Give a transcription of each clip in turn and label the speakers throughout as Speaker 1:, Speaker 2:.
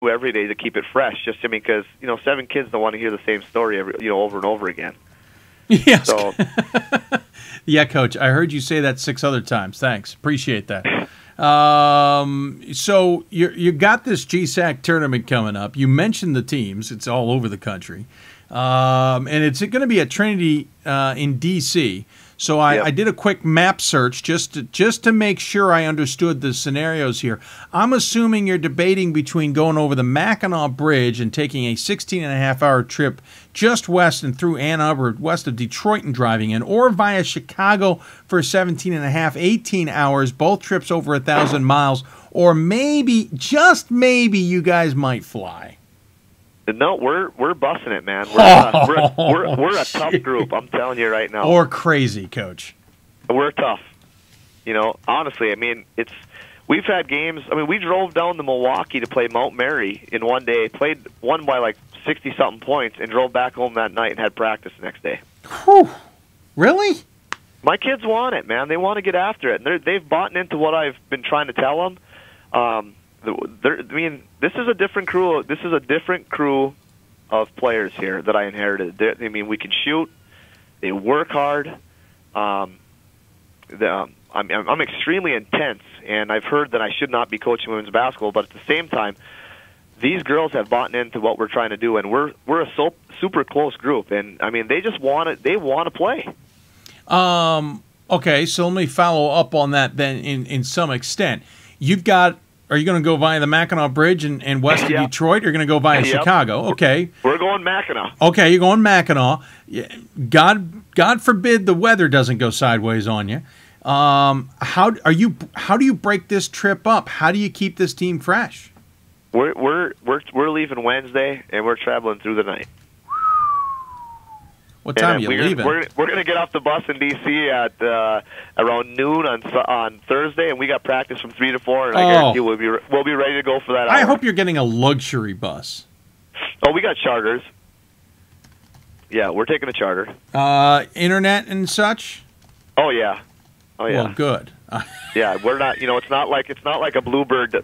Speaker 1: every day to keep it fresh. Just because 7 kids don't want to hear the same story over and over again.
Speaker 2: Yes.
Speaker 1: So,
Speaker 2: yeah, Coach. I heard you say that 6 other times. Thanks. Appreciate that. So you got this GSAC tournament coming up. You mentioned the teams. It's all over the country. And it's going to be at Trinity in D.C., so I did a quick map search just to make sure I understood the scenarios here. I'm assuming you're debating between going over the Mackinac Bridge and taking a 16-and-a-half-hour trip just west and through Ann Arbor, west of Detroit, and driving in, or via Chicago for 17-and-a-half, 18 hours, both trips over 1,000 miles, or maybe, just maybe, you guys might fly.
Speaker 1: No, we're bussing it, man. We're a tough group. I'm telling you right now.
Speaker 2: Or crazy, Coach.
Speaker 1: We're tough. Honestly, we've had games. We drove down to Milwaukee to play Mount Mary in one day, won by like 60-something points, and drove back home that night and had practice the next day.
Speaker 2: Whew. Really?
Speaker 1: My kids want it, man. They want to get after it. And they've bought into what I've been trying to tell them. This is a different crew. This is a different crew of players here that I inherited. We can shoot. They work hard. I'm extremely intense, and I've heard that I should not be coaching women's basketball. But at the same time, these girls have bought into what we're trying to do, and we're a super close group. And they just want it. They want to play.
Speaker 2: Okay, so let me follow up on that then in some extent. Are you going to go via the Mackinac Bridge and west of Detroit, or are you going to go via Chicago? Okay.
Speaker 1: We're going Mackinac.
Speaker 2: Okay, you're going Mackinac. God forbid the weather doesn't go sideways on you. How do you break this trip up? How do you keep this team fresh?
Speaker 1: We're leaving Wednesday, and we're traveling through the night.
Speaker 2: What time are you leaving?
Speaker 1: We're going to get off the bus in D.C. at around noon on Thursday, and we got practice from 3 to 4. And I guarantee we'll be ready to go for that hour.
Speaker 2: I hope you're getting a luxury bus.
Speaker 1: Oh, we got charters. Yeah, we're taking a charter.
Speaker 2: Internet and such.
Speaker 1: Oh yeah.
Speaker 2: Well, good.
Speaker 1: Yeah, we're not. It's not like a Bluebird.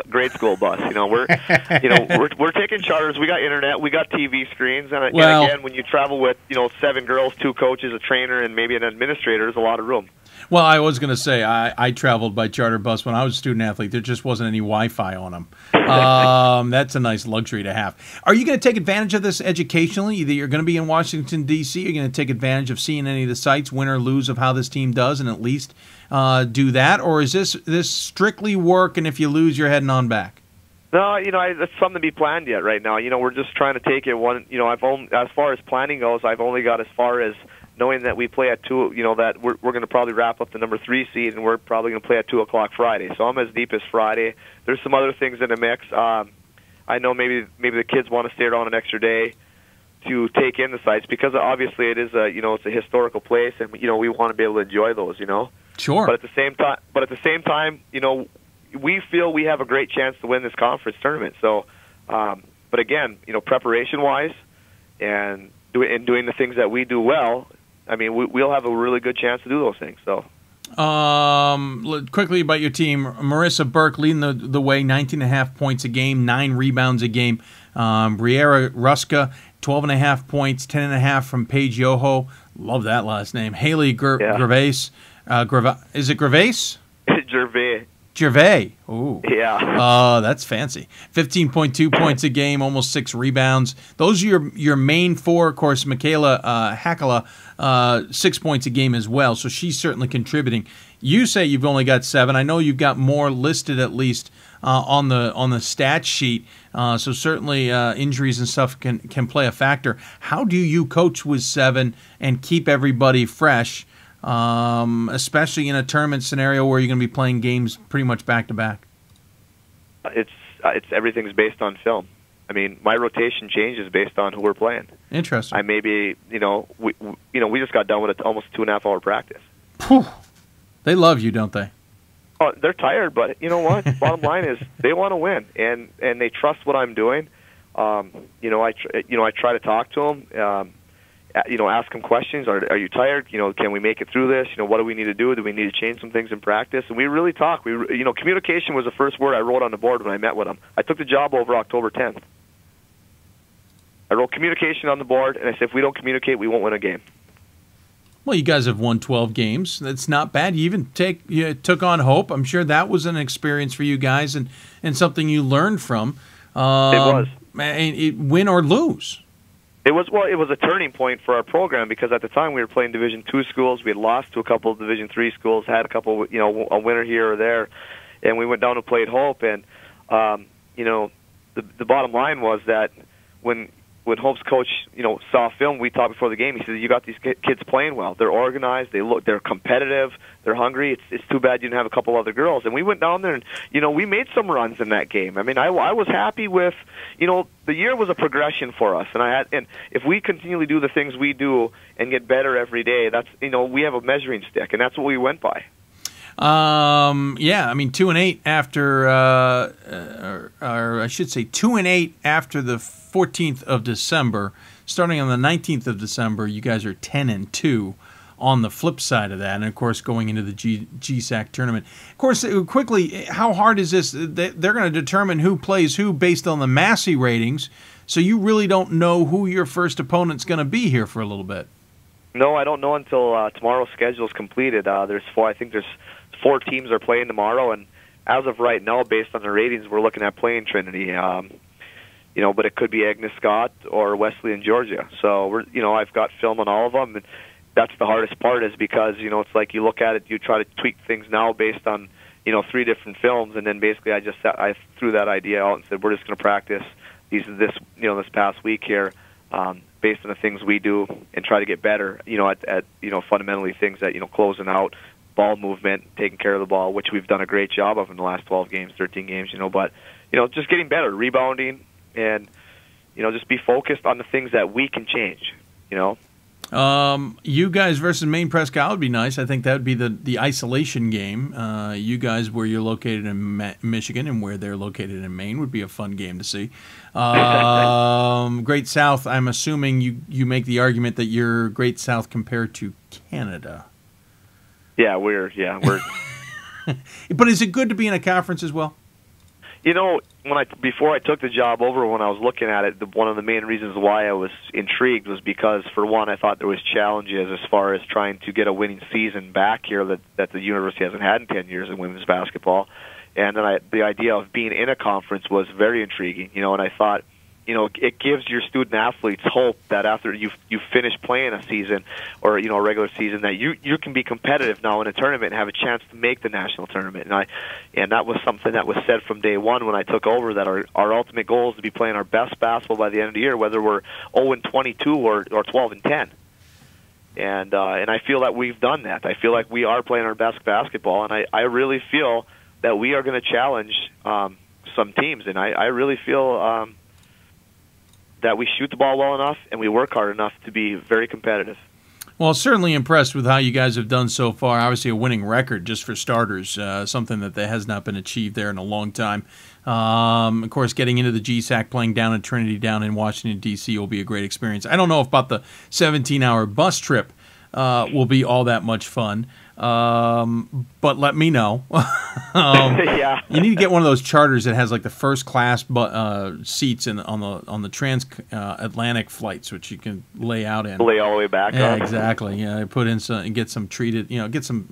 Speaker 1: Grade school bus. We're taking charters. We got internet. We got TV screens. And again, when you travel with 7 girls, 2 coaches, a trainer, and maybe an administrator, there's a lot of room.
Speaker 2: Well, I was going to say I traveled by charter bus when I was a student athlete. There just wasn't any Wi-Fi on them. That's a nice luxury to have. Are you going to take advantage of this educationally? Either you're going to be in Washington, D.C., you're going to take advantage of seeing any of the sites, win or lose, of how this team does, and at least do that? Or is this strictly work, and if you lose, you're heading on back?
Speaker 1: No, that's something to be planned yet right now. We're just trying to take it one. As far as planning goes, I've only got as far as knowing that we play at 2, that we're going to probably wrap up the number 3 seed, and we're probably going to play at 2 o'clock Friday. So I'm as deep as Friday. There's some other things in the mix. I know maybe the kids want to stay around an extra day to take in the sites, because obviously it is it's a historical place, and we want to be able to enjoy those.
Speaker 2: Sure.
Speaker 1: But at the same time, we feel we have a great chance to win this conference tournament. So, but again, preparation wise, and doing the things that we do well, we'll have a really good chance to do those things. So,
Speaker 2: quickly about your team, Marissa Burke leading the way, 19.5 points a game, 9 rebounds a game. Briera Ruska, 12.5 points, 10.5 from Paige Yoho. Love that last name. Haley Gervais. Is it Gervais? Gervais. Ooh.
Speaker 1: Yeah.
Speaker 2: That's fancy. 15.2 points a game, almost 6 rebounds. Those are your main 4. Of course, Michaela Hakala, 6 points a game as well, so she's certainly contributing. You say you've only got 7. I know you've got more listed at least on the stat sheet, so certainly injuries and stuff can play a factor. How do you coach with 7 and keep everybody fresh? Especially in a tournament scenario where you're going to be playing games pretty much back to back.
Speaker 1: It's everything's based on film. My rotation changes based on who we're playing.
Speaker 2: Interesting.
Speaker 1: We just got done with almost 2.5-hour practice.
Speaker 2: Whew. They love you, don't they?
Speaker 1: Oh, they're tired, but you know what? Bottom line is they want to win, and they trust what I'm doing. I try to talk to them. ask them questions. Are you tired? Can we make it through this? What do we need to do? Do we need to change some things in practice? And we really talk. Communication was the first word I wrote on the board when I met with them. I took the job over October 10th. I wrote communication on the board, and I said, if we don't communicate, we won't win a game.
Speaker 2: Well, you guys have won 12 games. That's not bad. You even took on Hope. I'm sure that was an experience for you guys and something you learned from.
Speaker 1: It was.
Speaker 2: Win or lose.
Speaker 1: It was a turning point for our program because at the time we were playing Division II schools. We had lost to a couple of Division III schools, had a couple, a winner here or there, and we went down and played Hope. And the bottom line was that when Hope's coach, saw film we talked before the game, he said, "You got these kids playing well. They're organized. They're competitive. They're hungry. It's too bad you didn't have a couple other girls." And we went down there and we made some runs in that game. I mean, I was happy with the year was a progression for us, and if we continually do the things we do and get better every day, that's we have a measuring stick, and that's what we went by.
Speaker 2: Yeah, I mean 2-8 after, or I should say 2-8 after the 14th of December. Starting on the 19th of December, you guys are 10-2 on the flip side of that, and of course going into the GSAC tournament. Of course, quickly, how hard is this? They're going to determine who plays who based on the Massey ratings, so you really don't know who your first opponent's going to be here for a little bit.
Speaker 1: No, I don't know until tomorrow's schedule is completed. I think there's 4 teams are playing tomorrow, and as of right now, based on the ratings, we're looking at playing Trinity. But it could be Agnes Scott or Wesley in Georgia. So I've got film on all of them, and that's the hardest part is because it's like you look at it, you try to tweak things now based on 3 different films, and then basically I threw that idea out and said we're just going to practice this past week here. Based on the things we do and try to get better, at fundamentally things that, closing out, ball movement, taking care of the ball, which we've done a great job of in the last 12 games, 13 games, but, just getting better, rebounding, and, just be focused on the things that we can change,
Speaker 2: You guys versus Maine Presque Isle would be nice. I think that would be the isolation game. You guys, where you're located in Michigan and where they're located in Maine, would be a fun game to see. Great South, I'm assuming you make the argument that you're Great South compared to Canada.
Speaker 1: Yeah, we're.
Speaker 2: But is it good to be in a conference as well? Before I took the job over, when I was looking at it, one of the main reasons why I was intrigued was because, for one, I thought there was challenges as far as trying to get a winning season back here that the university hasn't had in 10 years in women's basketball. And then the idea of being in a conference was very intriguing, and I thought, it gives your student athletes hope that after you finish playing a season or, a regular season, that you can be competitive now in a tournament and have a chance to make the national tournament. And that was something that was said from day one when I took over, that our ultimate goal is to be playing our best basketball by the end of the year, whether we're 0-22 or 12-10. And I feel that we've done that. I feel like we are playing our best basketball, and I really feel that we are going to challenge some teams, and I really feel that we shoot the ball well enough and we work hard enough to be very competitive. Well, certainly impressed with how you guys have done so far. Obviously a winning record, just for starters, something that has not been achieved there in a long time. Of course, getting into the GSAC, playing down in Trinity, down in Washington, D.C. will be a great experience. I don't know about the 17-hour bus trip will be all that much fun. But let me know.
Speaker 1: Yeah.
Speaker 2: You need to get one of those charters that has like the first class seats on the trans-Atlantic flights, which you can lay out in.
Speaker 1: Lay all the way back.
Speaker 2: Yeah,
Speaker 1: up.
Speaker 2: exactly. Yeah, put in some and get some treated. Get some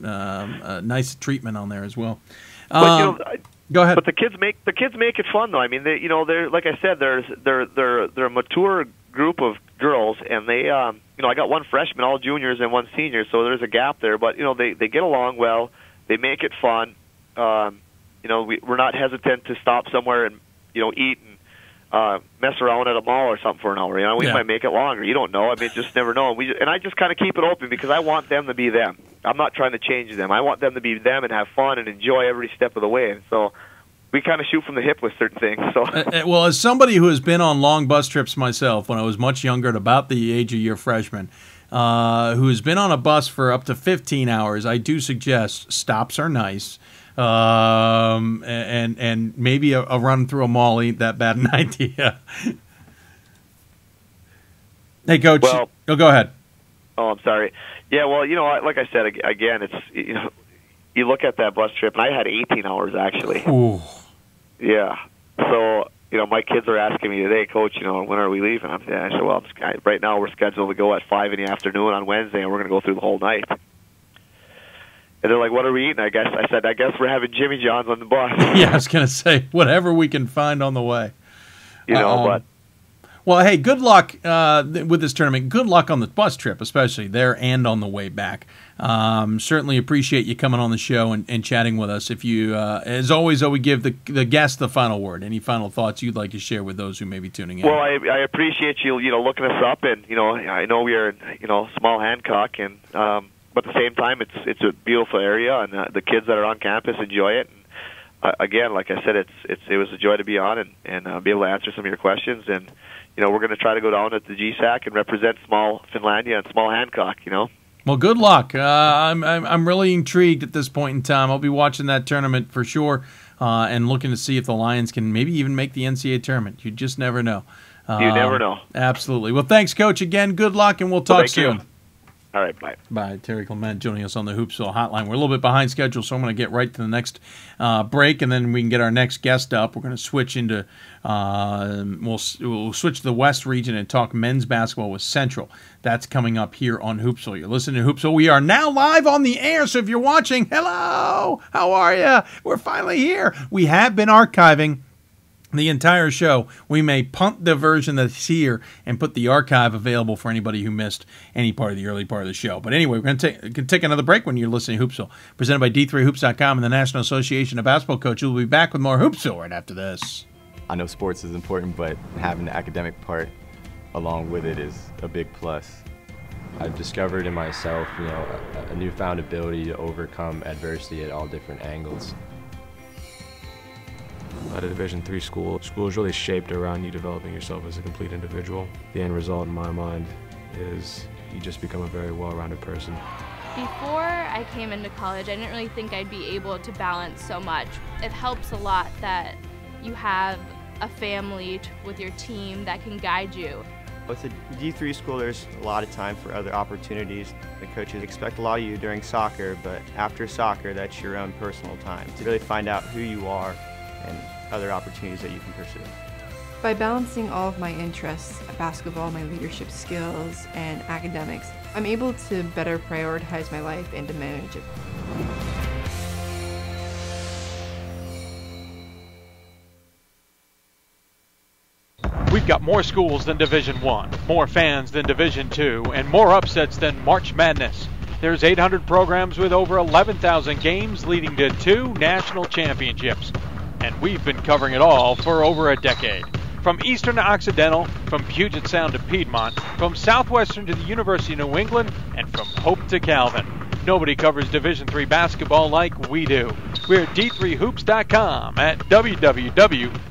Speaker 2: nice treatment on there as well.
Speaker 1: But,
Speaker 2: go ahead.
Speaker 1: But the kids make it fun though. I mean, they're like I said, they're a mature group of girls, and they I got one freshman, all juniors, and one senior, so there's a gap there. But they get along well. They make it fun. We're not hesitant to stop somewhere and eat and mess around at a mall or something for an hour. We might make it longer. You don't know. I mean, just never know. And I just kind of keep it open because I want them to be them. I'm not trying to change them. I want them to be them and have fun and enjoy every step of the way. And so we kind of shoot from the hip with certain things. So,
Speaker 2: well, as somebody who has been on long bus trips myself when I was much younger, at about the age of your freshman, who has been on a bus for up to 15 hours, I do suggest stops are nice. And maybe a run through a mall ain't that bad an idea. Hey, Coach.
Speaker 1: Well,
Speaker 2: Oh, go ahead.
Speaker 1: Oh, I'm sorry. Yeah, well, like I said, again, it's, you look at that bus trip, and I had 18 hours, actually.
Speaker 2: Ooh.
Speaker 1: Yeah. So, my kids are asking me today, Coach, when are we leaving? I said, well, right now we're scheduled to go at 5 in the afternoon on Wednesday, and we're going to go through the whole night. And they're like, what are we eating? I said, I guess we're having Jimmy John's on the bus.
Speaker 2: Yeah, I was going to say, whatever we can find on the way.
Speaker 1: But...
Speaker 2: Well, hey, good luck with this tournament. Good luck on the bus trip, especially there and on the way back. Certainly appreciate you coming on the show and chatting with us. If you, as always, we give the guest the final word. Any final thoughts you'd like to share with those who may be tuning in?
Speaker 1: Well, I appreciate you, looking us up, and I know we are in, small Hancock, and but at the same time, it's a beautiful area, and the kids that are on campus enjoy it. And, again, like I said, it was a joy to be on and be able to answer some of your questions. And we're going to try to go down at the GSAC and represent small Finlandia and small Hancock.
Speaker 2: Well, good luck. I'm really intrigued at this point in time. I'll be watching that tournament for sure, and looking to see if the Lions can maybe even make the NCAA tournament. You just never know.
Speaker 1: You never know.
Speaker 2: Absolutely. Well, thanks, Coach. Again, good luck, and we'll talk soon.
Speaker 1: You. All right, bye.
Speaker 2: Bye. Terry Clement joining us on the Hoopsville Hotline. We're a little bit behind schedule, so I'm going to get right to the next break, and then we can get our next guest up. We're going to switch into we'll switch to the West region and talk men's basketball with Central. That's coming up here on Hoopsville. You're listening to Hoopsville. We are now live on the air, so if you're watching, hello, how are you? We're finally here. We have been archiving the entire show. We may punt the version that's here and put the archive available for anybody who missed any part of the early part of the show. But anyway, we're going to take another break when you're listening to Hoopsville, presented by D3Hoops.com and the National Association of Basketball Coaches. We'll be back with more Hoopsville right after this.
Speaker 3: I know sports is important, but having the academic part along with it is a big plus. I've discovered in myself, a newfound ability to overcome adversity at all different angles.
Speaker 4: At a Division III school is really shaped around you developing yourself as a complete individual. The end result in my mind is you just become a very well-rounded person.
Speaker 5: Before I came into college, I didn't really think I'd be able to balance so much. It helps a lot that you have a family with your team that can guide you.
Speaker 6: With a D3 school, there's a lot of time for other opportunities. The coaches expect a lot of you during soccer, but after soccer, that's your own personal time to really find out who you are and other opportunities that you can pursue.
Speaker 7: By balancing all of my interests, basketball, my leadership skills, and academics, I'm able to better prioritize my life and to manage it.
Speaker 8: We've got more schools than Division I, more fans than Division II, and more upsets than March Madness. There's 800 programs with over 11,000 games leading to 2 national championships. And we've been covering it all for over a decade. From Eastern to Occidental, from Puget Sound to Piedmont, from Southwestern to the University of New England, and from Hope to Calvin. Nobody covers Division III basketball like we do. We're at D3Hoops.com at www.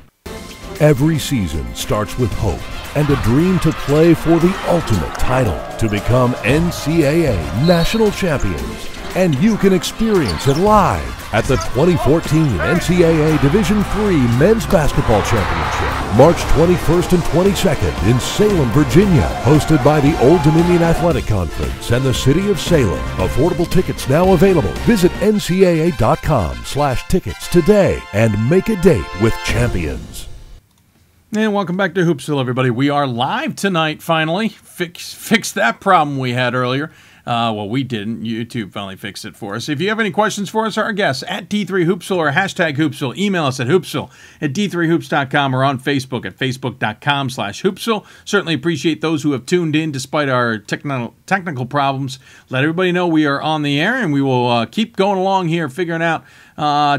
Speaker 9: Every season starts with hope and a dream to play for the ultimate title, to become NCAA national champions. And you can experience it live at the 2014 NCAA Division III Men's Basketball Championship, March 21st and 22nd in Salem, Virginia, hosted by the Old Dominion Athletic Conference and the City of Salem. Affordable tickets now available. Visit ncaa.com/tickets today and make a date with champions.
Speaker 2: And welcome back to Hoopsville, everybody. We are live tonight, finally. Fix that problem we had earlier. Well, we didn't. YouTube finally fixed it for us. If you have any questions for us or our guests, at D3Hoopsville or hashtag Hoopsville, email us at Hoopsville at D3Hoops.com or on Facebook at Facebook.com/Hoopsville. Certainly appreciate those who have tuned in despite our technical problems. Let everybody know we are on the air, and we will keep going along here figuring out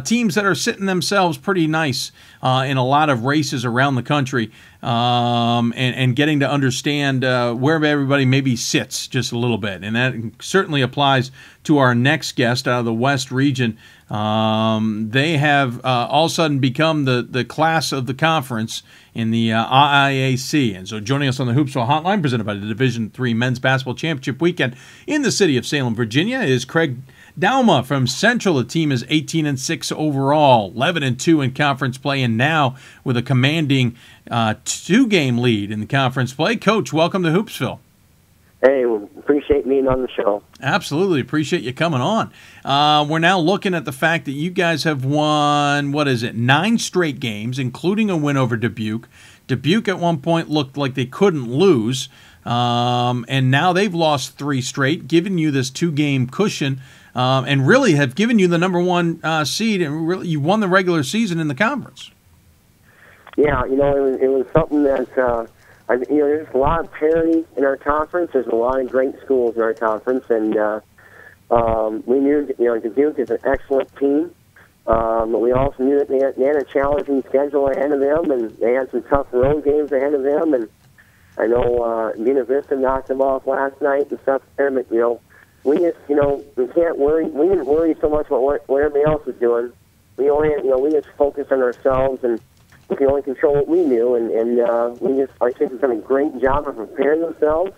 Speaker 2: teams that are sitting themselves pretty nice in a lot of races around the country, and getting to understand where everybody maybe sits just a little bit. And that certainly applies to our next guest out of the West region. They have all of a sudden become the class of the conference in the IIAC. And so joining us on the Hoopsville Hotline, presented by the Division III Men's Basketball Championship Weekend in the city of Salem, Virginia, is Craig Dauma from Central. The team is 18-6 overall, 11-2 in conference play, and now with a commanding 2-game lead in the conference play. Coach, welcome to Hoopsville.
Speaker 10: Hey, well, appreciate being on the show.
Speaker 2: Absolutely. Appreciate you coming on. We're now looking at the fact that you guys have won, 9 straight games, including a win over Dubuque. Dubuque at one point looked like they couldn't lose, and now they've lost 3 straight, giving you this 2-game cushion, and really have given you the number 1 seed, and really you won the regular season in the conference.
Speaker 10: Yeah, it was something that... there's a lot of parity in our conference. There's a lot of great schools in our conference, and we knew that, Dubuque is an excellent team, but we also knew that they had a challenging schedule ahead of them, and they had some tough road games ahead of them. And I know Buena Vista knocked them off last night and stuff there, but we just we can't worry. We didn't worry so much about what everybody else was doing. We only we just focused on ourselves, and we can only control what we knew, and our kids have done a great job of preparing themselves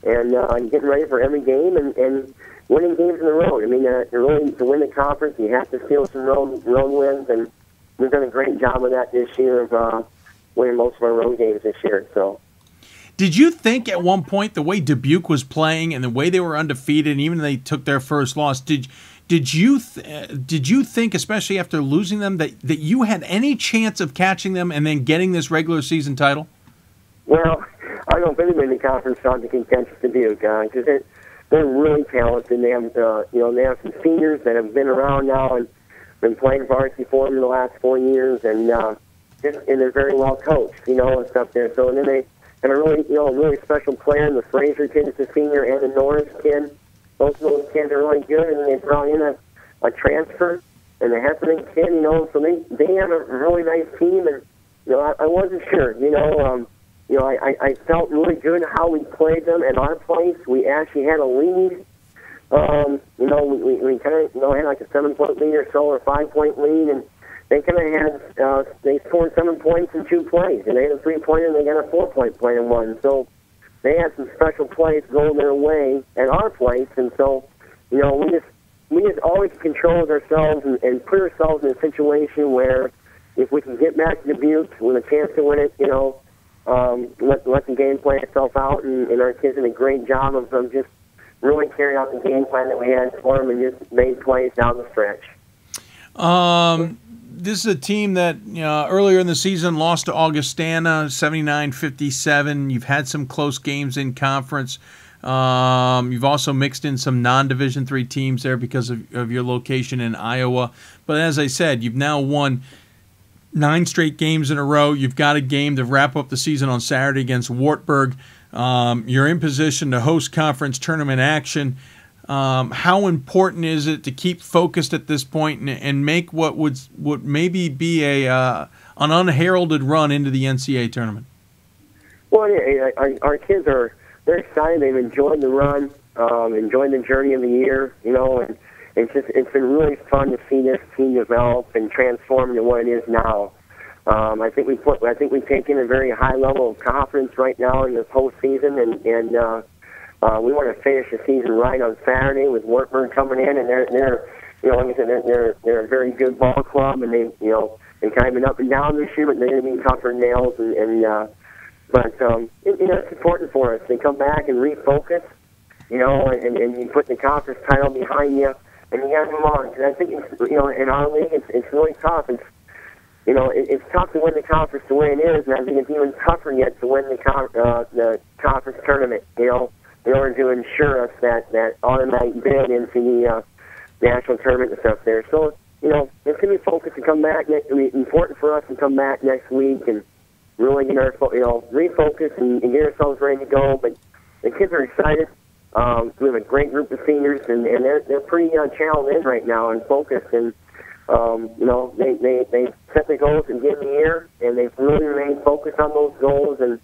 Speaker 10: and getting ready for every game and winning games in the road. I mean, really, to win the conference, you have to steal some road wins, and we've done a great job of that this year of winning most of our road games this year. So,
Speaker 2: did you think at one point the way Dubuque was playing and the way they were undefeated, and even they took their first loss, did you think, especially after losing them, that you had any chance of catching them and then getting this regular season title?
Speaker 10: Well, I don't know if anybody in the conference thought they can catch Dubuque, because they're really talented. They have they have some seniors that have been around now and been playing varsity for them in the last 4 years, and they're very well coached, and stuff there. So and then they have a really special player in the Fraser kid, that's a senior, and the Norris kid. Both of those kids are really good, and they brought in a transfer and a Heffernan kid, so they have a really nice team, and I wasn't sure, I felt really good how we played them at our place. We actually had a lead, we kind of had like a 7-point lead or so, or a 5-point lead, and they kind of had they scored 7 points in 2 plays, and they had a 3-pointer and they got a 4-point play in one, so. They had some special plays going their way at our place, and so, we just always controlled ourselves and put ourselves in a situation where if we can get back to Dubuque with a chance to win it, let the game play itself out, and our kids did a great job of just really carrying out the game plan that we had for them and just made plays down the stretch.
Speaker 2: This is a team that earlier in the season lost to Augustana 79-57. You've had some close games in conference. You've also mixed in some non-Division III teams there because of your location in Iowa. But as I said, you've now won 9 straight games in a row. You've got a game to wrap up the season on Saturday against Wartburg. You're in position to host conference tournament action. How important is it to keep focused at this point and make what would maybe be an unheralded run into the NCAA tournament?
Speaker 10: Well, our kids they're excited. They've enjoyed the run, enjoyed the journey of the year, and it's been really fun to see this team develop and transform into what it is now. I think we've taken a very high level of confidence right now in the postseason, and we want to finish the season right on Saturday with Wartburg coming in, and they're like I said, they're a very good ball club, and they've kind of been up and down this year, but they're going to be tougher nails, but it's important for us. They come back and refocus, and you put the conference title behind you, and you got to move on. Because I think in our league, it's really tough. It's tough to win the conference the way it is, and I think it's even tougher yet to win the conference tournament. In order to ensure us that automatic bid into the national tournament and stuff there. So, it's going to be focused to come back. It's going to be important for us to come back next week and really get our, refocus and get ourselves ready to go. But the kids are excited. We have a great group of seniors, and they're pretty channeled in right now and focused. And, they set the goals and get in the air, and they've really remained focused on those goals, and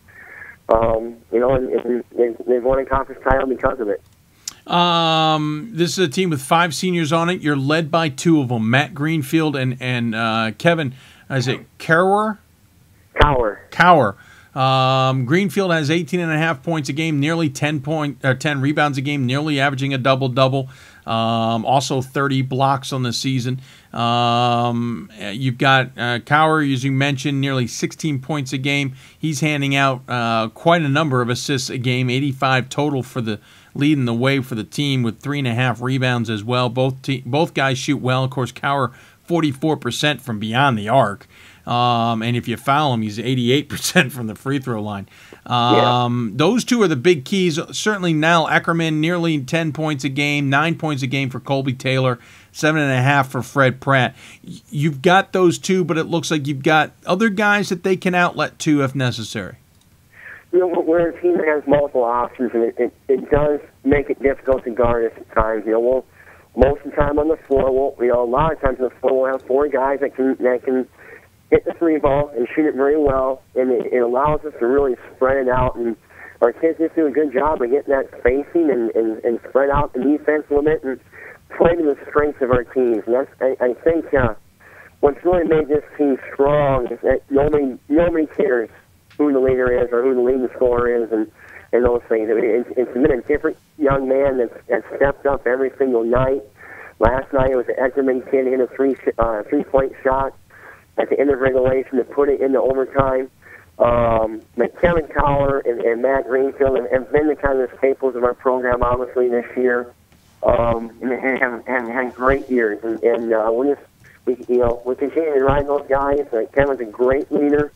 Speaker 10: they've won a conference title because of it.
Speaker 2: This is a team with 5 seniors on it. You're led by 2 of them, Matt Greenfield and Kevin. Is it Cower?
Speaker 10: Cower.
Speaker 2: Greenfield has 18.5 points a game, nearly 10 rebounds a game, nearly averaging a double-double. Also 30 blocks on the season. You've got Cower, as you mentioned, nearly 16 points a game. He's handing out quite a number of assists a game, 85 total for the leading the way for the team with 3.5 rebounds as well. Both guys shoot well. Of course, Cower 44% from beyond the arc. And if you foul him, he's 88% from the free throw line. Those two are the big keys. Certainly Nal Eckerman, nearly 10 points a game, 9 points a game for Colby Taylor, 7.5 for Fred Pratt. You've got those two, but it looks like you've got other guys that they can outlet to if necessary.
Speaker 10: You know, we're a team that has multiple options, and it does make it difficult to guard us at times. You know, most of the time on the floor, a lot of times on the floor, we'll have 4 guys that can hit the 3 ball and shoot it very well, and it allows us to really spread it out. And our kids just do a good job of getting that spacing and spread out the defense a little bit and play to the strengths of our teams. And that's, I think, what's really made this team strong is that nobody cares who the leader is or who the leading scorer is and those things. I mean, it's been a different young man that's stepped up every single night. Last night it was an Eckerman kid hit a three-point shot at the end of regulation to put it into overtime. Kevin Cower and Matt Greenfield have been the kind of staples of our program, obviously, this year, and have had great years. And we continue to ride those guys. Kevin's a great leader.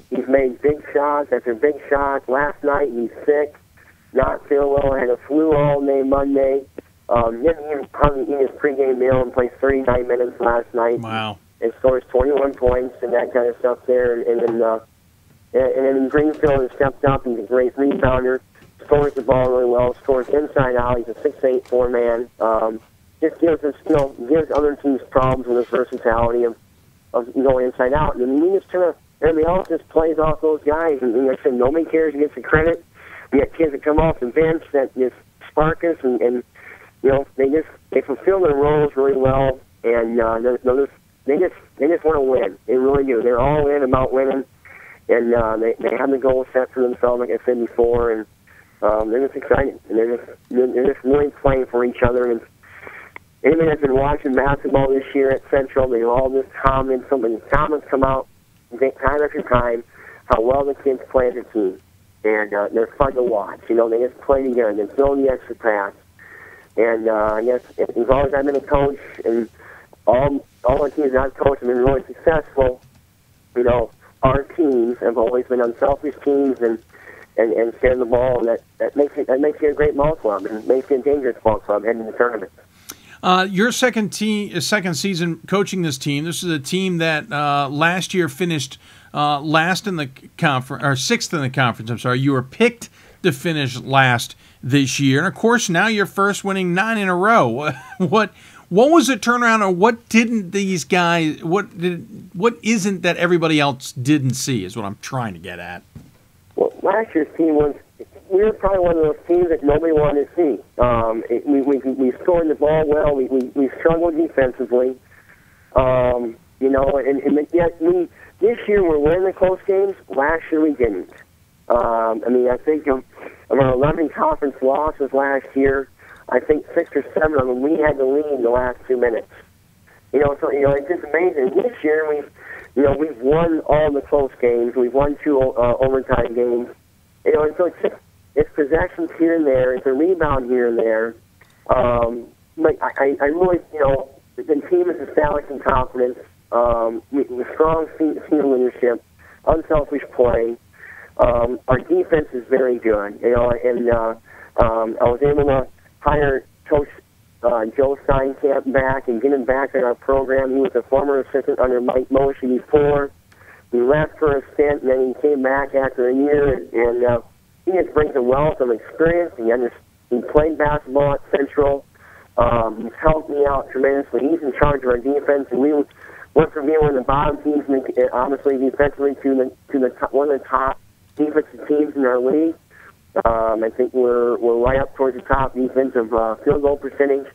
Speaker 10: He's made big shots after big shots. Last night he's sick, not feeling well. Had a flu all day Monday. Didn't even hardly eat his pregame meal and played 39 minutes last night.
Speaker 2: Wow.
Speaker 10: And scores 21 points and that kind of stuff there. And then Greenfield has stepped up. He's a great rebounder. Scores the ball really well. Scores inside out. He's a 6'8" 4-man. Just gives us, gives other teams problems with his versatility of going inside out. And we just everybody else just plays off those guys. And like I said, nobody cares who gets the credit. We got kids that come off the bench that just spark us, and they fulfill their roles really well. And they just want to win. They really do. They're all in about winning, and they have the goal set for themselves, like I said before, and they're just excited, and they're just really playing for each other. And anybody that's been watching basketball this year at Central, they've all just commented. So many comments come out time after time how well the kids play as a team, and they're fun to watch. They just play together. They throw the extra pass, and I guess as long as I've been a coach and all the teams that I've coached have been really successful. Our teams have always been unselfish teams and share the ball, and that makes it a great ball club and makes it a dangerous ball club heading to the tournament.
Speaker 2: Your second season coaching this team. This is a team that last year finished last in the conference, or 6th in the conference. I'm sorry. You were picked to finish last this year, and of course now you're first, winning 9 in a row. What was the turnaround, or what didn't these guys? What isn't that everybody else didn't see? Is what I'm trying to get at.
Speaker 10: Well, last year's team we were probably one of those teams that nobody wanted to see. We scored the ball well. We struggled defensively. And yet this year we're winning the close games. Last year we didn't. I think of our 11 conference losses last year, I think 6 or 7 of them we had to lead in the last 2 minutes. It's just amazing. This year we've won all the close games. We've won 2 overtime games. And so it's possessions here and there. It's a rebound here and there. But I really, the team is established in confidence. With strong senior leadership, unselfish play. Our defense is very good. And I was able to hire Coach Joe Steinkamp back and get him back in our program. He was a former assistant under Mike Moshe before. He left for a stint, and then he came back after a year, and he just brings a wealth of experience. He played basketball at Central. He's helped me out tremendously. He's in charge of our defense, and we went from being one of the bottom teams, obviously defensively, to one of the top defensive teams in our league. I think we're right up towards the top defensive field goal percentage,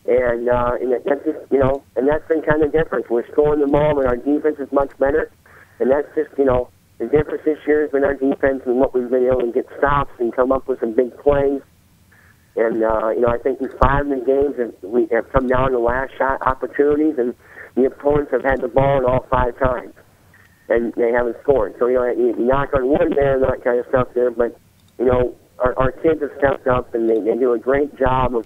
Speaker 10: and that's just and that's been kind of different. We're scoring the ball, but our defense is much better, and that's just The difference this year has been our defense and what we've been able to get stops and come up with some big plays. And, I think in 5 of the games we have come down to last shot opportunities, and the opponents have had the ball in all 5 times, and they haven't scored. So, you knock on wood there and that kind of stuff there, but, our kids have stepped up, and they do a great job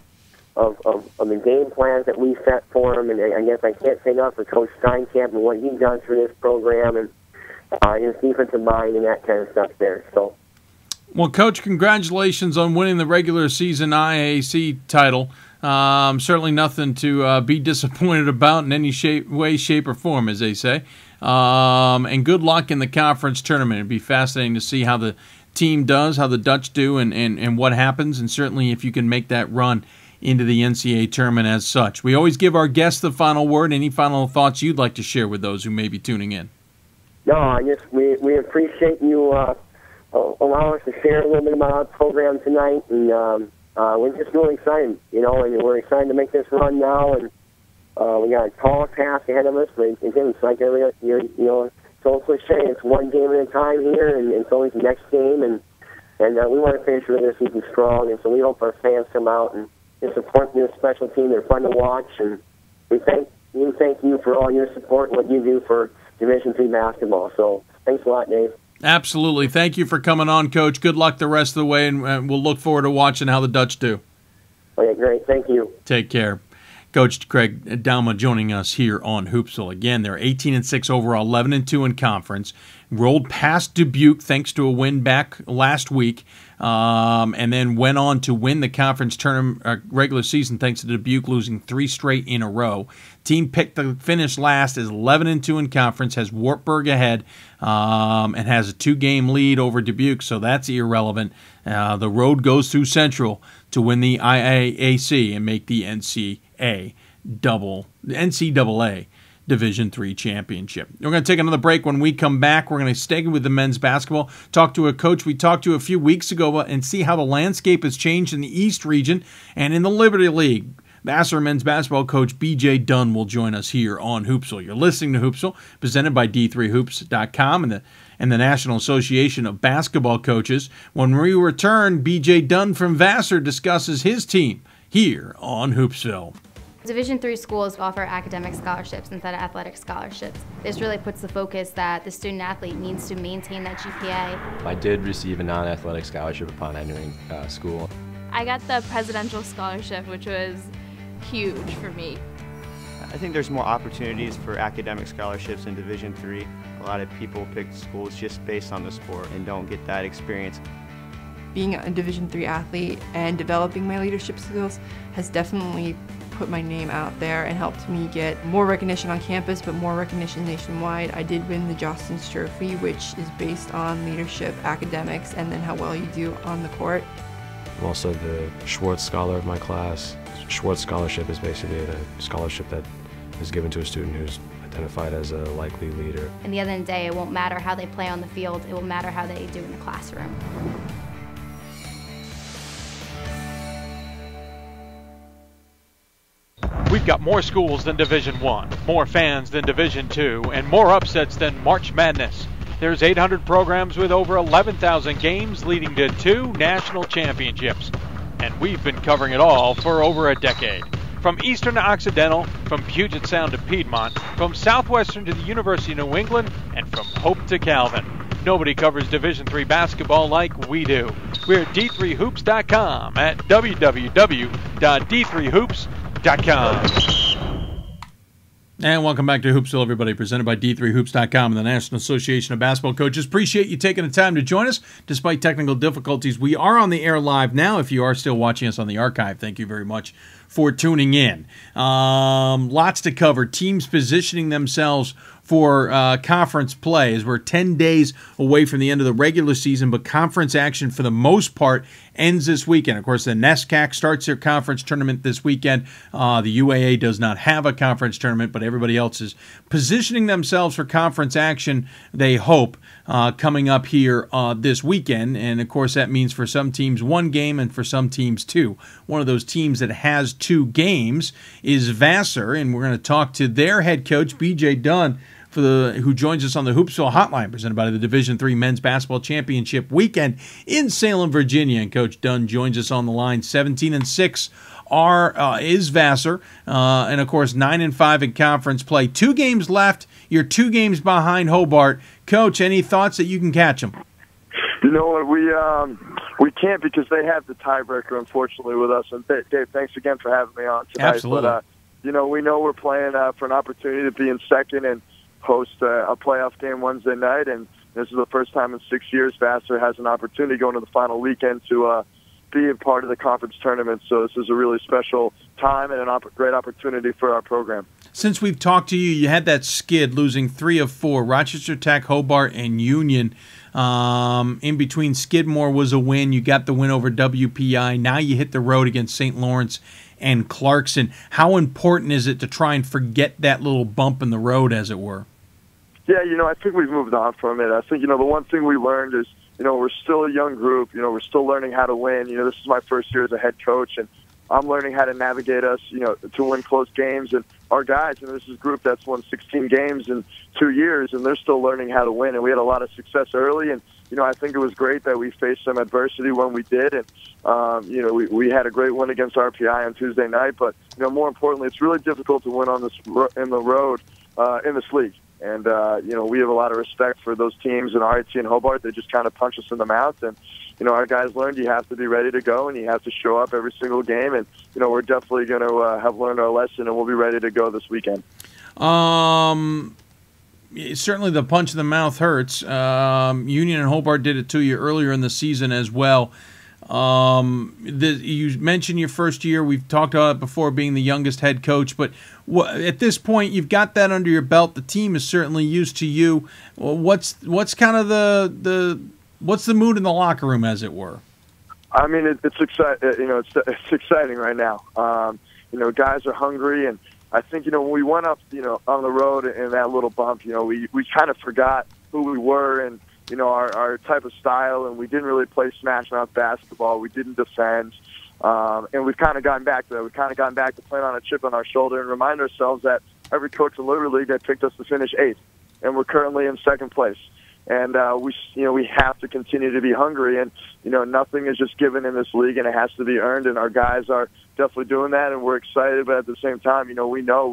Speaker 10: of the game plans that we set for them. And I guess I can't say enough for Coach Steinkamp and what he does for this program and his defensive mind and that kind of stuff there. So,
Speaker 2: well, Coach, congratulations on winning the regular season IAC title. Certainly nothing to be disappointed about in any way, shape, or form, as they say. And good luck in the conference tournament. It'd be fascinating to see how the team does, how the Dutch do, and what happens. And certainly if you can make that run into the NCAA tournament as such. We always give our guests the final word. Any final thoughts you'd like to share with those who may be tuning in?
Speaker 10: No, we appreciate you allow us to share a little bit about our program tonight, and we're just really excited, and we're excited to make this run now, and we got a tall task ahead of us, but again, it's like every year, it's all cliche, it's one game at a time here, and it's always the next game, and we want to finish with this season strong, and so we hope our fans come out and support this special team. They're fun to watch, and we thank you for all your support and what you do for Division III basketball. So thanks a lot, Dave.
Speaker 2: Absolutely. Thank you for coming on, Coach. Good luck the rest of the way, and we'll look forward to watching how the Dutch do.
Speaker 10: Okay, great. Thank you.
Speaker 2: Take care. Coach Craig Dauma joining us here on Hoopsville. Again, they're 18-6 overall, 11-2 in conference. Rolled past Dubuque thanks to a win back last week, and then went on to win the conference tournament regular season thanks to Dubuque losing 3 straight in a row. Team picked to finish last is 11-2 in conference, has Wartburg ahead, and has a 2-game lead over Dubuque, so that's irrelevant. The road goes through Central to win the IAAC and make the NCAA Division III championship. We're going to take another break. When we come back, we're going to stay with the men's basketball, talk to a coach we talked to a few weeks ago, and see how the landscape has changed in the East region and in the Liberty League. Vassar men's basketball coach B.J. Dunn will join us here on Hoopsville. You're listening to Hoopsville, presented by D3Hoops.com and the National Association of Basketball Coaches. When we return, B.J. Dunn from Vassar discusses his team here on Hoopsville.
Speaker 11: Division III schools offer academic scholarships instead of athletic scholarships. This really puts the focus that the student athlete needs to maintain that GPA.
Speaker 3: I did receive a non-athletic scholarship upon entering school.
Speaker 5: I got the presidential scholarship, which was huge for me.
Speaker 6: I think there's more opportunities for academic scholarships in Division III. A lot of people pick schools just based on the sport and don't get that experience.
Speaker 7: Being a Division III athlete and developing my leadership skills has definitely put my name out there and helped me get more recognition on campus, but more recognition nationwide. I did win the Jostens Trophy, which is based on leadership, academics, and then how well you do on the court.
Speaker 4: I'm also the Schwartz Scholar of my class. Schwartz Scholarship is basically a scholarship that is given to a student who's identified as a likely leader.
Speaker 11: At the end of the day, it won't matter how they play on the field, it will matter how they do in the classroom.
Speaker 8: We've got more schools than Division I, more fans than Division II, and more upsets than March Madness. There's 800 programs with over 11,000 games leading to 2 national championships. And we've been covering it all for over a decade. From Eastern to Occidental, from Puget Sound to Piedmont, from Southwestern to the University of New England, and from Hope to Calvin. Nobody covers Division III basketball like we do. We're at D3Hoops.com at www.d3hoops.com.
Speaker 2: And welcome back to Hoopsville, everybody, presented by D3Hoops.com and the National Association of Basketball Coaches. Appreciate you taking the time to join us despite technical difficulties. We are on the air live now. If you are still watching us on the archive, thank you very much for tuning in. Lots to cover. Teams positioning themselves for conference play as we're 10 days away from the end of the regular season, but conference action for the most part ends this weekend. Of course, the NESCAC starts their conference tournament this weekend. The UAA does not have a conference tournament, but everybody else is positioning themselves for conference action, they hope, coming up here this weekend. And, of course, that means for some teams 1 game and for some teams 2. One of those teams that has 2 games is Vassar, and we're going to talk to their head coach, B.J. Dunn, who joins us on the Hoopsville Hotline, presented by the Division III Men's Basketball Championship Weekend in Salem, Virginia. And Coach Dunn joins us on the line. 17-6 is Vassar, and of course 9-5 in conference play. 2 games left. You're 2 games behind Hobart. Coach, any thoughts that you can catch them?
Speaker 12: You know what, we can't because they have the tiebreaker, unfortunately, with us. And Dave, thanks again for having me on tonight.
Speaker 2: Absolutely.
Speaker 12: But, we know we're playing for an opportunity to be in second and host a playoff game Wednesday night. And this is the first time in 6 years Vassar has an opportunity going to the final weekend to be a part of the conference tournament. So this is a really special time and a great opportunity for our program. Since
Speaker 2: we've talked to you, you had that skid, losing 3 of 4, Rochester Tech, Hobart, and Union. In between, Skidmore was a win. You got the win over WPI. Now you hit the road against St. Lawrence and Clarkson. How important is it to try and forget that little bump in the road, as it were?
Speaker 12: Yeah, I think we've moved on from it. I think, the one thing we learned is, we're still a young group. We're still learning how to win. This is my first year as a head coach, and I'm learning how to navigate us, to win close games. And our guys, this is a group that's won 16 games in 2 years, and they're still learning how to win. And we had a lot of success early, and, I think it was great that we faced some adversity when we did. And, we had a great win against RPI on Tuesday night. But, more importantly, it's really difficult to win on in the road in this league. And, we have a lot of respect for those teams in RIT and Hobart. They just kind of punch us in the mouth. And, our guys learned you have to be ready to go and you have to show up every single game. And, we're definitely going to have learned our lesson, and we'll be ready to go this weekend.
Speaker 2: Certainly the punch in the mouth hurts. Union and Hobart did it to you earlier in the season as well. You mentioned your first year. We've talked about it before, being the youngest head coach. But at this point, you've got that under your belt. The team is certainly used to you. What's kind of what's the mood in the locker room, as it were?
Speaker 12: I mean, it's exciting. It's exciting right now. Guys are hungry, and I think when we went up, on the road in that little bump, we kind of forgot who we were and our type of style, and we didn't really play smash mouth basketball. We didn't defend, and we've kind of gotten back to that. We've kind of gotten back to playing on a chip on our shoulder and remind ourselves that every coach in Little League had picked us to finish 8th, and we're currently in 2nd place. And we have to continue to be hungry, and nothing is just given in this league, and it has to be earned. And our guys are definitely doing that, and we're excited. But at the same time, we know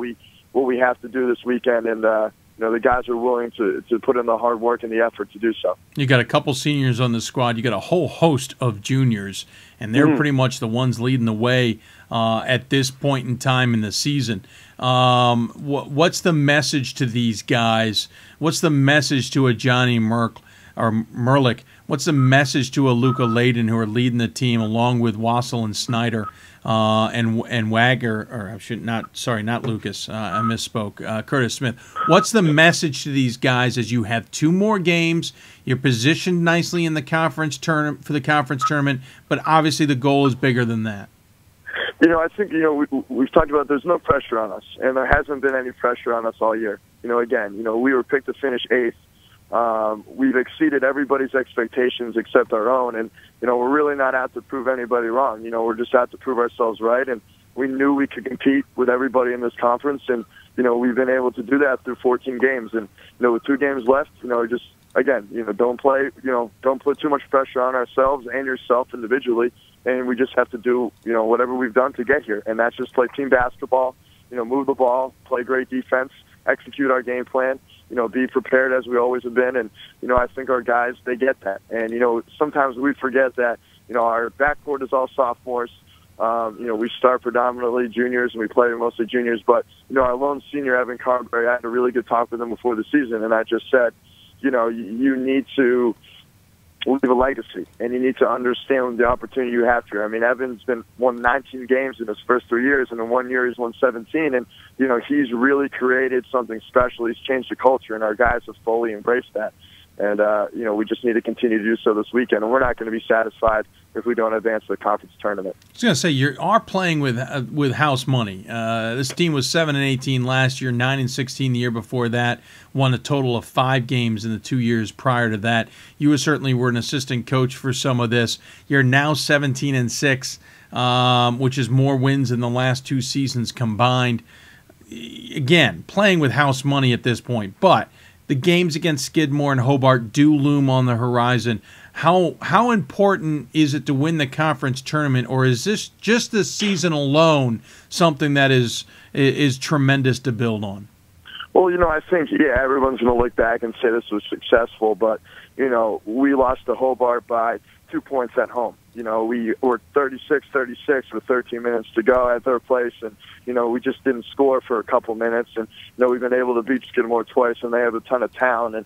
Speaker 12: what we have to do this weekend, and the guys are willing to put in the hard work and the effort to do so.
Speaker 2: You got a couple seniors on the squad. You got a whole host of juniors, and they're pretty much the ones leading the way at this point in time in the season. What's the message to these guys? What's the message to a Johnny Merlick? What's the message to a Luca Layden, who are leading the team along with Wassel and Snyder and Wagger? Or not Lucas. I misspoke. Curtis Smith. What's the message to these guys as you have 2 more games? You're positioned nicely in the conference tournament for the conference tournament, but obviously the goal is bigger than that.
Speaker 12: I think, we've talked about there's no pressure on us, and there hasn't been any pressure on us all year. Again, we were picked to finish 8th. We've exceeded everybody's expectations except our own, and, we're really not out to prove anybody wrong. We're just out to prove ourselves right, and we knew we could compete with everybody in this conference, and, we've been able to do that through 14 games. And, with 2 games left, just, again, don't put too much pressure on ourselves and yourself individually. And we just have to do, whatever we've done to get here. And that's just play team basketball, move the ball, play great defense, execute our game plan, be prepared as we always have been. And, I think our guys, they get that. And, sometimes we forget that, our backcourt is all sophomores. We start predominantly juniors and we play mostly juniors. But, our lone senior, Evan Carberry, I had a really good talk with him before the season. And I just said, you need to leave a legacy, and you need to understand the opportunity you have here. I mean, Evan's won 19 games in his first 3 years, and in 1 year he's won 17, and, he's really created something special. He's changed the culture, and our guys have fully embraced that. And, we just need to continue to do so this weekend, and we're not going to be satisfied if we don't advance to the conference tournament.
Speaker 2: I was going to say, you are playing with house money. This team was 7-18 last year, 9-16 the year before that, won a total of 5 games in the 2 years prior to that. You certainly were an assistant coach for some of this. You're now 17-6, which is more wins than the last 2 seasons combined. again, playing with house money at this point, but the games against Skidmore and Hobart do loom on the horizon. How important is it to win the conference tournament, or is this just this season alone something that is tremendous to build on?
Speaker 12: Well, I think, everyone's going to look back and say this was successful, but, we lost to Hobart by 2 points at home. We were 36-36 with 13 minutes to go at third place, and, we just didn't score for a couple minutes. And, we've been able to beat Skidmore twice, and they have a ton of talent. And,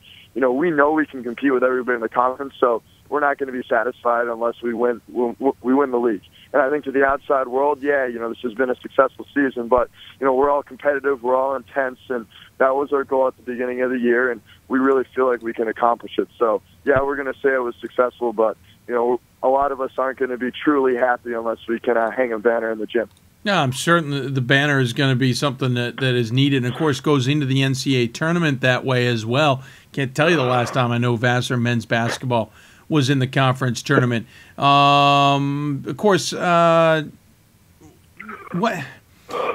Speaker 12: we know we can compete with everybody in the conference, so we're not going to be satisfied unless we win the league. And I think to the outside world, this has been a successful season, but, we're all competitive, we're all intense, and that was our goal at the beginning of the year, and we really feel like we can accomplish it. So, we're going to say it was successful, but, a lot of us aren't going to be truly happy unless we can hang a banner in the gym.
Speaker 2: Yeah, I'm certain the banner is going to be something that is needed, and, of course, goes into the NCAA tournament that way as well. Can't tell you the last time I know Vassar men's basketball was in the conference tournament. Of course,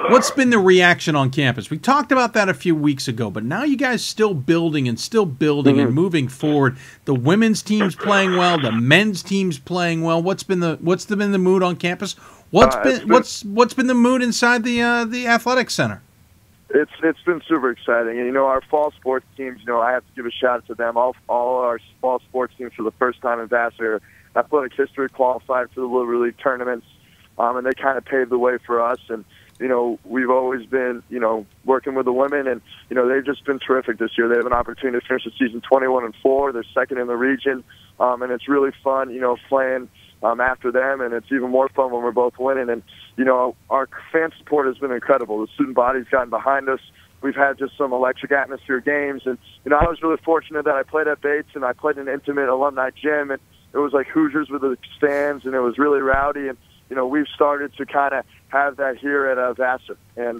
Speaker 2: what's been the reaction on campus? We talked about that a few weeks ago, but now you guys still building and and moving forward. The women's team's playing well, the men's team's playing well. What's been the mood on campus? What's been the mood inside the athletic center?
Speaker 12: It's been super exciting, and our fall sports teams. I have to give a shout out to them. All our fall sports teams for the first time in Vassar athletic history qualified for the Little League tournaments, and they kind of paved the way for us. And we've always been working with the women, and they've just been terrific this year. They have an opportunity to finish the season 21-4. They're second in the region, and it's really fun, playing after them, and it's even more fun when we're both winning. And our fan support has been incredible. The student body's gotten behind us. We've had just some electric atmosphere games, and I was really fortunate that I played at Bates, and I played in an intimate alumni gym, and it was like Hoosiers with the stands, and it was really rowdy. And we've started to kind of have that here at Vassar, and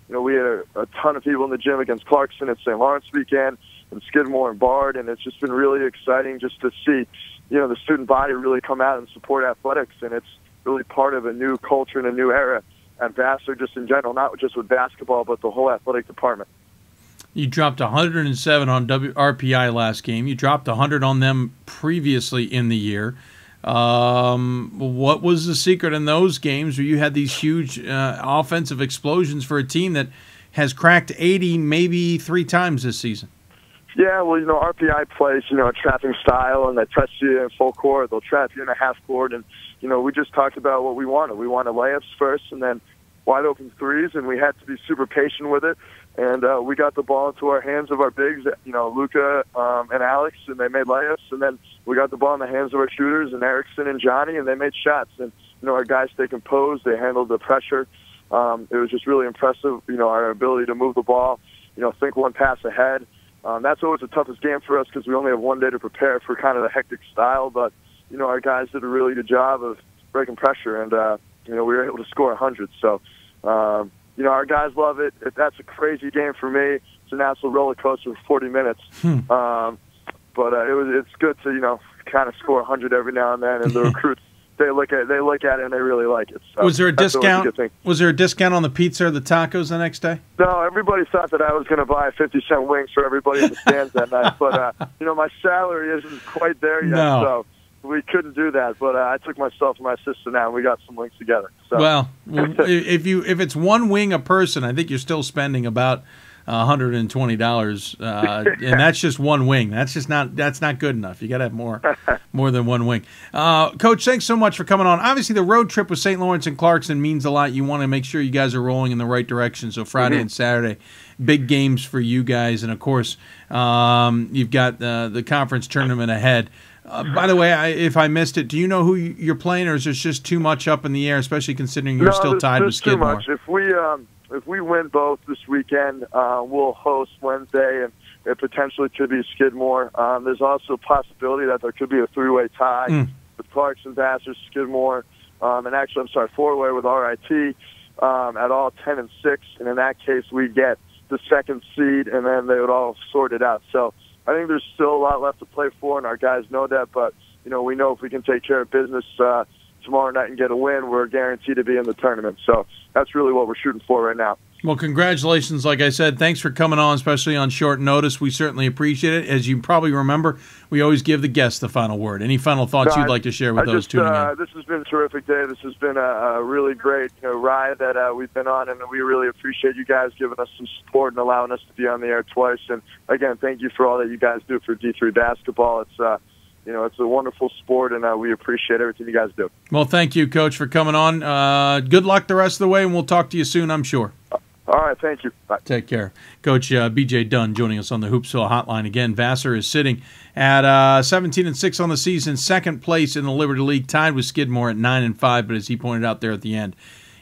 Speaker 12: we had a ton of people in the gym against Clarkson at St. Lawrence weekend, and Skidmore and Bard, and it's just been really exciting just to see the student body really come out and support athletics, and it's really part of a new culture and a new era at Vassar just in general, not just with basketball, but the whole athletic department.
Speaker 2: You dropped 107 on RPI last game. You dropped 100 on them previously in the year. What was the secret in those games where you had these huge offensive explosions for a team that has cracked 80 maybe 3 times this season?
Speaker 12: Yeah, well, RPI plays, a trapping style, and they press you in full court. They'll trap you in a half court, and, we just talked about what we wanted. We wanted layups first and then wide open threes, and we had to be super patient with it. And we got the ball into our hands of our bigs, Luca and Alex, and they made layups. And then we got the ball in the hands of our shooters, and Erickson and Johnny, and they made shots. And, our guys stayed composed. They handled the pressure. It was just really impressive, our ability to move the ball, think one pass ahead. That's always the toughest game for us because we only have one day to prepare for kind of the hectic style. But, our guys did a really good job of breaking pressure, and, we were able to score 100. So, our guys love it. That's a crazy game for me. It's an absolute roller coaster for 40 minutes. But it's good to, kind of score 100 every now and then, and the recruits, they look at it and they really like it. So
Speaker 2: was there a discount? Was there a discount on the pizza or the tacos the next day?
Speaker 12: No, everybody thought that I was going to buy 50-cent wings for everybody in the stands that night. But my salary isn't quite there yet, so we couldn't do that. But I took myself and my assistant out, and we got some wings together. So.
Speaker 2: Well, if it's one wing a person, I think you're still spending about $120, and that's just one wing. That's not good enough. You got to have more than one wing. Coach, thanks so much for coming on. Obviously, the road trip with St. Lawrence and Clarkson means a lot. You want to make sure you guys are rolling in the right direction. So Friday and Saturday, big games for you guys, and of course, you've got the conference tournament ahead. By the way, if I missed it, do you know who you're playing, or is there just too much up in the air, especially considering you're still tied with Skidmore?
Speaker 12: Too much. If we win both this weekend, we'll host Wednesday, and it potentially could be Skidmore. There's also a possibility that there could be a 3-way tie with Clarkson, Vassar, Skidmore, and actually, four-way with RIT at all 10 and 6. And in that case, we get the second seed, and then they would all sort it out. So I think there's still a lot left to play for, and our guys know that. But we know if we can take care of business tomorrow night and get a win, we're guaranteed to be in the tournament. So that's really what we're shooting for right now.
Speaker 2: Well, congratulations. Like I said, thanks for coming on, especially on short notice. We certainly appreciate it. As you probably remember, we always give the guests the final word. Any final thoughts you'd like to share with those tuning in?
Speaker 12: This has been a terrific day. This has been a really great ride that we've been on, and we really appreciate you guys giving us some support and allowing us to be on the air twice. And, again, thank you for all that you guys do for D3 basketball. It's it's a wonderful sport, and we appreciate everything you guys do.
Speaker 2: Well, thank you, Coach, for coming on. Good luck the rest of the way, and we'll talk to you soon, I'm sure.
Speaker 12: All right, thank you. Bye.
Speaker 2: Take care. Coach B.J. Dunn joining us on the Hoopsville Hotline. Again, Vassar is sitting at 17-6 on the season, second place in the Liberty League, tied with Skidmore at 9-5, but as he pointed out there at the end,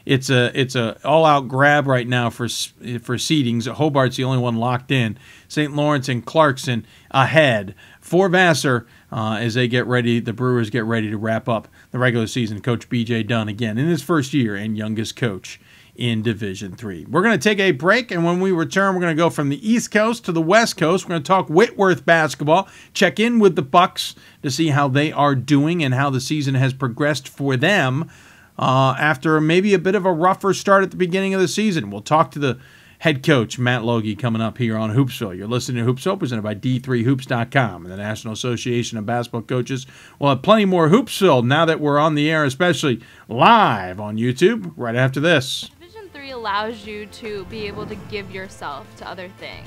Speaker 2: it's a all-out grab right now for seedings. Hobart's the only one locked in. St. Lawrence and Clarkson ahead for Vassar as they get ready. The Brewers get ready to wrap up the regular season. Coach B.J. Dunn, again, in his first year and youngest coach in Division III. We're going to take a break, and when we return, we're going to go from the East Coast to the West Coast. We're going to talk Whitworth basketball, check in with the Bucks to see how they are doing and how the season has progressed for them after maybe a bit of a rougher start at the beginning of the season. We'll talk to the head coach, Matt Logie, coming up here on Hoopsville. You're listening to Hoopsville, presented by D3Hoops.com and the National Association of Basketball Coaches. We'll have plenty more Hoopsville now that we're on the air, especially live on YouTube, right after this.
Speaker 5: Division III allows you to be able to give yourself to other things.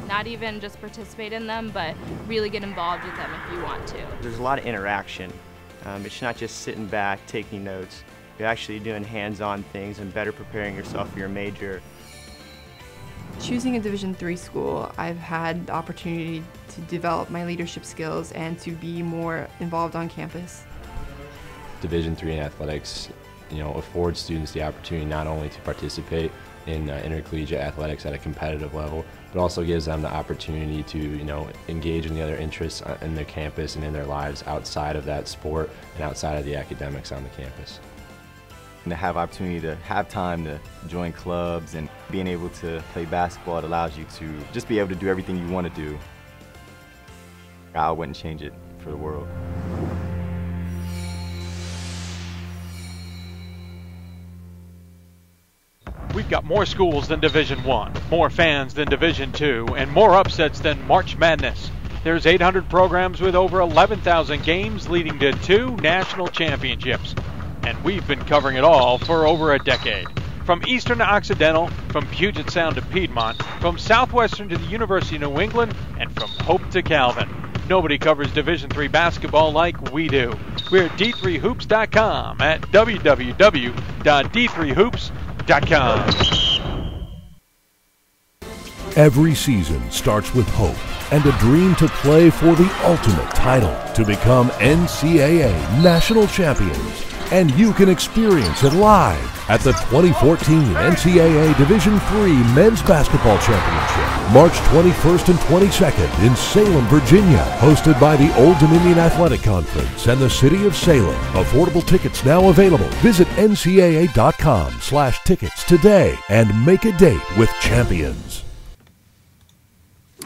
Speaker 5: Not even just participate in them, but really get involved with them if you want to.
Speaker 6: There's a lot of interaction. It's not just sitting back, taking notes. You're actually doing hands-on things and better preparing yourself for your major.
Speaker 7: Choosing a Division III school, I've had the opportunity to develop my leadership skills and to be more involved on campus.
Speaker 3: Division III in athletics, affords students the opportunity not only to participate in intercollegiate athletics at a competitive level, but also gives them the opportunity to, engage in the other interests in their campus and in their lives outside of that sport and outside of the academics on the campus.
Speaker 13: And to have opportunity to have time to join clubs and being able to play basketball, it allows you to just be able to do everything you want to do. I wouldn't change it for the world.
Speaker 8: We've got more schools than Division I, more fans than Division II, and more upsets than March Madness. There's 800 programs with over 11,000 games leading to 2 national championships. And we've been covering it all for over a decade. From Eastern to Occidental, from Puget Sound to Piedmont, from Southwestern to the University of New England, and from Hope to Calvin. Nobody covers Division III basketball like we do. We're at D3Hoops.com at www.d3hoops.com.
Speaker 9: Every season starts with hope and a dream to play for the ultimate title, to become NCAA national champions. And you can experience it live at the 2014 NCAA Division III Men's Basketball Championship, March 21st and 22nd in Salem, Virginia, hosted by the Old Dominion Athletic Conference and the City of Salem. Affordable tickets now available. Visit ncaa.com/tickets today and make a date with champions.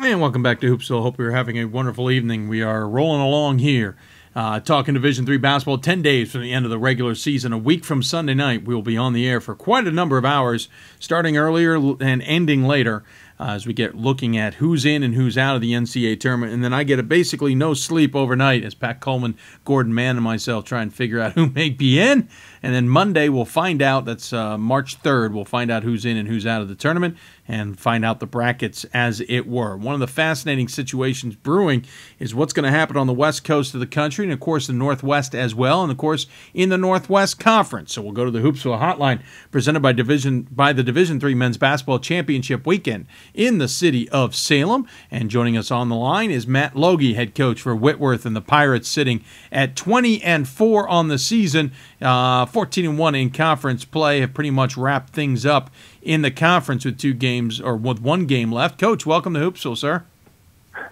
Speaker 2: And welcome back to Hoopsville. Hope you're having a wonderful evening. We are rolling along here. Talking Division III basketball, 10 days from the end of the regular season. A week from Sunday night, we will be on the air for quite a number of hours, starting earlier and ending later, as we get looking at who's in and who's out of the NCAA tournament. And then I get basically no sleep overnight as Pat Coleman, Gordon Mann, and myself try and figure out who may be in. And then Monday, we'll find out, that's March 3rd, we'll find out who's in and who's out of the tournament and find out the brackets as it were. One of the fascinating situations brewing is what's going to happen on the west coast of the country and, of course, the Northwest as well, and, of course, in the Northwest Conference. So we'll go to the Hoopsville Hotline presented by the Division III Men's Basketball Championship Weekend in the city of Salem. And joining us on the line is Matt Logie, head coach for Whitworth, and the Pirates sitting at 20-4 on the season, 14-1 in conference play, have pretty much wrapped things up in the conference with 2 games, or with 1 game left. Coach, welcome to Hoopsville, sir.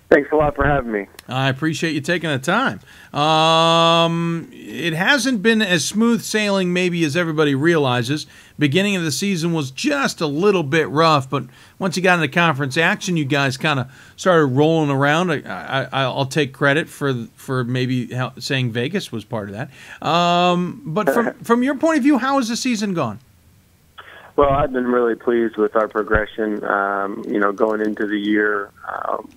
Speaker 12: Thanks a lot for having me.
Speaker 2: I appreciate you taking the time. It hasn't been as smooth sailing maybe as everybody realizes. Beginning of the season was just a little bit rough, but once you got into conference action, you guys kind of started rolling around. I'll take credit for maybe saying Vegas was part of that. But from your point of view, how has the season gone?
Speaker 14: Well, I've been really pleased with our progression. Going into the year,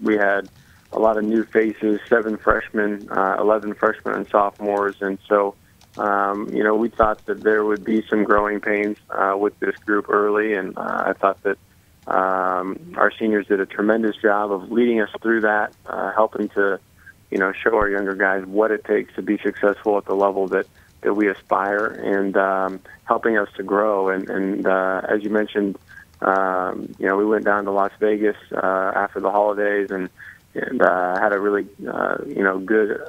Speaker 14: we had a lot of new faces, 7 freshmen, 11 freshmen and sophomores, and so we thought that there would be some growing pains with this group early, and I thought that our seniors did a tremendous job of leading us through that, helping to show our younger guys what it takes to be successful at the level that we aspire, and helping us to grow. And as you mentioned, we went down to Las Vegas after the holidays and had a really good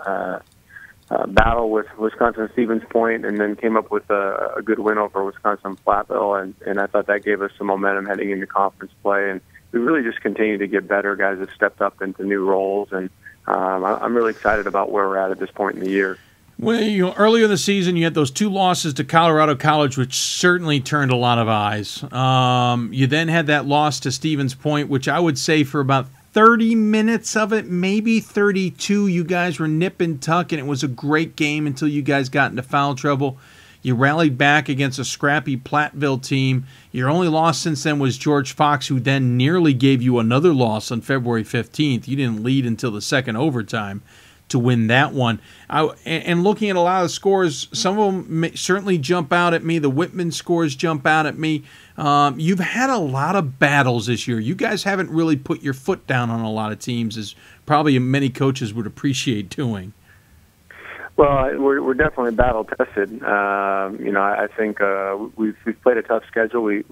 Speaker 14: battle with Wisconsin Stevens Point, and then came up with a good win over Wisconsin Platteville, and I thought that gave us some momentum heading into conference play. And we really just continue to get better. Guys have stepped up into new roles, and I'm really excited about where we're at this point in the year.
Speaker 2: Well, earlier in the season, you had those 2 losses to Colorado College, which certainly turned a lot of eyes. You then had that loss to Stevens Point, which I would say for about 30 minutes of it, maybe 32, you guys were nip and tuck, and it was a great game until you guys got into foul trouble. You rallied back against a scrappy Platteville team. Your only loss since then was George Fox, who then nearly gave you another loss on February 15th. You didn't lead until the second overtime to win that one. And looking at a lot of the scores, some of them certainly jump out at me. The Whitman scores jump out at me. You've had a lot of battles this year. You guys haven't really put your foot down on a lot of teams, as probably many coaches would appreciate doing.
Speaker 14: Well, we're definitely battle tested. I think we've played a tough schedule. We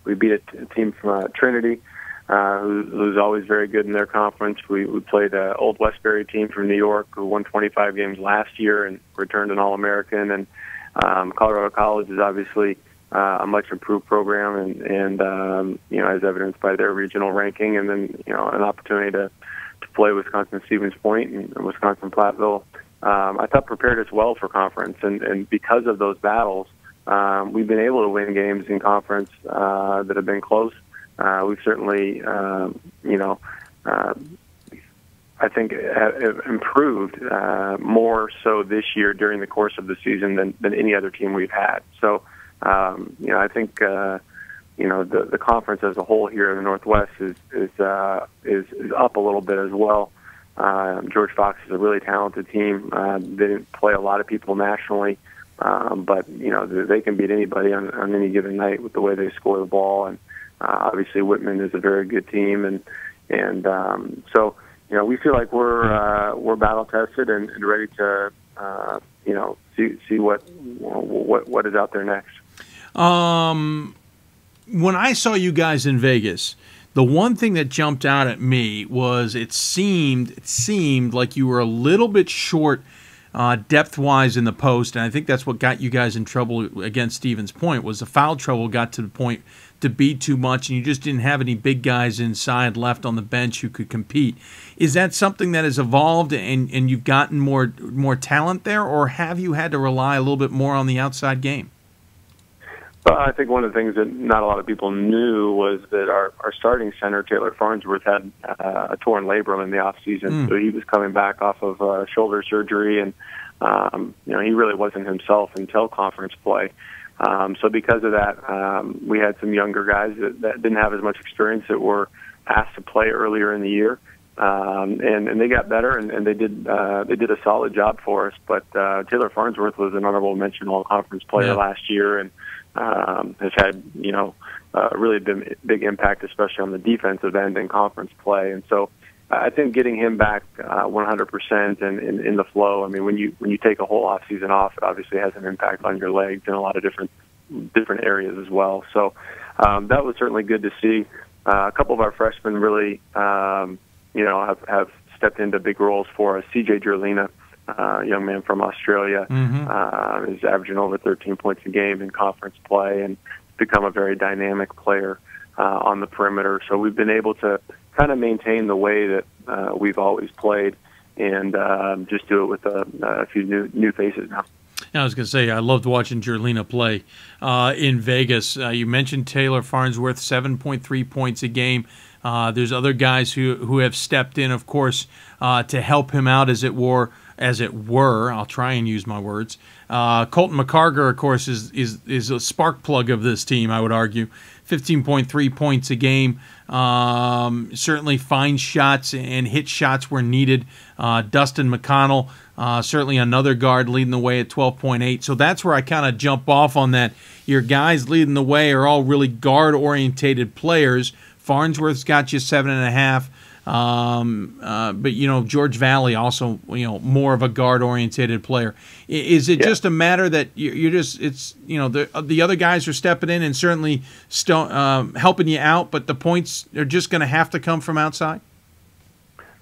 Speaker 14: beat a team from Trinity, who's always very good in their conference. We played an Old Westbury team from New York who won 25 games last year and returned an All-American. And Colorado College is obviously a much improved program, and as evidenced by their regional ranking. And then an opportunity to play Wisconsin Stevens Point and Wisconsin Platteville. I thought prepared us well for conference, and because of those battles, we've been able to win games in conference that have been close. We've certainly, I think, improved more so this year during the course of the season than any other team we've had. So, I think, the conference as a whole here in the Northwest is up a little bit as well. George Fox is a really talented team. They didn't play a lot of people nationally, but they can beat anybody on any given night with the way they score the ball. And obviously, Whitman is a very good team, and so we feel like we're battle tested and ready to see what is out there next.
Speaker 2: When I saw you guys in Vegas, the one thing that jumped out at me was it seemed like you were a little bit short depth-wise in the post, and I think that's what got you guys in trouble against Stevens Point, was the foul trouble got to the point to be too much, and you just didn't have any big guys inside left on the bench who could compete. Is that something that has evolved and you've gotten more talent there, or have you had to rely a little bit more on the outside game?
Speaker 14: Well, I think one of the things that not a lot of people knew was that our starting center, Taylor Farnsworth, had a torn labrum in the offseason. So he was coming back off of shoulder surgery, and he really wasn't himself until conference play. So because of that, we had some younger guys that didn't have as much experience that were asked to play earlier in the year. And they got better, and they did a solid job for us. But Taylor Farnsworth was an honorable mention all-conference player last year, and has had a really big impact, especially on the defensive end in conference play. And so I think getting him back 100% and in the flow. I mean, when you take a whole off season off, it obviously has an impact on your legs in a lot of different areas as well. So that was certainly good to see. A couple of our freshmen really have stepped into big roles for us. CJ Jerlina, young man from Australia, is averaging over 13 points a game in conference play and become a very dynamic player on the perimeter. So we've been able to kind of maintain the way that we've always played, and just do it with a few new faces now.
Speaker 2: I was going to say, I loved watching Jerlina play in Vegas. You mentioned Taylor Farnsworth, 7.3 points a game. There's other guys who have stepped in, of course, to help him out, as it were. as it were. I'll try and use my words. Colton McCarger, of course, is a spark plug of this team, I would argue. 15.3 points a game. Certainly finds shots and hit shots where needed. Dustin McConnell, certainly another guard leading the way at 12.8. So that's where I kind of jump off on that. Your guys leading the way are all really guard-orientated players. Farnsworth's got you 7.5. But George Valley also more of a guard-orientated player. Is it just a matter that you're just the other guys are stepping in and certainly helping you out, but the points are just going to have to come from outside?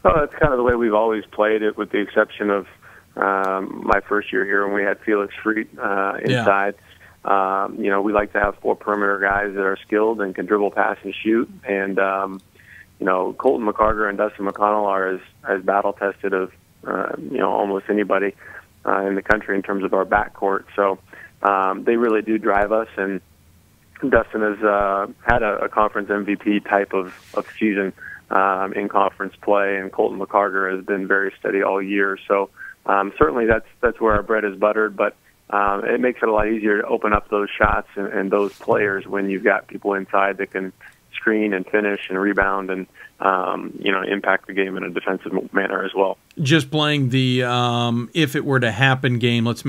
Speaker 14: Well, that's kind of the way we've always played it, with the exception of my first year here when we had Felix Freet inside. Yeah. We like to have 4 perimeter guys that are skilled and can dribble, pass, and shoot. And Colton McCarger and Dustin McConnell are as battle tested of almost anybody in the country in terms of our backcourt. So they really do drive us. And Dustin has had a conference MVP type of season in conference play, and Colton McCarger has been very steady all year. So certainly that's where our bread is buttered, but it makes it a lot easier to open up those shots and those players when you've got people inside that can screen and finish and rebound and impact the game in a defensive manner as well.
Speaker 2: Just playing the if it were to happen game. Let's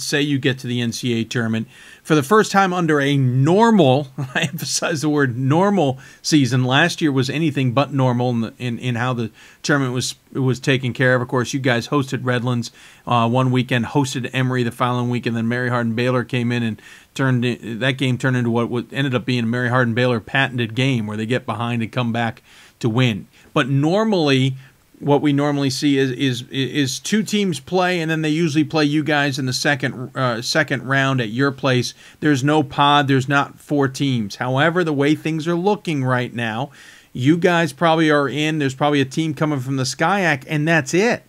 Speaker 2: say you get to the NCAA tournament for the first time under a normal. I emphasize the word normal season. Last year was anything but normal in how the tournament was taken care of. Of course, you guys hosted Redlands one weekend, hosted Emory the following week, and then Mary Hardin Baylor came in and that game turned into what ended up being a Mary Hardin Baylor patented game where they get behind and come back to win. But normally, what we normally see is 2 teams play, and then they usually play you guys in the second round at your place. There's no pod. There's not 4 teams. However, the way things are looking right now, you guys probably are in. There's probably a team coming from the SCIAC, and that's it.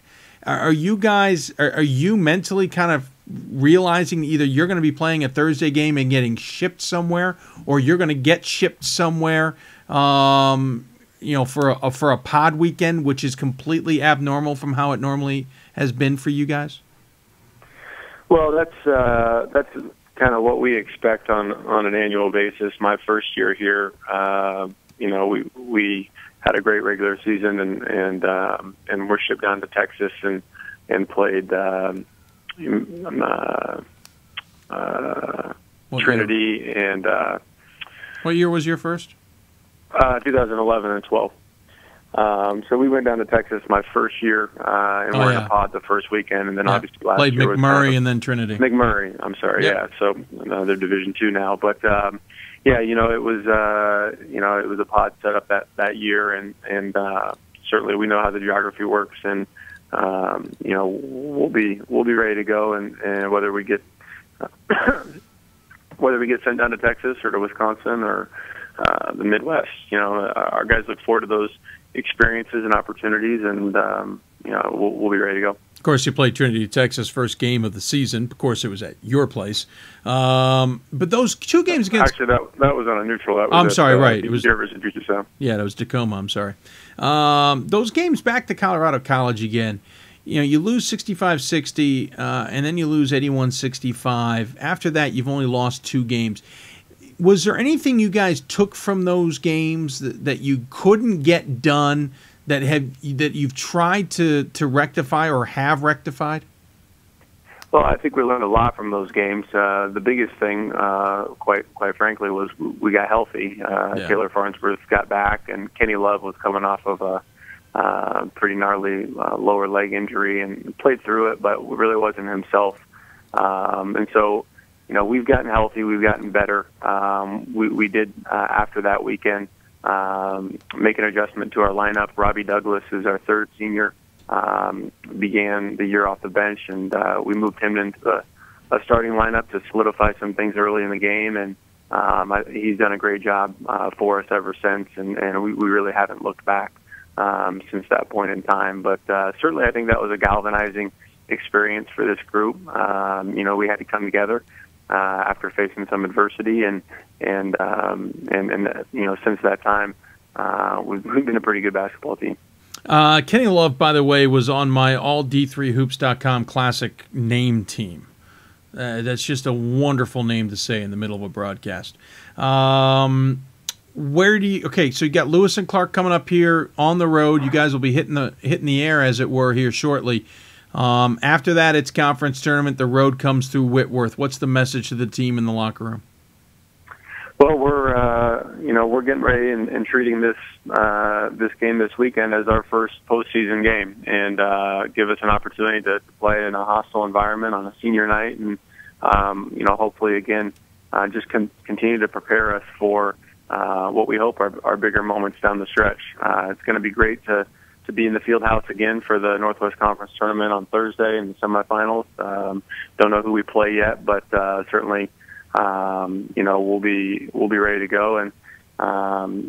Speaker 2: Are you mentally kind of realizing either you're going to be playing a Thursday game and getting shipped somewhere, or you're going to get shipped somewhere, for a pod weekend, which is completely abnormal from how it normally has been for you guys?
Speaker 14: Well, that's kind of what we expect on an annual basis. My first year here, we had a great regular season and we're shipped down to Texas and played Trinity and.
Speaker 2: What year was your first?
Speaker 14: 2011 and 12. So we went down to Texas my first year, and we're in a pod the first weekend, and then obviously last
Speaker 2: played
Speaker 14: year
Speaker 2: McMurray and then Trinity.
Speaker 14: McMurray, I'm sorry, yeah. So they're Division II now, but it was a pod set up that year, and certainly we know how the geography works, and we'll be ready to go, and whether we get sent down to Texas or to Wisconsin or the Midwest, our guys look forward to those experiences and opportunities, and we'll be ready to go.
Speaker 2: Of course, you played Trinity, Texas, first game of the season. Of course, it was at your place. But those 2 games against...
Speaker 14: Actually, that was on a neutral. That was
Speaker 2: I'm sorry, right.
Speaker 14: It was University of Puget Sound.
Speaker 2: Yeah, that was Tacoma. I'm sorry. Those games back to Colorado College again. You lose 65-60, and then you lose 81-65. After that, you've only lost 2 games. Was there anything you guys took from those games that you couldn't get done that you've tried to rectify or have rectified?
Speaker 14: Well, I think we learned a lot from those games. The biggest thing, quite frankly, was we got healthy. Taylor Farnsworth got back, and Kenny Love was coming off of a pretty gnarly lower leg injury and played through it, but really wasn't himself. And so, we've gotten healthy. We've gotten better. We did, after that weekend, make an adjustment to our lineup. Robbie Douglas, who's our 3rd senior, began the year off the bench, and we moved him into a starting lineup to solidify some things early in the game, and he's done a great job for us ever since, and we really haven't looked back since that point in time. But certainly I think that was a galvanizing experience for this group. We had to come together after facing some adversity, and since that time, we've been a pretty good basketball team.
Speaker 2: Kenny Love, by the way, was on my all-D3hoops.com classic name team. That's just a wonderful name to say in the middle of a broadcast. Where do you? Okay, so you got Lewis and Clark coming up here on the road. You guys will be hitting the air, as it were, here shortly. After that, it's conference tournament. The road comes through Whitworth. What's the message to the team in the locker room?
Speaker 14: Well, we're getting ready and treating this game this weekend as our first postseason game, and give us an opportunity to play in a hostile environment on a senior night, and hopefully again just continue to prepare us for what we hope are bigger moments down the stretch. It's going to be great to be in the field house again for the Northwest Conference tournament on Thursday in the semifinals. Don't know who we play yet, but certainly. We'll be ready to go, and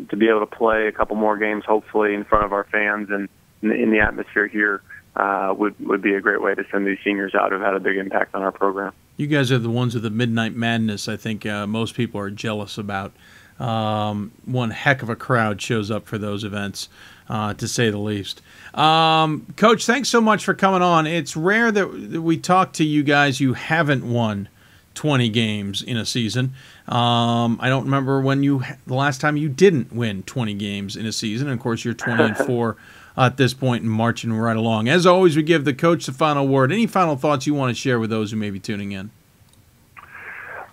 Speaker 14: to be able to play a couple more games, hopefully in front of our fans and in the atmosphere here, would be a great way to send these seniors out who've had a big impact on our program.
Speaker 2: You guys are the ones with the Midnight Madness. I think most people are jealous about. One heck of a crowd shows up for those events, to say the least. Coach, thanks so much for coming on. It's rare that we talk to you guys who haven't won 20 games in a season. I don't remember the last time you didn't win 20 games in a season. And of course, you're 20-4 at this point and marching right along. As always, we give the coach the final word. Any final thoughts you want to share with those who may be tuning in?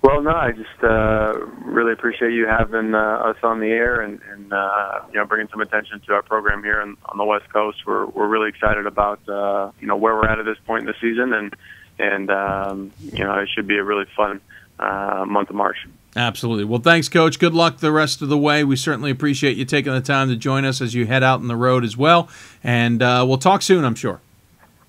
Speaker 14: Well, no, I just really appreciate you having us on the air and bringing some attention to our program here on the West Coast. We're really excited about where we're at this point in the season, and it should be a really fun month of March.
Speaker 2: Absolutely. Well, thanks, Coach. Good luck the rest of the way. We certainly appreciate you taking the time to join us as you head out on the road as well. And we'll talk soon, I'm sure.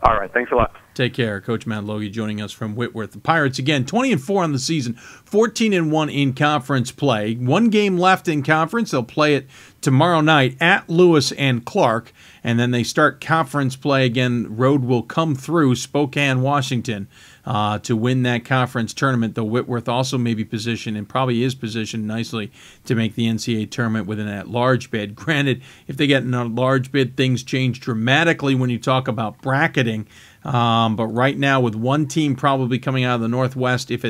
Speaker 14: All right. Thanks a lot.
Speaker 2: Take care. Coach Matt Logie joining us from Whitworth. The Pirates, again, 20-4 on the season, 14-1 in conference play. One game left in conference. They'll play it tomorrow night at Lewis and Clark, and then they start conference play again. Road will come through Spokane, Washington, to win that conference tournament, though Whitworth also may be positioned and probably is positioned nicely to make the NCAA tournament with an at-large bid. Granted, if they get an at-large bid, things change dramatically when you talk about bracketing. But right now, with one team probably coming out of the Northwest, if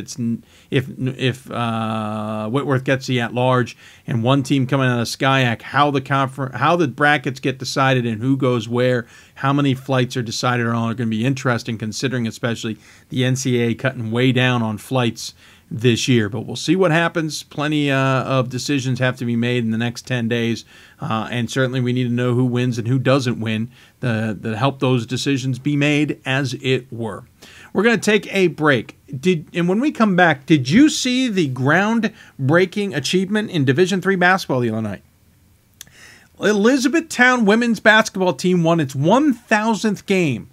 Speaker 2: Whitworth gets the at-large, and one team coming out of SCIAC, how the brackets get decided and who goes where, how many flights are decided on are going to be interesting, considering especially the NCAA cutting way down on flights this year. But we'll see what happens. Plenty of decisions have to be made in the next 10 days, and certainly we need to know who wins and who doesn't win that help those decisions be made, as it were. We're going to take a break. And when we come back, did you see the groundbreaking achievement in Division III basketball the other night? Elizabethtown women's basketball team won its 1,000th game.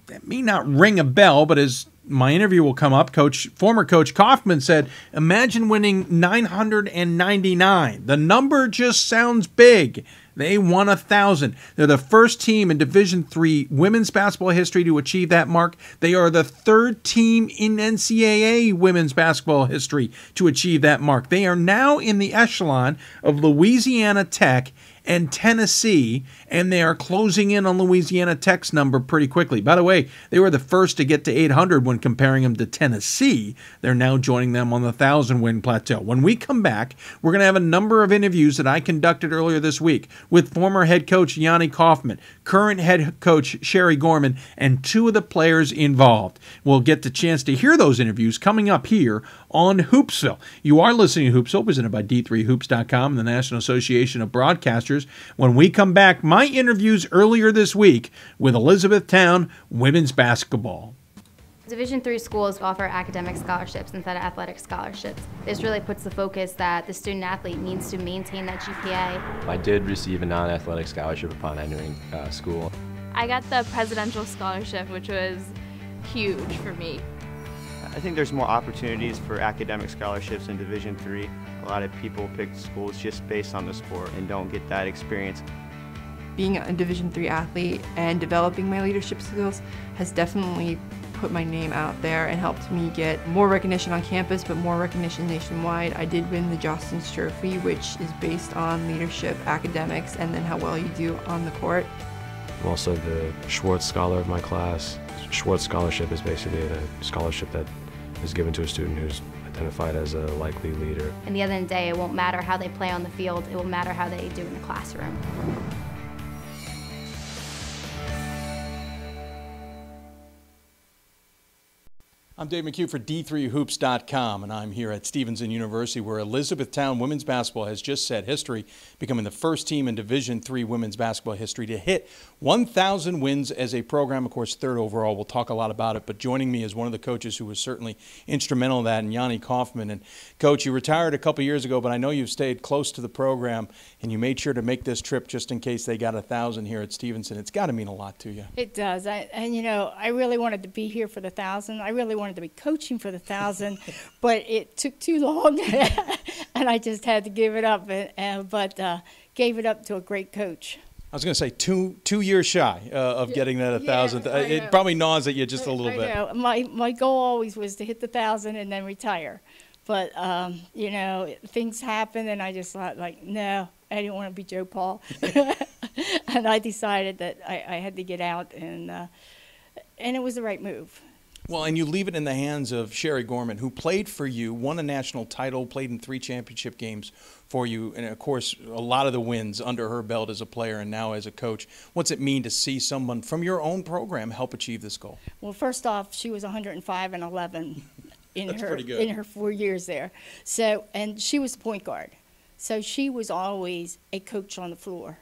Speaker 2: That may not ring a bell, but as my interview will come up, former Coach Kaufman said, imagine winning 999. The number just sounds big. They won 1,000. They're the first team in Division III women's basketball history to achieve that mark. They are the third team in NCAA women's basketball history to achieve that mark. They are now in the echelon of Louisiana Tech and Tennessee, and they are closing in on Louisiana Tech's number pretty quickly. By the way, they were the first to get to 800 when comparing them to Tennessee. They're now joining them on the 1,000-win plateau. When we come back, we're going to have a number of interviews that I conducted earlier this week with former head coach Yanni Kaufman, current head coach Sherry Gorman, and two of the players involved. We'll get the chance to hear those interviews coming up here on Hoopsville. You are listening to Hoopsville, presented by D3Hoops.com and the National Association of Broadcasters. When we come back, my interviews earlier this week with Elizabethtown women's basketball.
Speaker 11: Division III schools offer academic scholarships instead of athletic scholarships. This really puts the focus that the student athlete needs to maintain that GPA.
Speaker 3: I did receive a non-athletic scholarship upon entering school.
Speaker 5: I got the presidential scholarship, which was huge for me.
Speaker 6: I think there's more opportunities for academic scholarships in Division III. A lot of people pick schools just based on the sport and don't get that experience.
Speaker 7: Being a Division III athlete and developing my leadership skills has definitely put my name out there and helped me get more recognition on campus, but more recognition nationwide. I did win the Jostens Trophy, which is based on leadership, academics, and then how well you do on the court.
Speaker 4: I'm also the Schwartz Scholar of my class. Schwartz Scholarship is basically a scholarship that is given to a student who's identified as a likely leader.
Speaker 11: And the end of the day, it won't matter how they play on the field, it will matter how they do in the classroom.
Speaker 2: I'm Dave McHugh for D3Hoops.com, and I'm here at Stevenson University, where Elizabethtown women's basketball has just set history, becoming the first team in Division III women's basketball history to hit 1,000 wins as a program. Of course, third overall. We'll talk a lot about it, but joining me is one of the coaches who was certainly instrumental in that, and Yanni Kaufman. And Coach, you retired a couple years ago, but I know you've stayed close to the program, and you made sure to make this trip just in case they got 1,000 here at Stevenson. It's got to mean a lot to you.
Speaker 15: It does. And you know, I really wanted to be here for the 1,000. I really wanted to be coaching for the 1,000, but it took too long, and I just had to give it up. But gave it up to a great coach.
Speaker 2: I was going to say 2 years shy of getting that 1,000. It probably gnaws at you just a little bit.
Speaker 15: I know. My goal always was to hit the 1,000 and then retire. But, you know, things happen, and I just thought, like, no, I didn't want to be Joe Paul. And I decided that I had to get out, and it was the right move.
Speaker 2: Well, and you leave it in the hands of Sherry Gorman, who played for you, won a national title, played in 3 championship games for you, and, of course, a lot of the wins under her belt as a player and now as a coach. What's it mean to see someone from your own program help achieve this goal?
Speaker 15: Well, first off, she was 105-11 in her 4 years there. So, and she was the point guard. So she was always a coach on the floor.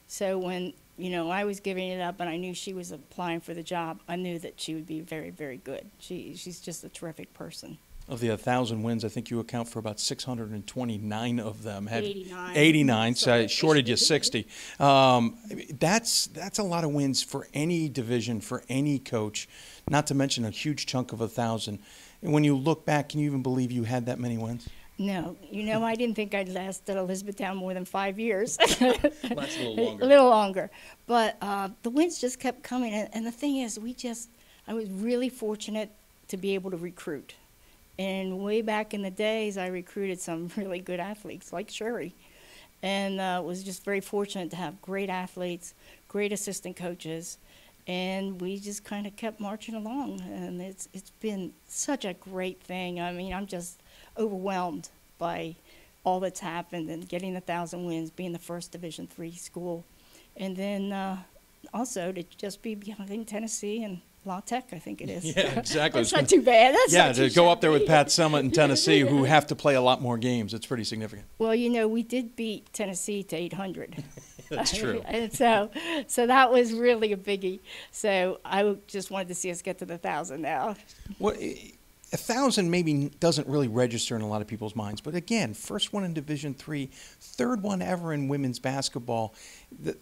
Speaker 15: So when, you know, I was giving it up and I knew she was applying for the job, I knew that she would be very, very good. She's just a terrific person.
Speaker 2: Of the 1,000 wins, I think you account for about 629 of them.
Speaker 15: 89.
Speaker 2: 89, so I shorted you 60. That's a lot of wins for any division, for any coach, not to mention a huge chunk of 1,000. And when you look back, can you even believe you had that many wins?
Speaker 15: No. You know, I didn't think I'd last at Elizabethtown more than 5 years.
Speaker 2: That's a little longer.
Speaker 15: A little longer. But the wins just kept coming. And the thing is, I was really fortunate to be able to recruit. And way back in the days, I recruited some really good athletes, like Sherry. And was just very fortunate to have great athletes, great assistant coaches. And we just kind of kept marching along. And it's been such a great thing. I mean, I'm just overwhelmed by all that's happened and getting 1,000 wins, being the first Division III school. And then also to just be behind Tennessee and La Tech, I think it is.
Speaker 2: Yeah, exactly.
Speaker 15: That's not too bad. That's
Speaker 2: to go up there with Pat Summitt in Tennessee, who have to play a lot more games. It's pretty significant.
Speaker 15: Well, you know, we did beat Tennessee to 800.
Speaker 2: That's true.
Speaker 15: And so that was really a biggie. So I just wanted to see us get to the 1,000 now.
Speaker 2: Well, 1,000 maybe doesn't really register in a lot of people's minds, but again, first one in Division III, third one ever in women's basketball.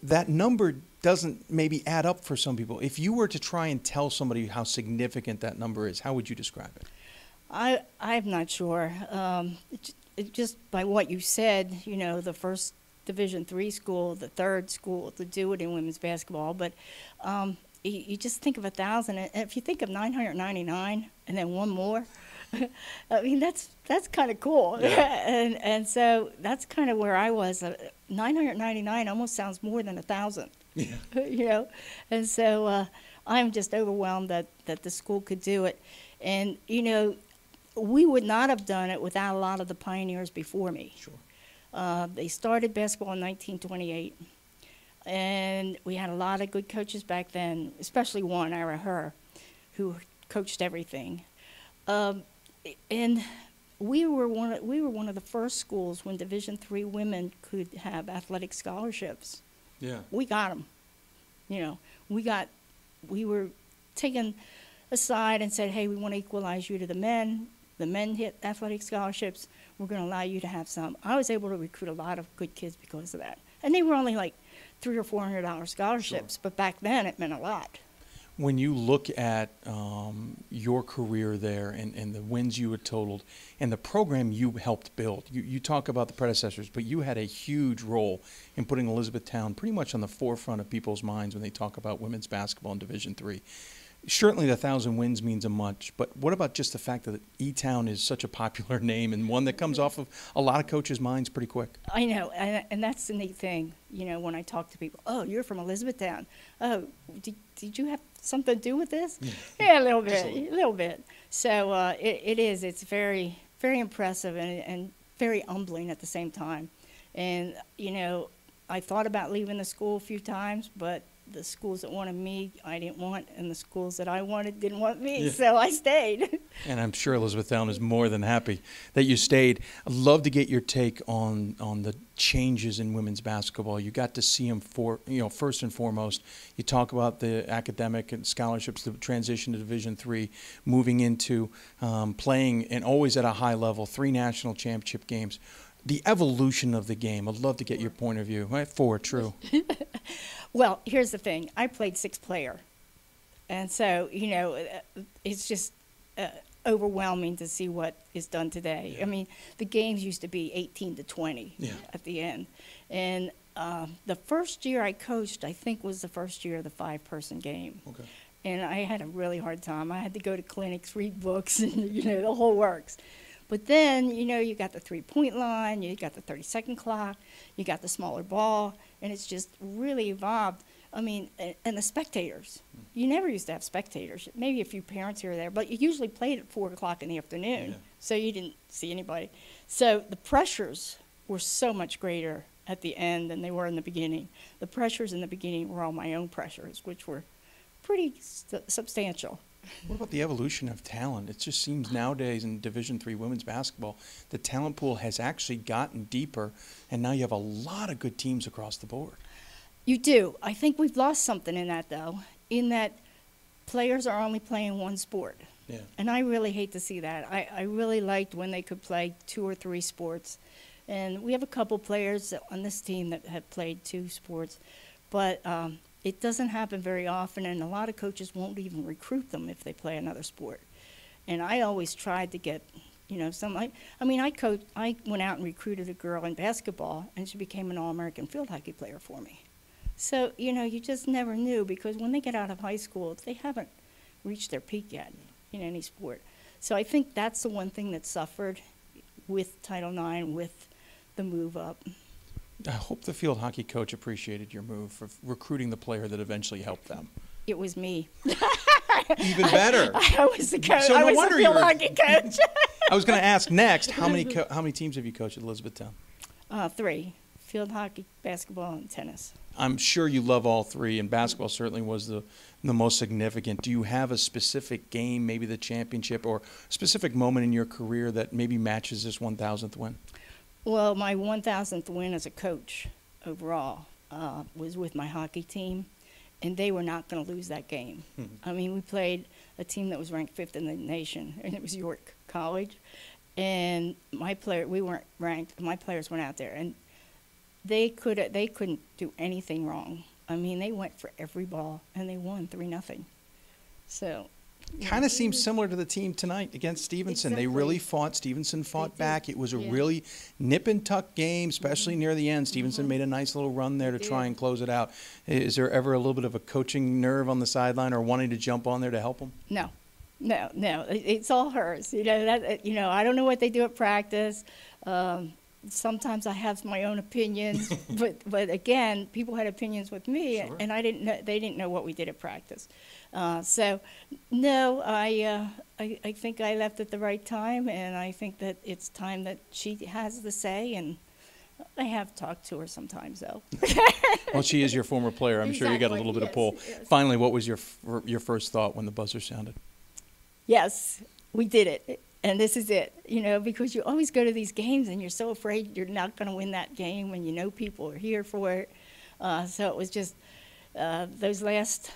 Speaker 2: That number doesn't maybe add up for some people. If you were to try and tell somebody how significant that number is, how would you describe it?
Speaker 15: I'm not sure. Just by what you said, you know, the first Division III school, the third school to do it in women's basketball, but you just think of 1,000, and if you think of 999 and then one more, I mean, that's kind of cool. Yeah. and so that's kind of where I was. 999 almost sounds more than 1,000. Yeah. You know, and so I'm just overwhelmed that the school could do it. And, you know, we would not have done it without a lot of the pioneers before me. Sure. They started basketball in 1928. And we had a lot of good coaches back then, especially one, Ira Herr, who coached everything. And we were one of the first schools when Division III women could have athletic scholarships.
Speaker 2: Yeah.
Speaker 15: We got them. You know, we were taken aside and said, hey, we want to equalize you to the men. The men hit athletic scholarships. We're going to allow you to have some. I was able to recruit a lot of good kids because of that. And they were only like $300 or $400 scholarships, sure. But back then it meant a lot.
Speaker 2: When you look at your career there and the wins you had totaled and the program you helped build, you talk about the predecessors, but you had a huge role in putting Elizabethtown pretty much on the forefront of people's minds when they talk about women's basketball in Division III. Certainly, the 1,000 wins means a much, but what about just the fact that E-Town is such a popular name and one that comes off of a lot of coaches' minds pretty quick?
Speaker 15: I know, and that's the neat thing, you know, when I talk to people. Oh, you're from Elizabethtown. Oh, did you have something to do with this? Yeah, a little bit. So it's very, very impressive and very humbling at the same time. And, you know, I thought about leaving the school a few times, but the schools that wanted me, I didn't want, and the schools that I wanted didn't want me, so I stayed.
Speaker 2: And I'm sure Elizabethtown is more than happy that you stayed. I'd love to get your take on the changes in women's basketball. You got to see them first and foremost. You talk about the academic and scholarships, the transition to Division III, moving into playing and always at a high level, 3 national championship games. The evolution of the game, I'd love to get your point of view. Right? 4, true.
Speaker 15: Well, here's the thing. I played 6-player. And so, you know, it's just overwhelming to see what is done today. I mean, the games used to be 18-20 at the end. And the first year I coached, I think, was the first year of the 5-person game. Okay. And I had a really hard time. I had to go to clinics, read books, and, you know, the whole works. But then, you know, you got the 3-point line, you got the 30-second clock, you got the smaller ball, and it's just really evolved. I mean, and the spectators. You never used to have spectators. Maybe a few parents here or there, but you usually played at 4 o'clock in the afternoon, so you didn't see anybody. So the pressures were so much greater at the end than they were in the beginning. The pressures in the beginning were all my own pressures, which were pretty substantial.
Speaker 2: What about the evolution of talent? It just seems nowadays in Division III women's basketball, the talent pool has actually gotten deeper, and now you have a lot of good teams across the board.
Speaker 15: You do. I think we've lost something in that, though, in that players are only playing one sport. Yeah. And I really hate to see that. I really liked when they could play 2 or 3 sports. And we have a couple players on this team that have played 2 sports. But it doesn't happen very often, and a lot of coaches won't even recruit them if they play another sport. And I always tried to get, you know, I went out and recruited a girl in basketball, and she became an All-American field hockey player for me. So, you know, you just never knew, because when they get out of high school, they haven't reached their peak yet in any sport. So I think that's the one thing that suffered with Title IX, with the move up.
Speaker 2: I hope the field hockey coach appreciated your move for recruiting the player that eventually helped them.
Speaker 15: It was me.
Speaker 2: Even better.
Speaker 15: I was the coach.
Speaker 2: So no
Speaker 15: I was
Speaker 2: wonder
Speaker 15: the field hockey coach.
Speaker 2: I was going to ask next, how many teams have you coached at Elizabethtown?
Speaker 15: 3. Field hockey, basketball, and tennis.
Speaker 2: I'm sure you love all 3, and basketball certainly was the most significant. Do you have a specific game, maybe the championship, or a specific moment in your career that maybe matches this 1,000th win?
Speaker 15: Well, my 1,000th win as a coach overall was with my hockey team, and they were not going to lose that game. I mean, we played a team that was ranked 5th in the nation, and it was York College. And we weren't ranked. My players went out there, and they couldn't do anything wrong. I mean, they went for every ball, and they won 3-0. So.
Speaker 2: Kind of seems similar to the team tonight against Stevenson.
Speaker 15: Exactly.
Speaker 2: They really fought. Stevenson fought back. It was a really nip-and-tuck game, especially near the end. Stevenson made a nice little run there to try and close it out. Is there ever a little bit of a coaching nerve on the sideline or wanting to jump on there to help them?
Speaker 15: No. It's all hers. You know, I don't know what they do at practice. Sometimes I have my own opinions, but again, people had opinions with me, and they didn't know what we did at practice. So, no, I think I left at the right time, and I think that it's time that she has the say, and I have talked to her sometimes, though.
Speaker 2: Well, she is your former player. I'm sure you got a little bit of pull. Yes. Finally, what was your first thought when the buzzer sounded?
Speaker 15: Yes, we did it. And this is it, you know, because you always go to these games and you're so afraid you're not going to win that game when you know people are here for it. So it was just those last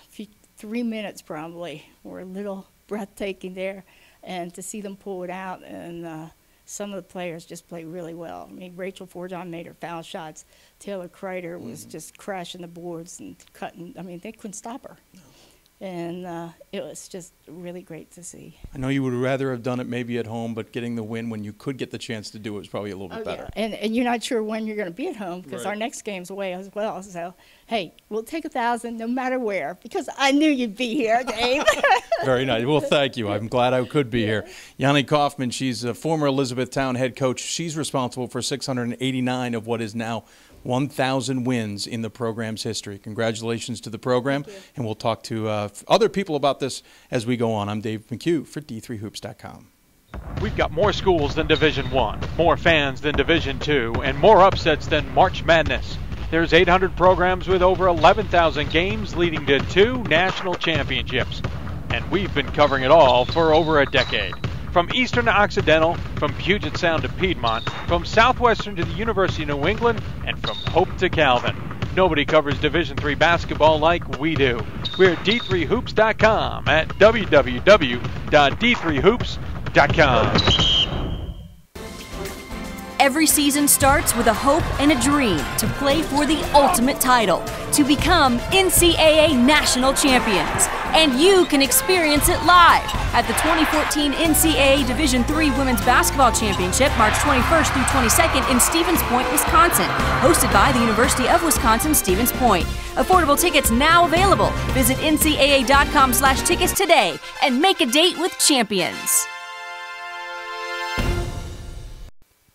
Speaker 15: 3 minutes probably were a little breathtaking there. And to see them pull it out, and some of the players just played really well. I mean, Rachel Forjon made her foul shots. Taylor Kreider was just crashing the boards and cutting. I mean, they couldn't stop her. No. And it was just really great to see.
Speaker 2: I know you would rather have done it maybe at home, but getting the win when you could get the chance to do it was probably a little bit better.
Speaker 15: Yeah. And you're not sure when you're going to be at home because
Speaker 2: Right.
Speaker 15: our next game's away as well. So, hey, we'll take 1,000 no matter where because I knew you'd be here, Dave.
Speaker 2: Very nice. Well, thank you. I'm glad I could be here. Yanni Kaufman, she's a former Elizabethtown head coach. She's responsible for 689 of what is now 1,000 wins in the program's history. Congratulations to the program, and we'll talk to other people about this as we go on. I'm Dave McHugh for D3Hoops.com.
Speaker 8: We've got more schools than Division I, more fans than Division II, and more upsets than March Madness. There's 800 programs with over 11,000 games leading to 2 national championships. And we've been covering it all for over a decade. From Eastern to Occidental, from Puget Sound to Piedmont, from Southwestern to the University of New England, and from Hope to Calvin. Nobody covers Division III basketball like we do. We're at D3Hoops.com at www.D3Hoops.com.
Speaker 16: Every season starts with a hope and a dream to play for the ultimate title, to become NCAA national champions. And you can experience it live at the 2014 NCAA Division III Women's Basketball Championship, March 21st through 22nd in Stevens Point, Wisconsin, hosted by the University of Wisconsin-Stevens Point. Affordable tickets now available. Visit ncaa.com/tickets today and make a date with champions.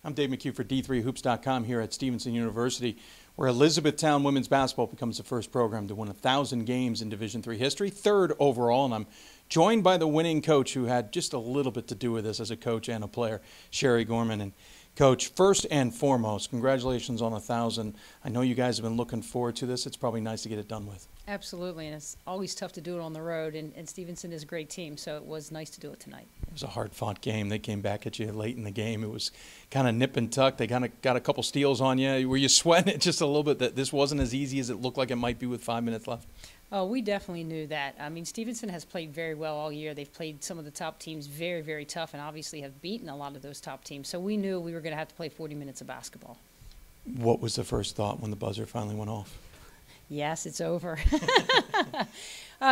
Speaker 2: I'm Dave McHugh for D3Hoops.com here at Stevenson University, where Elizabethtown women's basketball becomes the first program to win 1,000 games in Division III history, 3rd overall, and I'm joined by the winning coach who had just a little bit to do with this as a coach and a player, Sherry Gorman. And Coach, first and foremost, congratulations on 1,000. I know you guys have been looking forward to this. It's probably nice to get it done with.
Speaker 17: Absolutely, and it's always tough to do it on the road, and Stevenson is a great team, so it was nice to do it tonight.
Speaker 2: It was a hard-fought game. They came back at you late in the game. It was kind of nip and tuck. They kind of got a couple steals on you. Were you sweating it just a little bit that this wasn't as easy as it looked like it might be with 5 minutes left?
Speaker 17: Oh, we definitely knew that. I mean, Stevenson has played very well all year. They've played some of the top teams very, very tough and obviously have beaten a lot of those top teams. So we knew we were going to have to play 40 minutes of basketball.
Speaker 2: What was the first thought when the buzzer finally went off?
Speaker 17: Yes, it's over.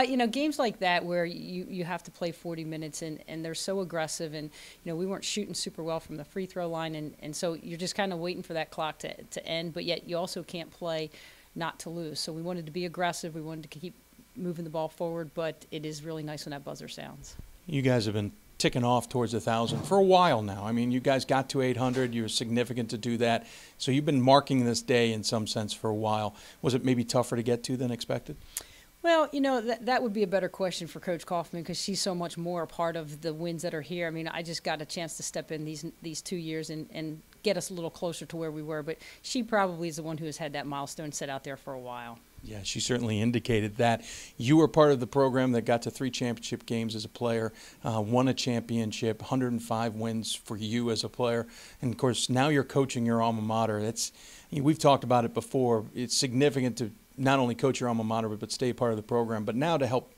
Speaker 17: You know, games like that where you have to play 40 minutes and they're so aggressive and, you know, we weren't shooting super well from the free throw line and so you're just kind of waiting for that clock to end, but yet you also can't play not to lose. So we wanted to be aggressive. We wanted to keep moving the ball forward, but it is really nice when that buzzer sounds.
Speaker 2: You guys have been ticking off towards 1,000 for a while now. I mean, you guys got to 800. You're significant to do that. So you've been marking this day in some sense for a while. Was it maybe tougher to get to than expected?
Speaker 17: Well, you know, that would be a better question for Coach Kaufman because she's so much more a part of the wins that are here. I mean, I just got a chance to step in these 2 years and get us a little closer to where we were, but she probably is the one who has had that milestone set out there for a while.
Speaker 2: Yeah, she certainly indicated that. You were part of the program that got to 3 championship games as a player, won a championship, 105 wins for you as a player, and of course now you're coaching your alma mater. We've talked about it before. It's significant to not only coach your alma mater but stay part of the program, but now to help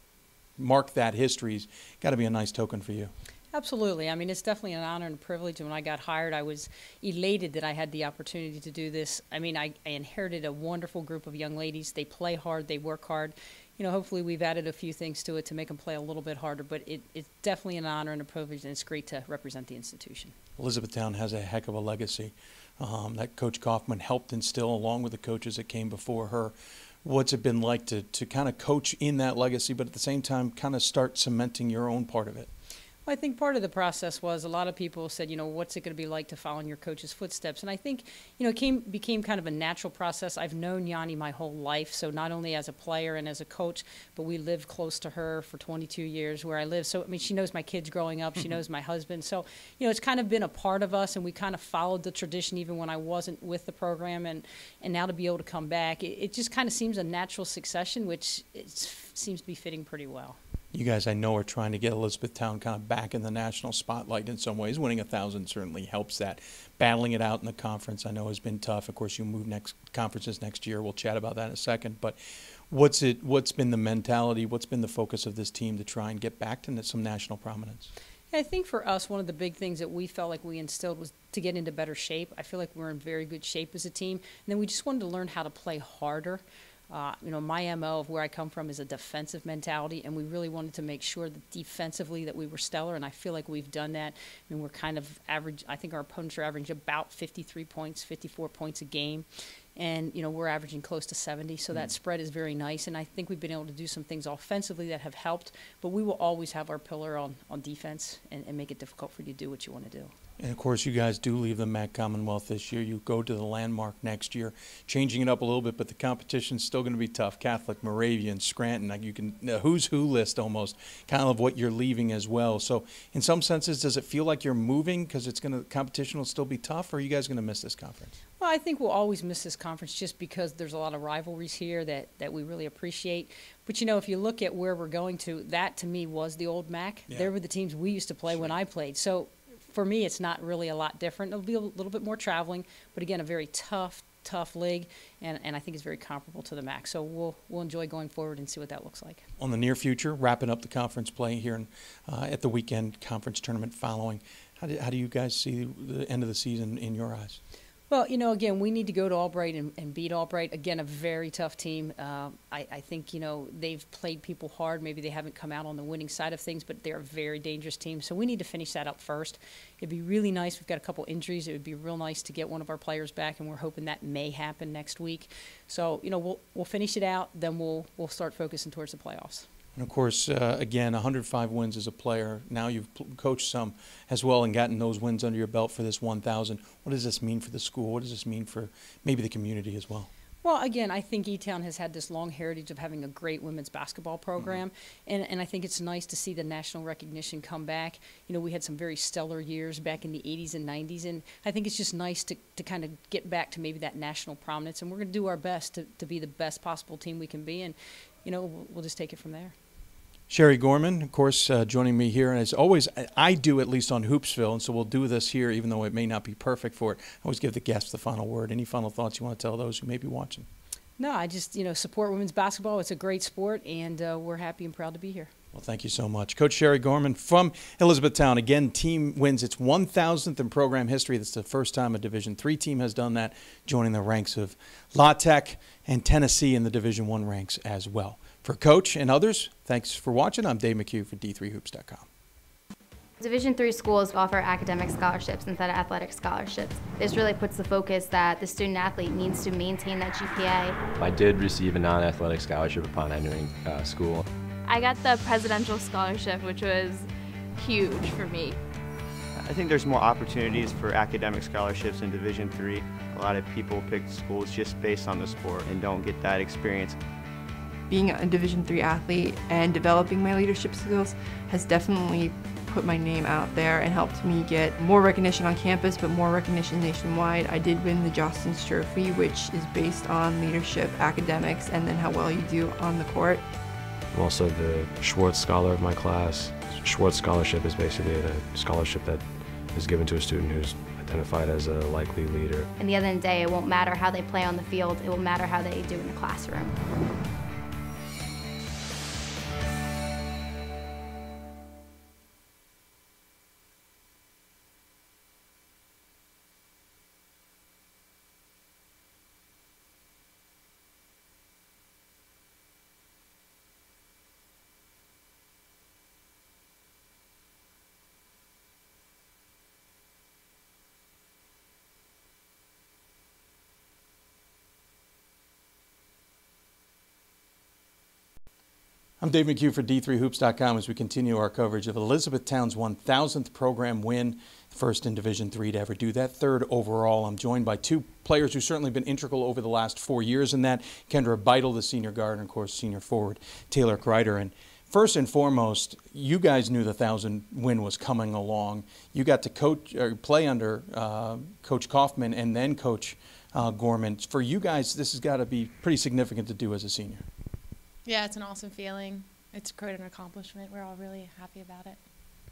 Speaker 2: mark that history's got to be a nice token for you.
Speaker 17: Absolutely. I mean, it's definitely an honor and a privilege. And when I got hired, I was elated that I had the opportunity to do this. I mean, I inherited a wonderful group of young ladies. They play hard. They work hard. You know, hopefully we've added a few things to it to make them play a little bit harder. But it's definitely an honor and a privilege, and it's great to represent the institution.
Speaker 2: Elizabethtown has a heck of a legacy that Coach Kaufman helped instill along with the coaches that came before her. What's it been like to kind of coach in that legacy, but at the same time kind of start cementing your own part of it?
Speaker 17: Well, I think part of the process was a lot of people said, you know, what's it going to be like to follow in your coach's footsteps? And I think, you know, it became kind of a natural process. I've known Yanni my whole life, so not only as a player and as a coach, but we lived close to her for 22 years where I live. So, I mean, she knows my kids growing up. She knows my husband. So, you know, it's kind of been a part of us, and we kind of followed the tradition even when I wasn't with the program. And now to be able to come back, it just kind of seems a natural succession, which seems to be fitting pretty well.
Speaker 2: You guys, I know, are trying to get Elizabethtown kind of back in the national spotlight in some ways. Winning 1,000 certainly helps that. Battling it out in the conference, I know, has been tough. Of course, you move conferences next year. We'll chat about that in a second. But what's been the mentality? What's been the focus of this team to try and get back to some national prominence?
Speaker 17: I think for us, one of the big things that we felt like we instilled was to get into better shape. I feel like we're in very good shape as a team. And then we just wanted to learn how to play harder. My MO of where I come from is a defensive mentality, and we really wanted to make sure that defensively that we were stellar, and I feel like we've done that. I mean, we're kind of average. I think our opponents are averaging about 53 points, 54 points a game. And, we're averaging close to 70, so that spread is very nice. And I think we've been able to do some things offensively that have helped, but we will always have our pillar on defense and make it difficult for you to do what you want to do.
Speaker 2: And, of course, you guys do leave the MAC Commonwealth this year. You go to the Landmark next year, changing it up a little bit, but the competition's still going to be tough. Catholic, Moravian, Scranton, like you can who's who list almost, kind of what you're leaving as well. So in some senses, does it feel like you're moving because competition will still be tough, or are you guys going to miss this conference?
Speaker 17: Well, I think we'll always miss this conference just because there's a lot of rivalries here that we really appreciate. But, if you look at where we're going to, that to me was the old MAC. Yeah. There were the teams we used to play when I played. So for me, it's not really a lot different. It'll be a little bit more traveling, but again, a very tough league, and I think it's very comparable to the MAC. So we'll enjoy going forward and see what that looks like.
Speaker 2: On the near future, wrapping up the conference play here at the weekend conference tournament following, how do you guys see the end of the season in your eyes?
Speaker 17: Well, again, we need to go to Albright and beat Albright. Again, a very tough team. I think, they've played people hard. Maybe they haven't come out on the winning side of things, but they're a very dangerous team. So we need to finish that up first. It'd be really nice. We've got a couple injuries. It would be real nice to get one of our players back, and we're hoping that may happen next week. So, we'll finish it out. Then we'll start focusing towards the playoffs.
Speaker 2: And, of course, again, 105 wins as a player. Now you've coached some as well and gotten those wins under your belt for this 1,000. What does this mean for the school? What does this mean for maybe the community as well?
Speaker 17: Well, again, I think E-Town has had this long heritage of having a great women's basketball program, and I think it's nice to see the national recognition come back. We had some very stellar years back in the 80s and 90s, and I think it's just nice to kind of get back to maybe that national prominence, and we're going to do our best to be the best possible team we can be, and, we'll just take it from there.
Speaker 2: Sherry Gorman, of course, joining me here. And as always, I do at least on Hoopsville, and so we'll do this here, even though it may not be perfect for it. I always give the guests the final word. Any final thoughts you want to tell those who may be watching?
Speaker 17: No, I just, support women's basketball. It's a great sport, and we're happy and proud to be here.
Speaker 2: Well, thank you so much. Coach Sherry Gorman from Elizabethtown. Again, team wins its 1,000th in program history. That's the first time a Division III team has done that, joining the ranks of La Tech and Tennessee in the Division I ranks as well. For Coach and others, thanks for watching. I'm Dave McHugh for D3Hoops.com.
Speaker 11: Division III schools offer academic scholarships instead of athletic scholarships. This really puts the focus that the student athlete needs to maintain that GPA.
Speaker 3: I did receive a non-athletic scholarship upon entering school.
Speaker 5: I got the presidential scholarship, which was huge for me.
Speaker 6: I think there's more opportunities for academic scholarships in Division III. A lot of people pick schools just based on the sport and don't get that experience.
Speaker 7: Being a Division III athlete and developing my leadership skills has definitely put my name out there and helped me get more recognition on campus, but more recognition nationwide. I did win the Jostens Trophy, which is based on leadership, academics, and then how well you do on the court.
Speaker 4: I'm also the Schwartz Scholar of my class. Schwartz Scholarship is basically a scholarship that is given to a student who's identified as a likely leader.
Speaker 11: At the end of the day, it won't matter how they play on the field, it will matter how they do in the classroom.
Speaker 2: I'm Dave McHugh for D3Hoops.com as we continue our coverage of Elizabethtown's 1,000th program win, first in Division III to ever do that, third overall. I'm joined by two players who've certainly been integral over the last 4 years in that. Kendra Beitel, the senior guard, and of course senior forward Taylor Kreider. And first and foremost, you guys knew the 1,000 win was coming along. You got to coach or play under Coach Kaufman and then Coach Gorman. For you guys, this has got to be pretty significant to do as a senior.
Speaker 18: Yeah, it's an awesome feeling. It's quite an accomplishment. We're all really happy about it.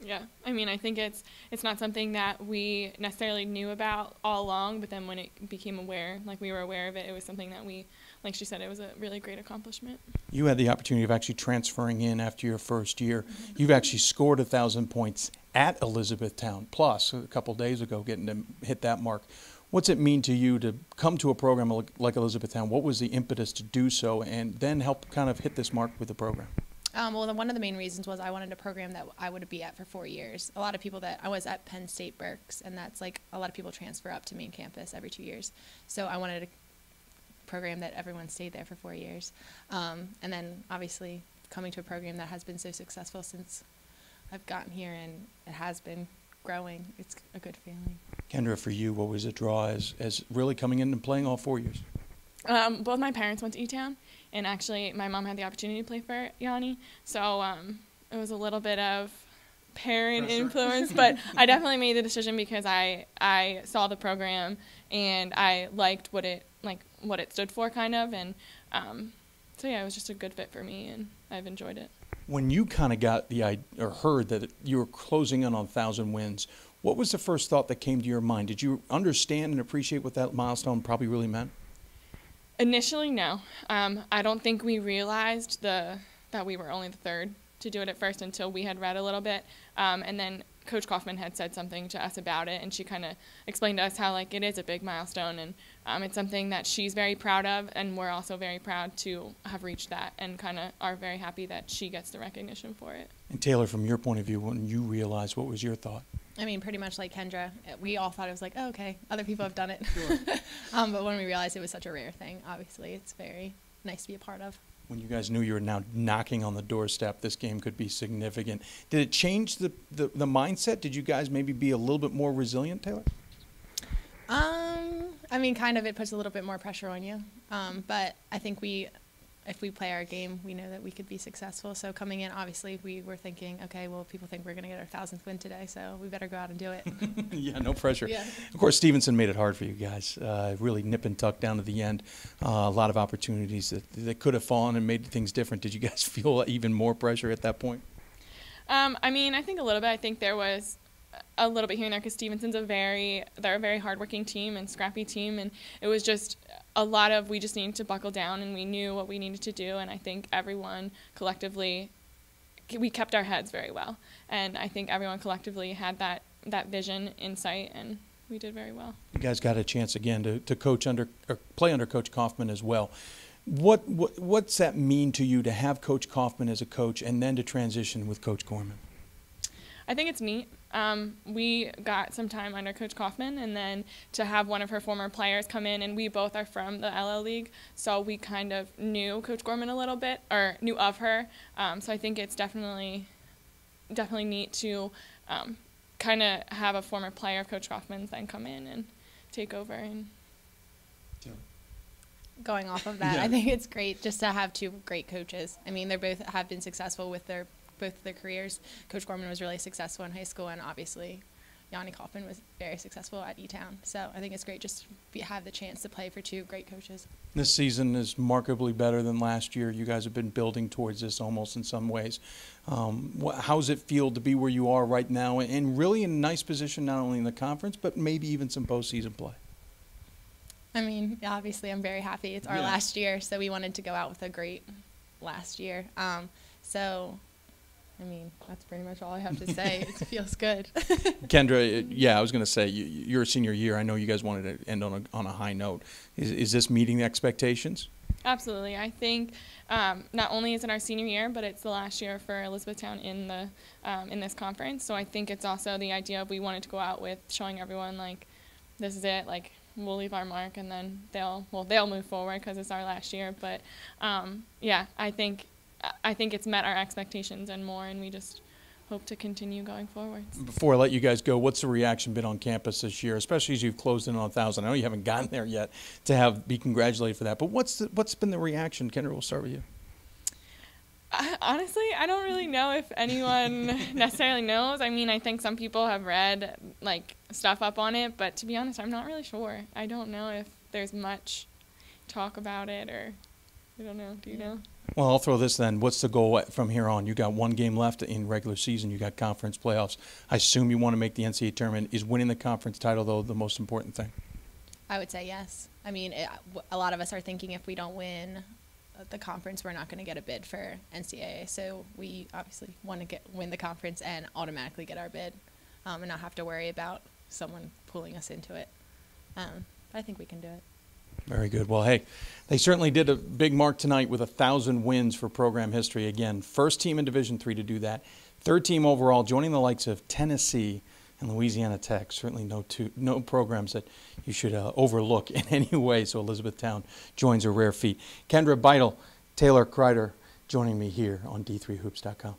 Speaker 19: Yeah, I mean, I think it's not something that we necessarily knew about all along, but then when it became aware, like we were aware of it, it was something that we, like she said, it was a really great accomplishment.
Speaker 2: You had the opportunity of actually transferring in after your first year. You've actually scored 1,000 points at Elizabethtown, plus a couple days ago getting to hit that mark. What's it mean to you to come to a program like Elizabethtown? What was the impetus to do so and then help kind of hit this mark with the program?
Speaker 18: Well, one of the main reasons was I wanted a program that I would be at for 4 years. A lot of people I was at Penn State Berks, and that's like a lot of people transfer up to main campus every 2 years. So I wanted a program that everyone stayed there for 4 years. And then obviously coming to a program that has been so successful since I've gotten here, and it has been growing, it's a good feeling.
Speaker 2: Kendra, for you, what was the draw as really coming in and playing all 4 years?
Speaker 19: Both my parents went to E-Town, and actually my mom had the opportunity to play for Yanni, so it was a little bit of parent influence, but I definitely made the decision because I saw the program and I liked what it stood for, kind of, and so yeah, it was just a good fit for me, and I've enjoyed it.
Speaker 2: When you kind of got or heard that you were closing in on 1,000 wins, what was the first thought that came to your mind? Did you understand and appreciate what that milestone probably really meant?
Speaker 19: Initially, no. I don't think we realized that we were only the third to do it at first until we had read a little bit. And then Coach Kaufman had said something to us about it, and she kind of explained to us how it is a big milestone, and it's something that she's very proud of, and we're also very proud to have reached that, and kind of are very happy that she gets the recognition for it.
Speaker 2: And Taylor, from your point of view, when you realized, what was your thought?
Speaker 18: I mean, pretty much like Kendra, we all thought it was like, oh, okay, other people have done it. Sure. But when we realized it was such a rare thing, obviously it's very nice to be a part of.
Speaker 2: When you guys knew you were now knocking on the doorstep, this game could be significant. Did it change the mindset? Did you guys maybe be a little bit more resilient, Taylor?
Speaker 18: I mean, kind of. It puts a little bit more pressure on you. But I think if we play our game, we know that we could be successful. So coming in, obviously, we were thinking, okay, well, people think we're going to get our 1,000th win today, so we better go out and do it.
Speaker 2: Yeah, no pressure.
Speaker 18: Yeah.
Speaker 2: Of course, Stevenson made it hard for you guys. Really nip and tuck down to the end. A lot of opportunities that could have fallen and made things different. Did you guys feel even more pressure at that point?
Speaker 19: I mean, I think a little bit. I think there was a little bit here and there because Stevenson's they're a very hardworking team and scrappy team, and it was just a lot of we just needed to buckle down, and we knew what we needed to do, and I think everyone collectively, we kept our heads very well, and I think everyone collectively had that vision in sight, and we did very well.
Speaker 2: You guys got a chance again to coach or play under Coach Kaufman as well. What's that mean to you to have Coach Kaufman as a coach and then to transition with Coach Gorman?
Speaker 19: I think it's neat. We got some time under Coach Kaufman, and then to have one of her former players come in, and we both are from the LL League, so we kind of knew Coach Gorman a little bit, or knew of her. So I think it's definitely neat to kind of have a former player of Coach Kaufman's then come in and take over. And
Speaker 18: going off of that, yeah. I think it's great just to have two great coaches. I mean, they both have been successful with both of their careers. Coach Gorman was really successful in high school, and obviously Yanni Kaufman was very successful at E-Town. So I think it's great just to have the chance to play for two great coaches.
Speaker 2: This season is markedly better than last year. You guys have been building towards this almost in some ways. How does it feel to be where you are right now and really in a nice position not only in the conference but maybe even some postseason play?
Speaker 18: I mean, obviously I'm very happy. It's our last year, so we wanted to go out with a great last year. I mean, that's pretty much all I have to say. It feels good.
Speaker 2: Kendra, yeah, I was going to say, you're a senior year. I know you guys wanted to end on a high note. Is this meeting the expectations?
Speaker 19: Absolutely. I think not only is it our senior year, but it's the last year for Elizabethtown in this conference. So I think it's also the idea of we wanted to go out with showing everyone, like, this is it, like, we'll leave our mark, and then they'll move forward because it's our last year. But, yeah, I think it's met our expectations and more, and we just hope to continue going forward.
Speaker 2: Before I let you guys go, what's the reaction been on campus this year, especially as you've closed in on 1,000? I know you haven't gotten there yet to be congratulated for that, but what's been the reaction? Kendra, we'll start with you.
Speaker 19: Honestly, I don't really know if anyone necessarily knows. I mean, I think some people have read like stuff up on it, but to be honest, I'm not really sure. I don't know if there's much talk about it, or I don't know. Do you know?
Speaker 2: Well, I'll throw this then. What's the goal from here on? You got one game left in regular season. You got conference playoffs. I assume you want to make the NCAA tournament. Is winning the conference title, though, the most important thing?
Speaker 18: I would say yes. I mean, a lot of us are thinking if we don't win the conference, we're not going to get a bid for NCAA. So we obviously want to win the conference and automatically get our bid and not have to worry about someone pulling us into it. I think we can do it.
Speaker 2: Very good. Well, hey, they certainly did a big mark tonight with 1,000 wins for program history. Again, first team in Division III to do that. Third team overall, joining the likes of Tennessee and Louisiana Tech. Certainly no programs that you should overlook in any way. So Elizabethtown joins a rare feat. Kendra Beidel, Taylor Kreider joining me here on D3Hoops.com.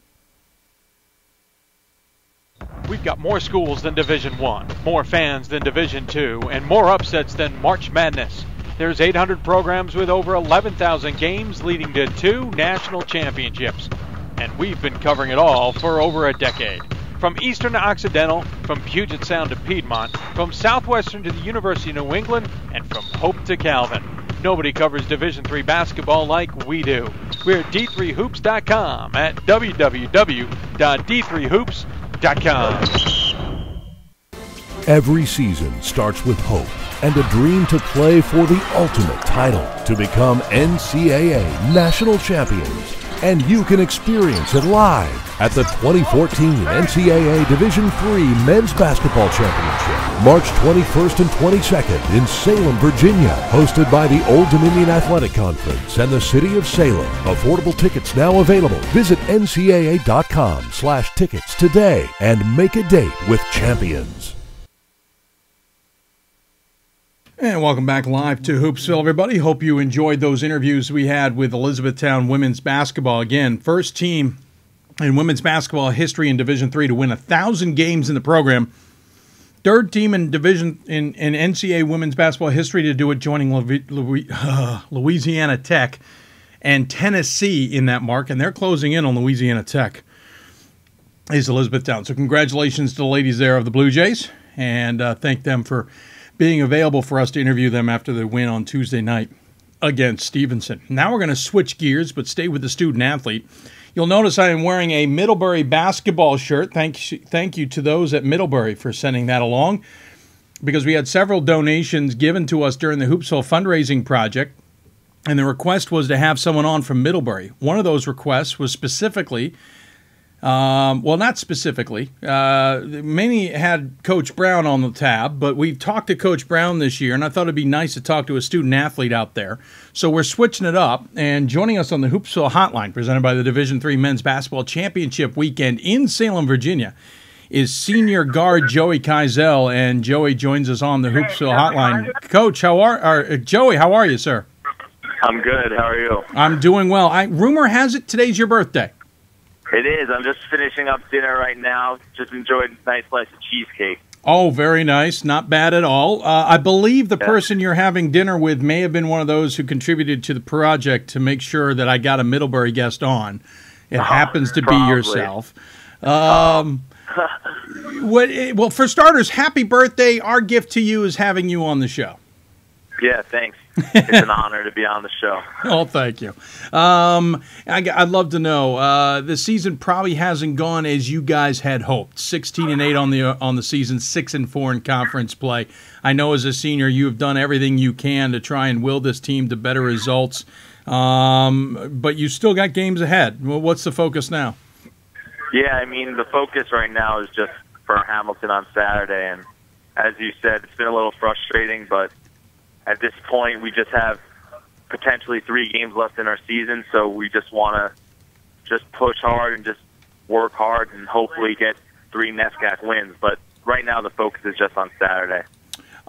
Speaker 8: We've got more schools than Division I, more fans than Division II, and more upsets than March Madness. There's 800 programs with over 11,000 games leading to 2 national championships. And we've been covering it all for over a decade. From Eastern to Occidental, from Puget Sound to Piedmont, from Southwestern to the University of New England, and from Hope to Calvin. Nobody covers Division III basketball like we do. We're at D3Hoops.com at www.D3Hoops.com.
Speaker 9: Every season starts with hope and a dream to play for the ultimate title, to become NCAA national champions. And you can experience it live at the 2014 NCAA Division III Men's Basketball Championship, March 21st and 22nd in Salem, Virginia, hosted by the Old Dominion Athletic Conference and the City of Salem. Affordable tickets now available. Visit ncaa.com/tickets today and make a date with champions.
Speaker 2: And welcome back live to Hoopsville, everybody. Hope you enjoyed those interviews we had with Elizabethtown women's basketball. Again, first team in women's basketball history in Division III to win 1,000 games in the program. Third team in NCAA women's basketball history to do it, joining Louisiana Tech and Tennessee in that mark. And they're closing in on Louisiana Tech, is Elizabethtown. So congratulations to the ladies there of the Blue Jays, and thank them for being available for us to interview them after the win on Tuesday night against Stevenson. Now we're going to switch gears, but stay with the student athlete. You'll notice I am wearing a Middlebury basketball shirt. Thank you to those at Middlebury for sending that along, because we had several donations given to us during the Hoopsville fundraising project, and the request was to have someone on from Middlebury. One of those requests was specifically well, not specifically. Many had Coach Brown on the tab, but we talked to Coach Brown this year, and I thought it'd be nice to talk to a student athlete out there. So we're switching it up, and joining us on the Hoopsville Hotline, presented by the Division III Men's Basketball Championship Weekend in Salem, Virginia, is senior guard Joey Keisel, and Joey joins us on the Hoopsville Hotline. Coach, Joey, how are you, sir?
Speaker 20: I'm good. How are you?
Speaker 2: I'm doing well. Rumor has it today's your birthday.
Speaker 20: It is. I'm just finishing up dinner right now. Just enjoyed a nice slice of cheesecake.
Speaker 2: Oh, very nice. Not bad at all. I believe the person you're having dinner with may have been one of those who contributed to the project to make sure that I got a Middlebury guest on. It happens to be yourself. Well, for starters, happy birthday. Our gift to you is having you on the show.
Speaker 20: Yeah, thanks. It's an honor to be on the show.
Speaker 2: Oh, thank you. I'd love to know. The season probably hasn't gone as you guys had hoped. 16-8 on the season, 6-4 in conference play. I know as a senior you have done everything you can to try and will this team to better results, but you still got games ahead. Well, what's the focus now?
Speaker 20: Yeah, I mean, the focus right now is just for Hamilton on Saturday, and as you said, it's been a little frustrating, but at this point, we just have potentially 3 games left in our season, so we just want to just push hard and just work hard and hopefully get 3 NESCAC wins. But right now, the focus is just on Saturday.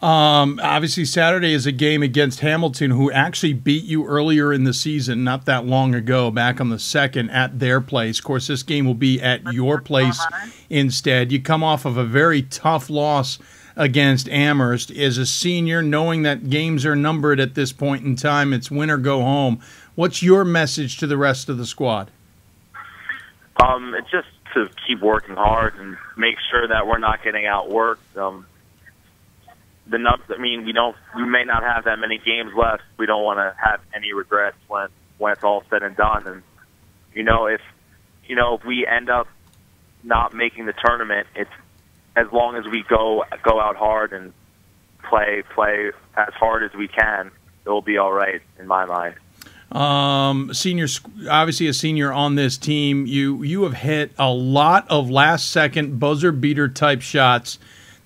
Speaker 2: Obviously, Saturday is a game against Hamilton, who actually beat you earlier in the season, not that long ago, back on the 2nd at their place. Of course, this game will be at your place instead. You come off of a very tough loss against Amherst. As a senior, knowing that games are numbered at this point in time, it's win or go home. What's your message to the rest of the squad?
Speaker 20: It's just to keep working hard and make sure that we're not getting outworked. We may not have that many games left. We don't want to have any regrets when it's all said and done. And if we end up not making the tournament, it's as long as we go out hard and play as hard as we can, it'll be all right in my mind. Obviously a senior on this team, you have hit a lot of last-second buzzer-beater type shots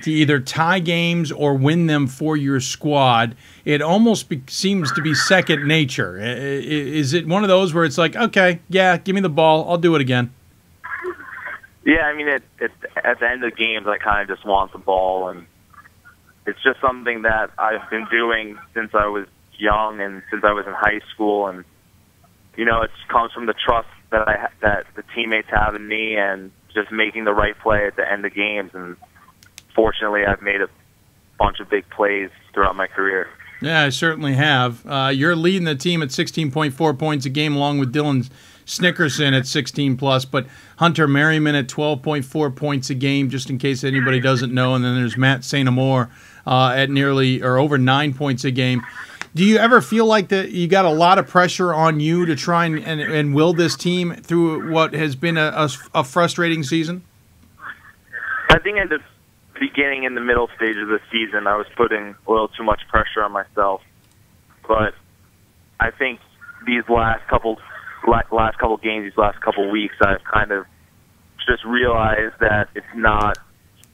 Speaker 2: to either tie games or win them for your squad. It almost seems to be second nature. Is it one of those where it's like, okay, yeah, give me the ball, I'll do it again?
Speaker 20: Yeah, I mean, at the end of games, I kind of just want the ball, and it's just something that I've been doing since I was young and since I was in high school, and it comes from the trust that that the teammates have in me, and just making the right play at the end of games. And fortunately, I've made a bunch of big plays throughout my career.
Speaker 2: Yeah, I certainly have. You're leading the team at 16.4 points a game, along with Dylan Snickerson at 16+, but Hunter Merriman at 12.4 points a game, just in case anybody doesn't know. And then there's Matt St. Amour at nearly or over 9 points a game. Do you ever feel like that you got a lot of pressure on you to try and will this team through what has been a frustrating season?
Speaker 20: I think at the beginning and the middle stage of the season, I was putting a little too much pressure on myself. But I think these last couple games, these last couple weeks, I've kind of just realized that it's not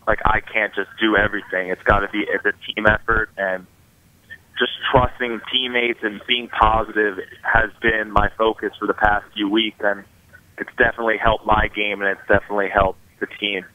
Speaker 20: like I can't just do everything. It's got to be a team effort, and just trusting teammates and being positive has been my focus for the past few weeks, and it's definitely helped my game, and it's definitely helped the team.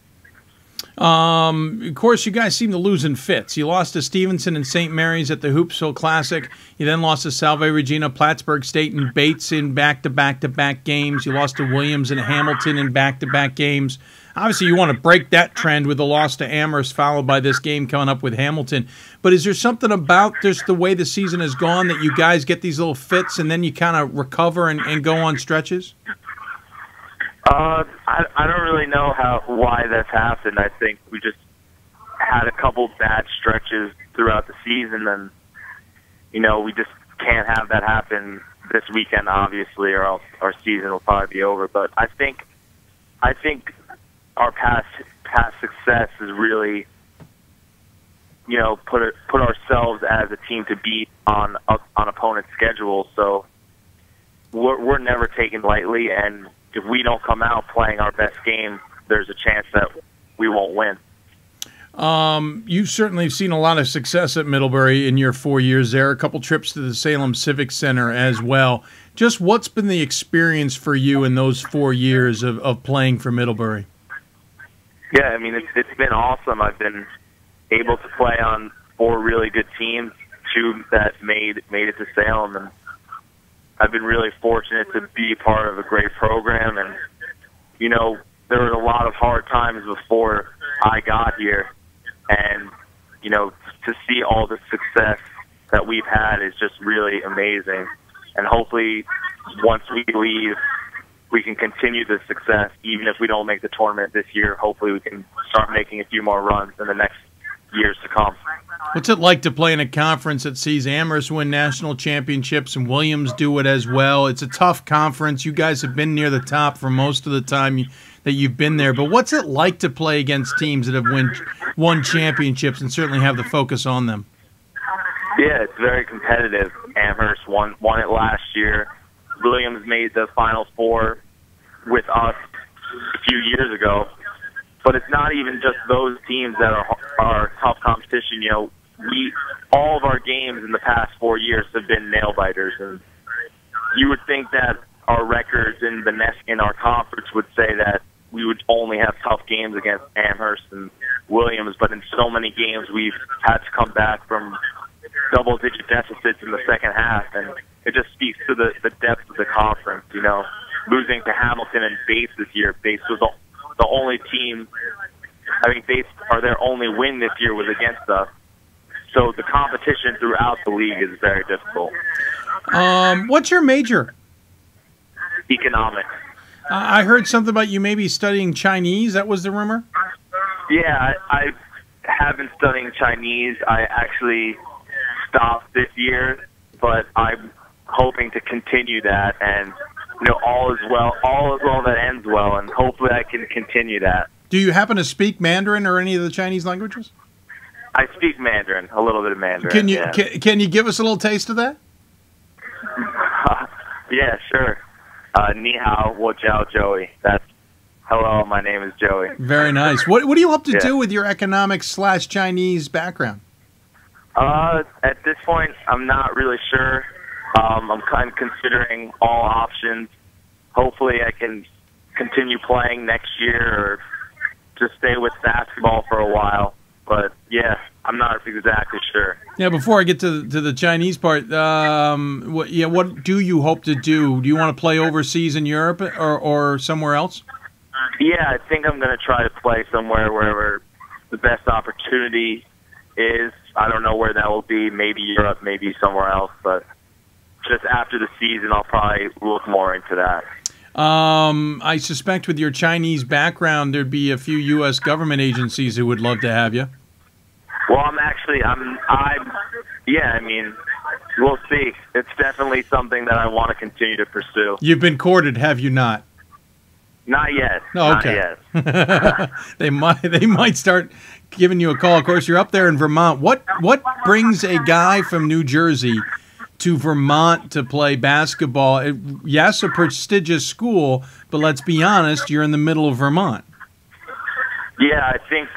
Speaker 2: Of course, you guys seem to lose in fits. You lost to Stevenson and St. Mary's at the Hoopsville Classic. You then lost to Salve Regina, Plattsburgh State, and Bates in back-to-back-to-back games. You lost to Williams and Hamilton in back-to-back games. Obviously, you want to break that trend with the loss to Amherst, followed by this game coming up with Hamilton. But is there something about just the way the season has gone that you guys get these little fits and then you kind of recover and go on stretches?
Speaker 20: I don't really know why that's happened. I think we just had a couple bad stretches throughout the season, and we just can't have that happen this weekend, obviously, or else our season will probably be over. But I think our past success is really put ourselves as a team to beat on opponent's schedule. So we're never taken lightly, and if we don't come out playing our best game, there's a chance that we won't win.
Speaker 2: You've certainly seen a lot of success at Middlebury in your 4 years there, a couple trips to the Salem Civic Center as well. Just what's been the experience for you in those 4 years of playing for Middlebury?
Speaker 20: Yeah, I mean, it's been awesome. I've been able to play on 4 really good teams, 2 that made it to Salem, and I've been really fortunate to be part of a great program. And, there were a lot of hard times before I got here. And, to see all the success that we've had is just really amazing. And hopefully, once we leave, we can continue the success. Even if we don't make the tournament this year, hopefully we can start making a few more runs in the next years to come.
Speaker 2: What's it like to play in a conference that sees Amherst win national championships and Williams do it as well? It's a tough conference. You guys have been near the top for most of the time that you've been there. But what's it like to play against teams that have won championships and certainly have the focus on them?
Speaker 20: Yeah, it's very competitive. Amherst won it last year. Williams made the Final Four with us a few years ago. But it's not even just those teams that are tough competition. All of our games in the past 4 years have been nail biters, and you would think that our records in our conference would say that we would only have tough games against Amherst and Williams. But in so many games, we've had to come back from double-digit deficits in the second half, and it just speaks to the depth of the conference. Losing to Hamilton and Bates this year, Bates was the only team. I mean, their only win this year was against us. So the competition throughout the league is very difficult.
Speaker 2: What's your major?
Speaker 20: Economics.
Speaker 2: I heard something about you maybe studying Chinese. That was the rumor?
Speaker 20: Yeah, I have been studying Chinese. I actually stopped this year, but I'm hoping to continue that, and all is well that ends well, and hopefully I can continue that.
Speaker 2: Do you happen to speak Mandarin or any of the Chinese languages?
Speaker 20: I speak Mandarin, a little bit of Mandarin.
Speaker 2: Can you give us a little taste of that?
Speaker 20: Yeah, sure. Ni hao, wo jiao Joey. That's Hello, my name is Joey.
Speaker 2: Very nice. What do you hope to do with your economics/Chinese background?
Speaker 20: At this point, I'm not really sure. I'm kind of considering all options. Hopefully, I can continue playing next year or just stay with basketball for a while. But, yeah, I'm not exactly sure.
Speaker 2: Yeah, before I get to the Chinese part, what do you hope to do? Do you want to play overseas in Europe or somewhere else?
Speaker 20: Yeah, I think I'm going to try to play somewhere where the best opportunity is. I don't know where that will be. Maybe Europe, maybe somewhere else. But just after the season, I'll probably look more into that.
Speaker 2: I suspect with your Chinese background, there'd be a few U.S. government agencies who would love to have you.
Speaker 20: Well, I mean, we'll see. It's definitely something that I want to continue to pursue.
Speaker 2: You've been courted, have you not?
Speaker 20: Not yet.
Speaker 2: Oh, okay.
Speaker 20: Not yet.
Speaker 2: They might start giving you a call. Of course, you're up there in Vermont. What brings a guy from New Jersey to Vermont to play basketball? Yes, a prestigious school, but let's be honest, you're in the middle of Vermont.
Speaker 20: Yeah, I think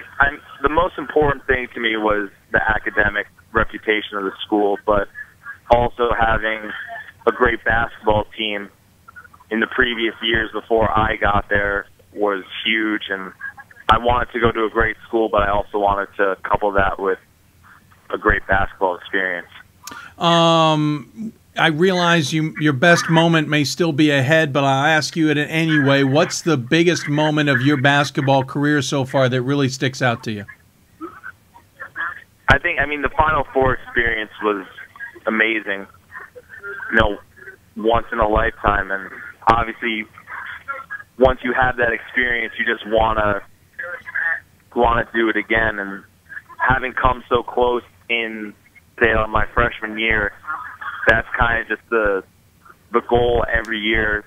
Speaker 20: the most important thing to me was the academic reputation of the school, but also having a great basketball team in the previous years before I got there was huge, and I wanted to go to a great school, but I also wanted to couple that with a great basketball experience.
Speaker 2: I realize your best moment may still be ahead, but I'll ask you it anyway. What's the biggest moment of your basketball career so far that really sticks out to you?
Speaker 20: I mean, the Final Four experience was amazing. Once in a lifetime, and obviously, once you have that experience, you just want to do it again. And having come so close in, say, on my freshman year, that's kind of just the goal every year.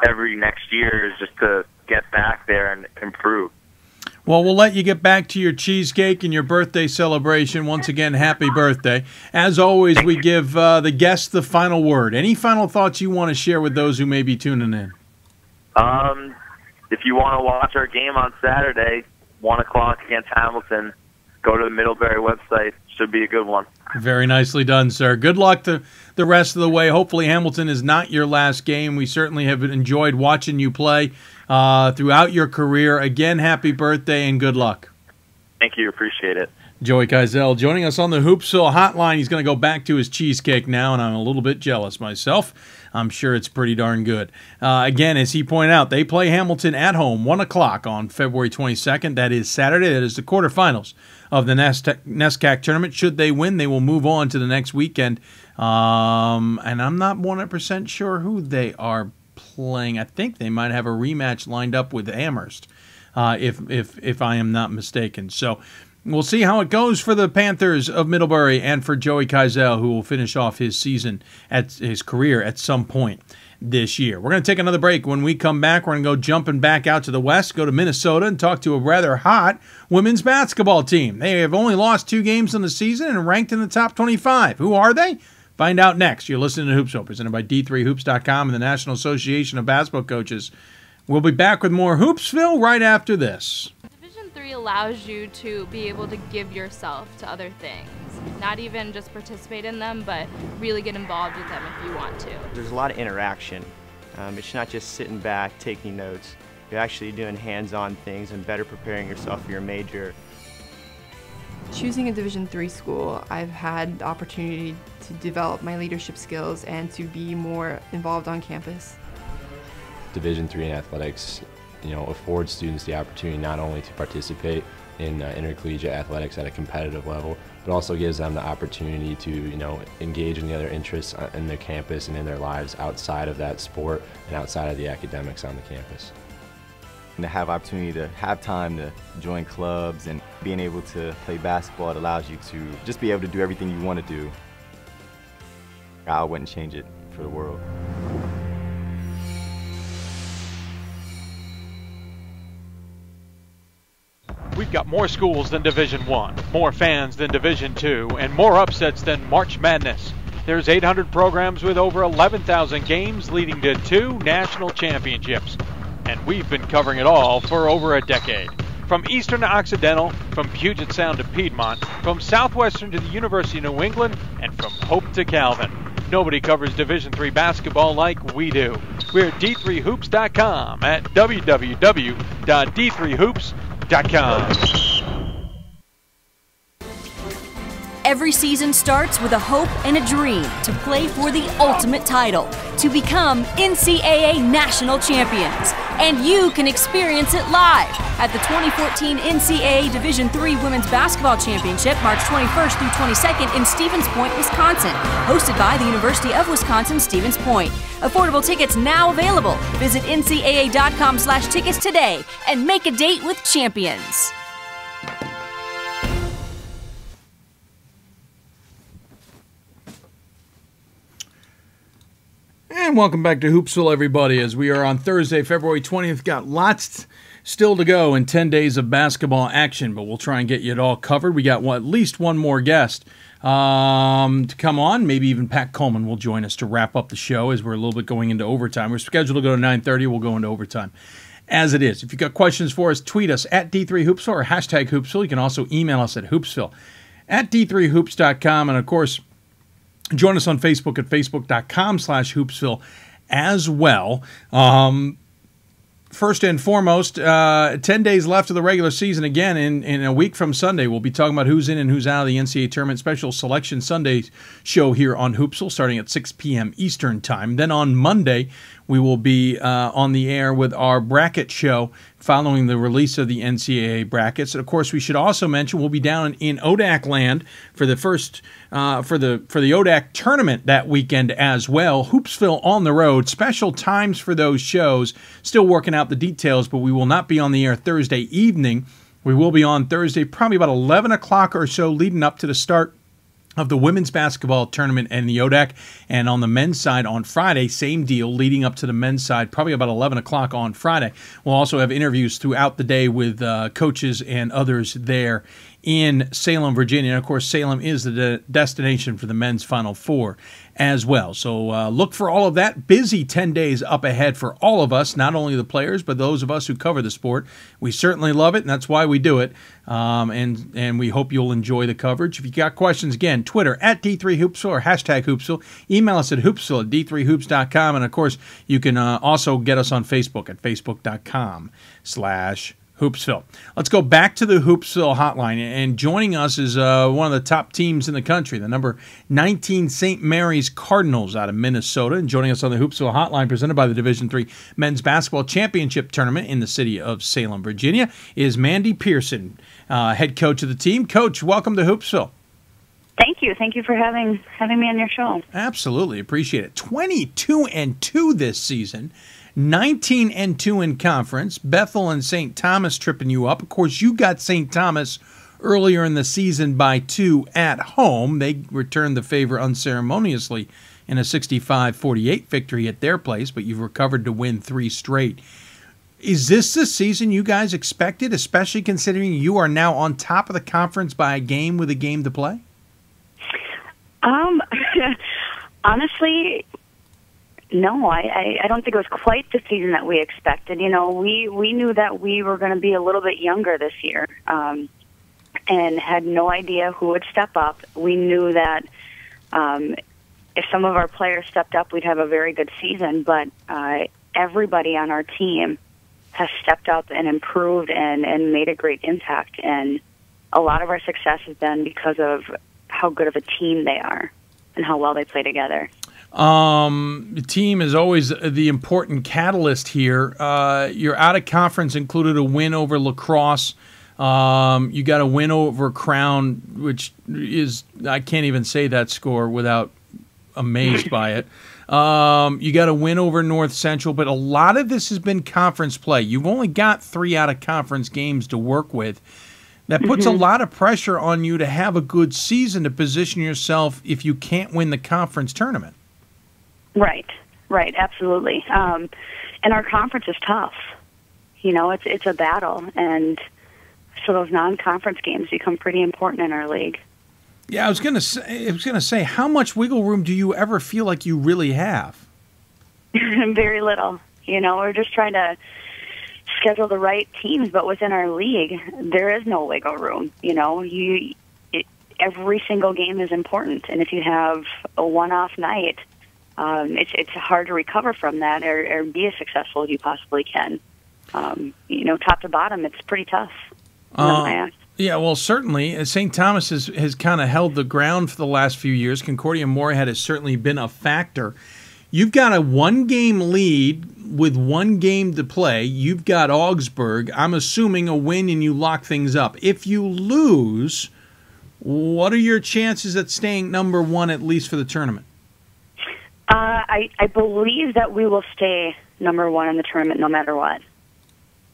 Speaker 20: Every next year is just to get back there and improve.
Speaker 2: Well, we'll let you get back to your cheesecake and your birthday celebration. Once again, happy birthday. As always, we give the guests the final word. Any final thoughts you want to share with those who may be tuning in?
Speaker 20: If you want to watch our game on Saturday, 1 o'clock against Hamilton, go to the Middlebury website. Should be a good one.
Speaker 2: Very nicely done, sir. Good luck to the rest of the way. Hopefully Hamilton is not your last game. We certainly have enjoyed watching you play throughout your career. Again, happy birthday and good luck.
Speaker 20: Thank you. Appreciate it.
Speaker 2: Joey Keisel joining us on the Hoopsville hotline. He's going to go back to his cheesecake now, and I'm a little bit jealous myself. I'm sure it's pretty darn good. Again, as he pointed out, they play Hamilton at home, 1 o'clock on February 22nd. That is Saturday. That is the quarterfinals of the NESCAC tournament. Should they win, they will move on to the next weekend. And I'm not 100% sure who they are playing. I think they might have a rematch lined up with Amherst, if I am not mistaken. So we'll see how it goes for the Panthers of Middlebury and for Joey Keisel, who will finish off his season, at his career at some point this year. We're going to take another break. When we come back, we're going to go jumping back out to the west, go to Minnesota, and talk to a rather hot women's basketball team. They have only lost 2 games in the season and ranked in the top 25. Who are they? Find out next. You're listening to Hoopsville, presented by D3Hoops.com and the National Association of Basketball Coaches. We'll be back with more Hoopsville right after this.
Speaker 5: Division III allows you to be able to give yourself to other things. Not even just participate in them, but really get involved with them if you want to.
Speaker 6: There's a lot of interaction. It's not just sitting back, taking notes. You're actually doing hands-on things and better preparing yourself for your major.
Speaker 7: Choosing a Division III school, I've had the opportunity to develop my leadership skills and to be more involved on campus.
Speaker 3: Division III in athletics, affords students the opportunity not only to participate in intercollegiate athletics at a competitive level, but also gives them the opportunity to, engage in the other interests in their campus and in their lives outside of that sport and outside of the academics on the campus.
Speaker 13: And to have opportunity to have time to join clubs and being able to play basketball, it allows you to just be able to do everything you want to do. I wouldn't change it for the world.
Speaker 8: We've got more schools than Division I, more fans than Division II, and more upsets than March Madness. There's 800 programs with over 11,000 games leading to 2 national championships. and we've been covering it all for over a decade. From Eastern to Occidental, from Puget Sound to Piedmont, from Southwestern to the University of New England, and from Hope to Calvin. Nobody covers Division III basketball like we do. We're at D3Hoops.com at www.D3Hoops.com.
Speaker 16: Every season starts with a hope and a dream to play for the ultimate title, to become NCAA national champions. And you can experience it live at the 2014 NCAA Division III Women's Basketball Championship, March 21st through 22nd in Stevens Point, Wisconsin, hosted by the University of Wisconsin-Stevens Point. Affordable tickets now available. Visit ncaa.com/tickets today and make a date with champions.
Speaker 2: And welcome back to Hoopsville, everybody, as we are on Thursday, February 20th. Got lots still to go in 10 days of basketball action, but we'll try and get you it all covered. We got at least one more guest to come on. Maybe even Pat Coleman will join us to wrap up the show as we're a little bit going into overtime. We're scheduled to go to 9:30. We'll go into overtime as it is. If you've got questions for us, tweet us at D3Hoopsville or hashtag Hoopsville. You can also email us at Hoopsville at D3Hoops.com. And, of course, join us on Facebook at Facebook.com/Hoopsville as well. First and foremost, 10 days left of the regular season. Again, in a week from Sunday, we'll be talking about who's in and who's out of the NCAA Tournament Special Selection Sunday show here on Hoopsville starting at 6 p.m. Eastern Time. Then on Monday, we will be on the air with our bracket show following the release of the NCAA brackets. And of course, we should also mention we'll be down in ODAC land for the first for the ODAC tournament that weekend as well. Hoopsville on the road, special times for those shows. Still working out the details, but we will not be on the air Thursday evening. We will be on Thursday, probably about 11 o'clock or so, leading up to the start of the women's basketball tournament and the ODAC. And on the men's side on Friday, same deal, leading up to the men's side, probably about 11 o'clock on Friday. We'll also have interviews throughout the day with coaches and others there in Salem, Virginia. And, of course, Salem is the destination for the men's Final Four as well. So look for all of that. Busy 10 days up ahead for all of us, not only the players, but those of us who cover the sport. We certainly love it, and that's why we do it. And we hope you'll enjoy the coverage. If you got questions, again, Twitter at D3Hoopsville or hashtag Hoopsville. Email us at Hoopsville at D3Hoops.com. And, of course, you can also get us on Facebook at Facebook.com/Hoopsville. Let's go back to the Hoopsville hotline. And joining us is one of the top teams in the country, the number 19 St. Mary's Cardinals out of Minnesota. And joining us on the Hoopsville hotline, presented by the Division III Men's Basketball Championship Tournament in the city of Salem, Virginia, is Mandy Pearson, head coach of the team. Coach, welcome to Hoopsville.
Speaker 21: Thank you. Thank you for having me on your show.
Speaker 2: Absolutely. Appreciate it. 22-2 this season. 19-2 in conference. Bethel and St. Thomas tripping you up. Of course, you got St. Thomas earlier in the season by 2 at home. They returned the favor unceremoniously in a 65-48 victory at their place, but you've recovered to win 3 straight. Is this the season you guys expected, especially considering you are now on top of the conference by a game with a game to play?
Speaker 21: Honestly, no, I don't think it was quite the season that we expected. You know, we knew that we were going to be a little bit younger this year, and had no idea who would step up. We knew that if some of our players stepped up, we'd have a very good season, but everybody on our team has stepped up and improved and made a great impact, and a lot of our success has been because of how good of a team they are and how well they play together.
Speaker 2: The team is always the important catalyst here. Your out-of-conference included a win over La Crosse. You got a win over Crown, which is, I can't even say that score without amazed by it. You got a win over North Central, but a lot of this has been conference play. You've only got 3 out-of-conference games to work with. That puts a lot of pressure on you to have a good season to position yourself if you can't win the conference tournament.
Speaker 21: Right, absolutely. And our conference is tough. You know, it's a battle, and so those non-conference games become pretty important in our league.
Speaker 2: Yeah, I was gonna say, how much wiggle room do you ever feel like you really have?
Speaker 21: Very little. You know, we're just trying to schedule the right teams, but within our league, there is no wiggle room. You know, every single game is important, and if you have a one-off night, it's hard to recover from that or be as successful as you possibly can. You know, top to bottom, it's pretty tough.
Speaker 2: Yeah, well, certainly. St. Thomas has kind of held the ground for the last few years. Concordia Moorhead has certainly been a factor. You've got a one-game lead with one game to play. You've got Augsburg. I'm assuming a win and you lock things up. If you lose, what are your chances at staying number one, at least for the tournament?
Speaker 21: I believe that we will stay number one in the tournament no matter what.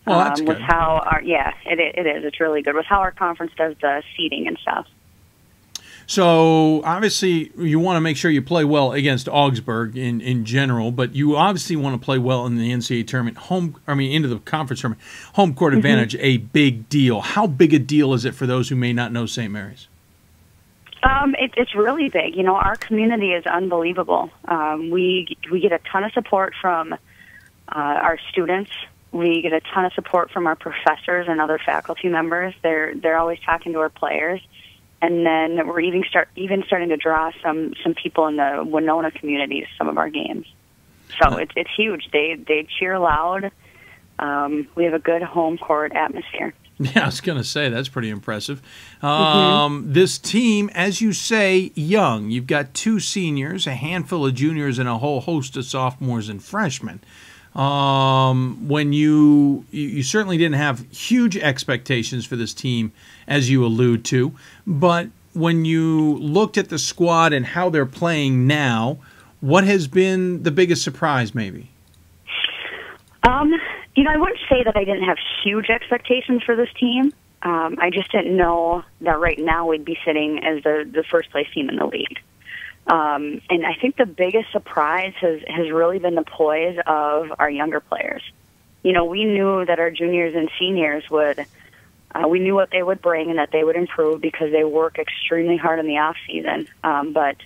Speaker 2: Well, that's good.
Speaker 21: With how it is. It's really good with how our conference does the seeding and stuff.
Speaker 2: So obviously you want to make sure you play well against Augsburg in general, but you obviously want to play well in the NCAA tournament. Into the conference tournament. Home court advantage, a big deal. How big a deal is it for those who may not know St. Mary's?
Speaker 21: It's really big. You know, our community is unbelievable. We get a ton of support from our students. We get a ton of support from our professors and other faculty members. They're always talking to our players, and then we're even starting to draw some people in the Winona community to some of our games. So it's huge. They cheer loud. We have a good home court atmosphere.
Speaker 2: Yeah, I was going to say, that's pretty impressive. This team, as you say, young. You've got 2 seniors, a handful of juniors, and a whole host of sophomores and freshmen. When you certainly didn't have huge expectations for this team, as you allude to, but when you looked at the squad and how they're playing now, what has been the biggest surprise, maybe?
Speaker 21: You know, I wouldn't say that I didn't have huge expectations for this team. I just didn't know that right now we'd be sitting as the first place team in the league. And I think the biggest surprise has really been the poise of our younger players. You know, we knew that our juniors and seniors we knew what they would bring and that they would improve because they work extremely hard in the off season. But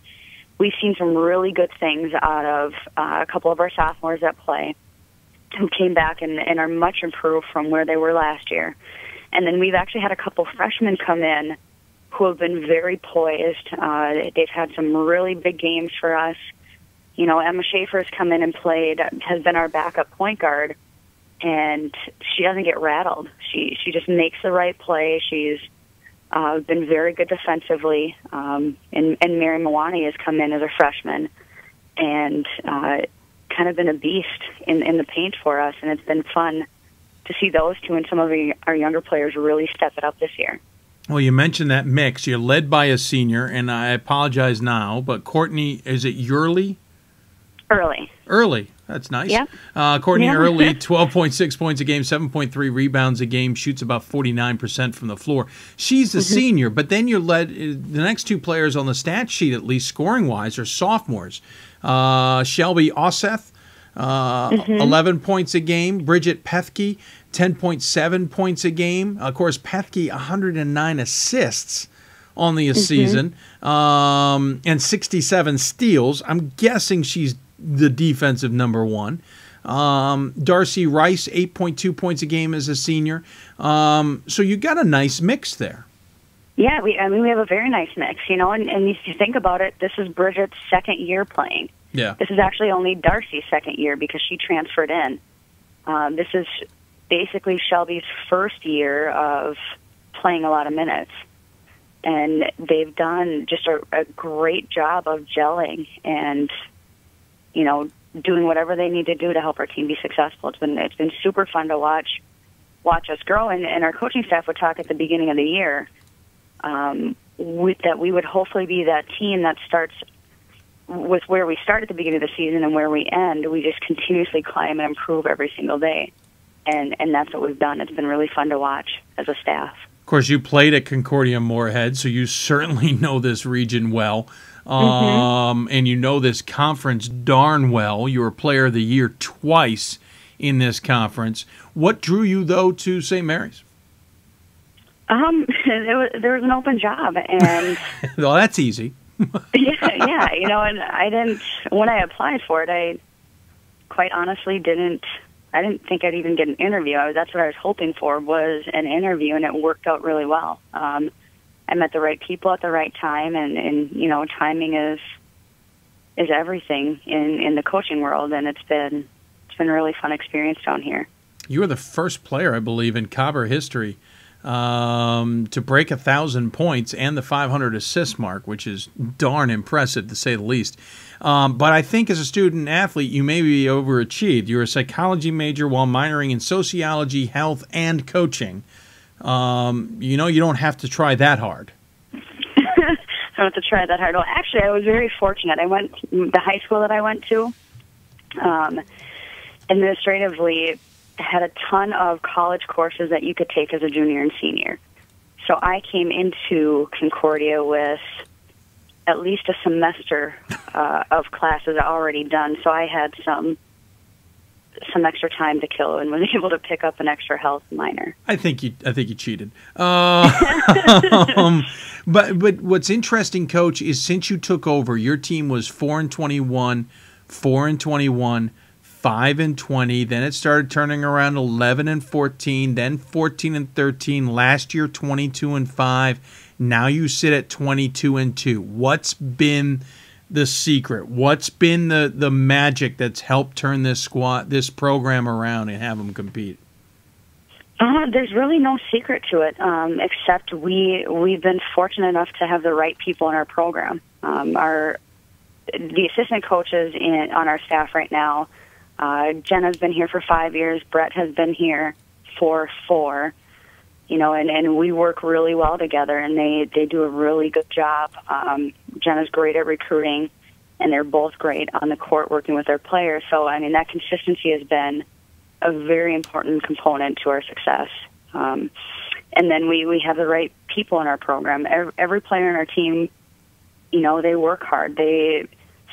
Speaker 21: we've seen some really good things out of a couple of our sophomores that play, who came back and are much improved from where they were last year. And then we've actually had a couple freshmen come in who have been very poised. They've had some really big games for us. You know, Emma Schaefer's come in and played, has been our backup point guard, and she doesn't get rattled. She just makes the right play. She's been very good defensively. And Mary Mawani has come in as a freshman and kind of been a beast in the paint for us, and it's been fun to see those two and some of our younger players really step it up this year.
Speaker 2: Well, you mentioned that mix. You're led by a senior, and I apologize now, but Courtney, is it Early? Early. That's nice.
Speaker 21: Yeah.
Speaker 2: Courtney Early, 12.6 points a game, 7.3 rebounds a game, shoots about 49% from the floor. She's a senior, but then you're led, the next 2 players on the stat sheet, at least scoring-wise, are sophomores. Shelby Osseth, 11 points a game. Bridget Pethke, 10.7 points a game. Of course, Pethke, 109 assists on the season, and 67 steals. I'm guessing she's the defensive number 1. Darcy Rice, 8.2 points a game as a senior. So you got a nice mix there.
Speaker 21: Yeah, we have a very nice mix, you know, and if you think about it, this is Bridget's second year playing.
Speaker 2: Yeah.
Speaker 21: This is actually only Darcy's second year because she transferred in. This is basically Shelby's first year of playing a lot of minutes. And they've done just a great job of gelling and, you know, doing whatever they need to do to help our team be successful. It's been super fun to watch us grow. And our coaching staff would talk at the beginning of the year that we would hopefully be that team that starts with where we start at the beginning of the season and where we end. We just continuously climb and improve every single day. And that's what we've done. It's been really fun to watch as a staff.
Speaker 2: Of course, you played at Concordia Moorhead, so you certainly know this region well. And you know this conference darn well. You were Player of the Year twice in this conference. What drew you, though, to St. Mary's?
Speaker 21: There was an open job, and
Speaker 2: well, that's easy.
Speaker 21: yeah, you know, and when I applied for it, I quite honestly didn't I didn't think I'd even get an interview. That's what I was hoping for, was an interview, and it worked out really well. I met the right people at the right time, and you know, timing is everything in the coaching world, and it's been a really fun experience down here.
Speaker 2: You were the first player, I believe, in Cobber history to break 1,000 points and the 500 assist mark, which is darn impressive to say the least. But I think as a student athlete, you may be overachieved. You're a psychology major while minoring in sociology, health, and coaching. You know, you don't have to try that hard.
Speaker 21: I don't have to try that hard. Well, actually, I was very fortunate. The high school that I went to, administratively, had a ton of college courses that you could take as a junior and senior. So I came into Concordia with at least a semester of classes already done. So I had some extra time to kill and was able to pick up an extra health minor.
Speaker 2: I think you cheated. But what's interesting, Coach, is since you took over, your team was 4-21, 4-21, 5-20. Then it started turning around 11-14, then 14-13. Last year, 22-5. Now you sit at 22-2. What's been the secret? What's been the magic that's helped turn this program around and have them compete?
Speaker 21: There's really no secret to it, except we've been fortunate enough to have the right people in our program. The assistant coaches on our staff right now, Jenna's been here for 5 years. Brett has been here for 4. You know, and we work really well together, and they do a really good job. Jenna's great at recruiting, and they're both great on the court working with their players. So, I mean, that consistency has been a very important component to our success. And then we have the right people in our program. Every player on our team, you know, they work hard. They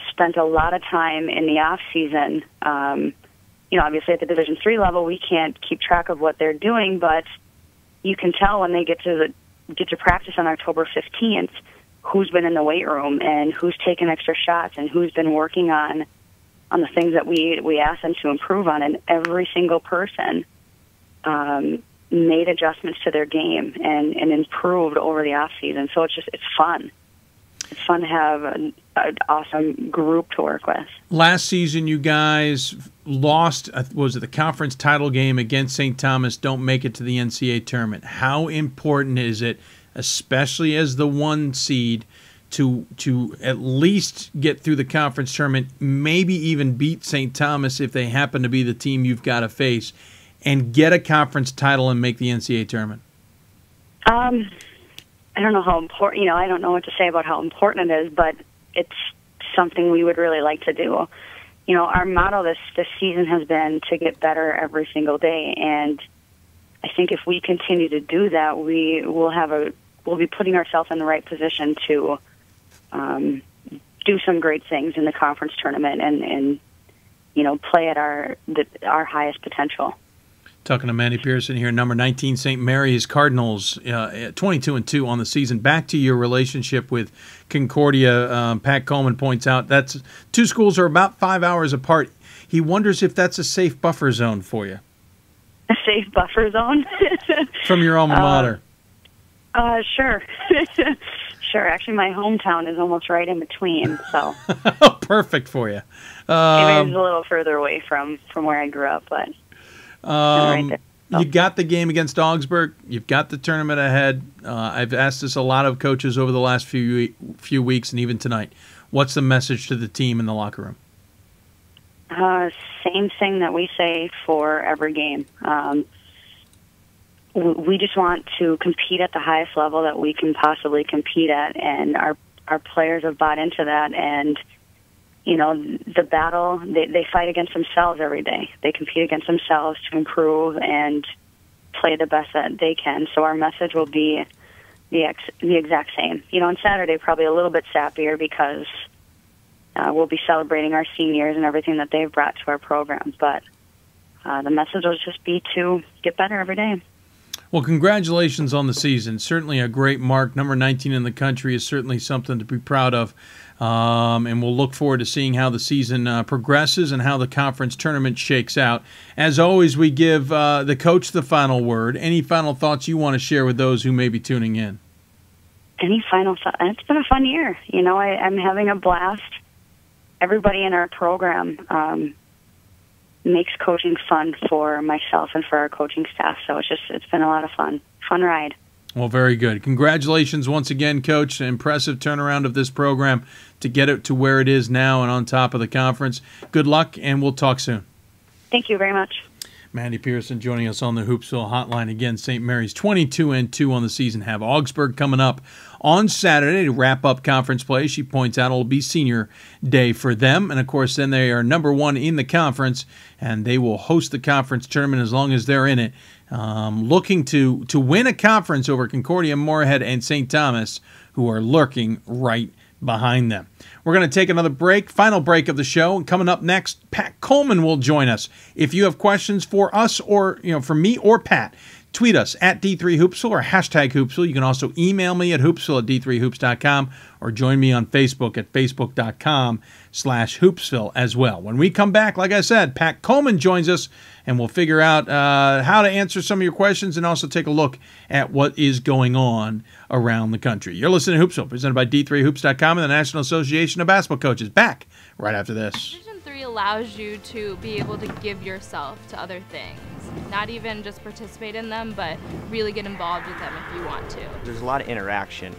Speaker 21: spent a lot of time in the off season. You know, obviously at the Division III level, we can't keep track of what they're doing, but you can tell when they get to practice on October 15th who's been in the weight room and who's taken extra shots and who's been working on the things that we ask them to improve on. And every single person made adjustments to their game and improved over the off season. So it's fun. It's fun to have an awesome group to work with.
Speaker 2: Last season, you guys lost, was it the conference title game against St. Thomas, don't make it to the NCAA tournament. How important is it, especially as the 1 seed, to at least get through the conference tournament, maybe even beat St. Thomas if they happen to be the team you've got to face, and get a conference title and make the NCAA tournament?
Speaker 21: I don't know how important, you know, I don't know what to say about how important it is, but it's something we would really like to do. You know, our motto this season has been to get better every single day, and I think if we continue to do that, we'll be putting ourselves in the right position to do some great things in the conference tournament and you know, play at our highest potential.
Speaker 2: Talking to Mandy Pearson here, number 19, St. Mary's Cardinals, 22-2 on the season. Back to your relationship with Concordia, Pat Coleman points out that's 2 schools are about 5 hours apart. He wonders if that's a safe buffer zone for you.
Speaker 21: A safe buffer zone?
Speaker 2: From your alma mater.
Speaker 21: Sure. Sure. Actually, my hometown is almost right in between, so.
Speaker 2: Perfect for you.
Speaker 21: Maybe it's a little further away from where I grew up, but. Right there.
Speaker 2: You got the game against Augsburg. You've got the tournament ahead. I've asked this a lot of coaches over the last few weeks and even tonight. What's the message to the team in the locker room?
Speaker 21: Same thing that we say for every game. We just want to compete at the highest level that we can possibly compete at, and our players have bought into that. And you know, the battle, they fight against themselves every day. They compete against themselves to improve and play the best that they can. So our message will be the exact same. You know, on Saturday, probably a little bit sappier because we'll be celebrating our seniors and everything that they've brought to our program. But the message will just be to get better every day.
Speaker 2: Well, congratulations on the season. Certainly a great mark. Number 19 in the country is certainly something to be proud of. And we'll look forward to seeing how the season progresses and how the conference tournament shakes out. As always, we give the coach the final word. Any final thoughts you want to share with those who may be tuning in?
Speaker 21: Any final thoughts? It's been a fun year. You know, I'm having a blast. Everybody in our program makes coaching fun for myself and for our coaching staff. So it's been a lot of fun. Fun ride.
Speaker 2: Well, very good. Congratulations once again, Coach. An impressive turnaround of this program to get it to where it is now and on top of the conference. Good luck, and we'll talk soon.
Speaker 21: Thank you very much.
Speaker 2: Mandy Pearson joining us on the Hoopsville Hotline again. St. Mary's 22-2 on the season. Have Augsburg coming up on Saturday to wrap up conference play. She points out it'll be senior day for them. And, of course, then they are number 1 in the conference, and they will host the conference tournament as long as they're in it. Looking to win a conference over Concordia, Moorhead, and St. Thomas, who are lurking right behind them. We're going to take another break, final break of the show. And coming up next, Pat Coleman will join us. If you have questions for us or, for me or Pat, tweet us at D3Hoopsville or hashtag Hoopsville. You can also email me at hoopsville@d3hoops.com or join me on Facebook at facebook.com/Hoopsville as well. When we come back, like I said, Pat Coleman joins us, and we'll figure out how to answer some of your questions and also take a look at what is going on around the country. You're listening to Hoopsville, presented by D3Hoops.com and the National Association of Basketball Coaches. Back right after this.
Speaker 5: Division III allows you to be able to give yourself to other things. Not even just participate in them, but really get involved with them if you want to.
Speaker 6: There's a lot of interaction.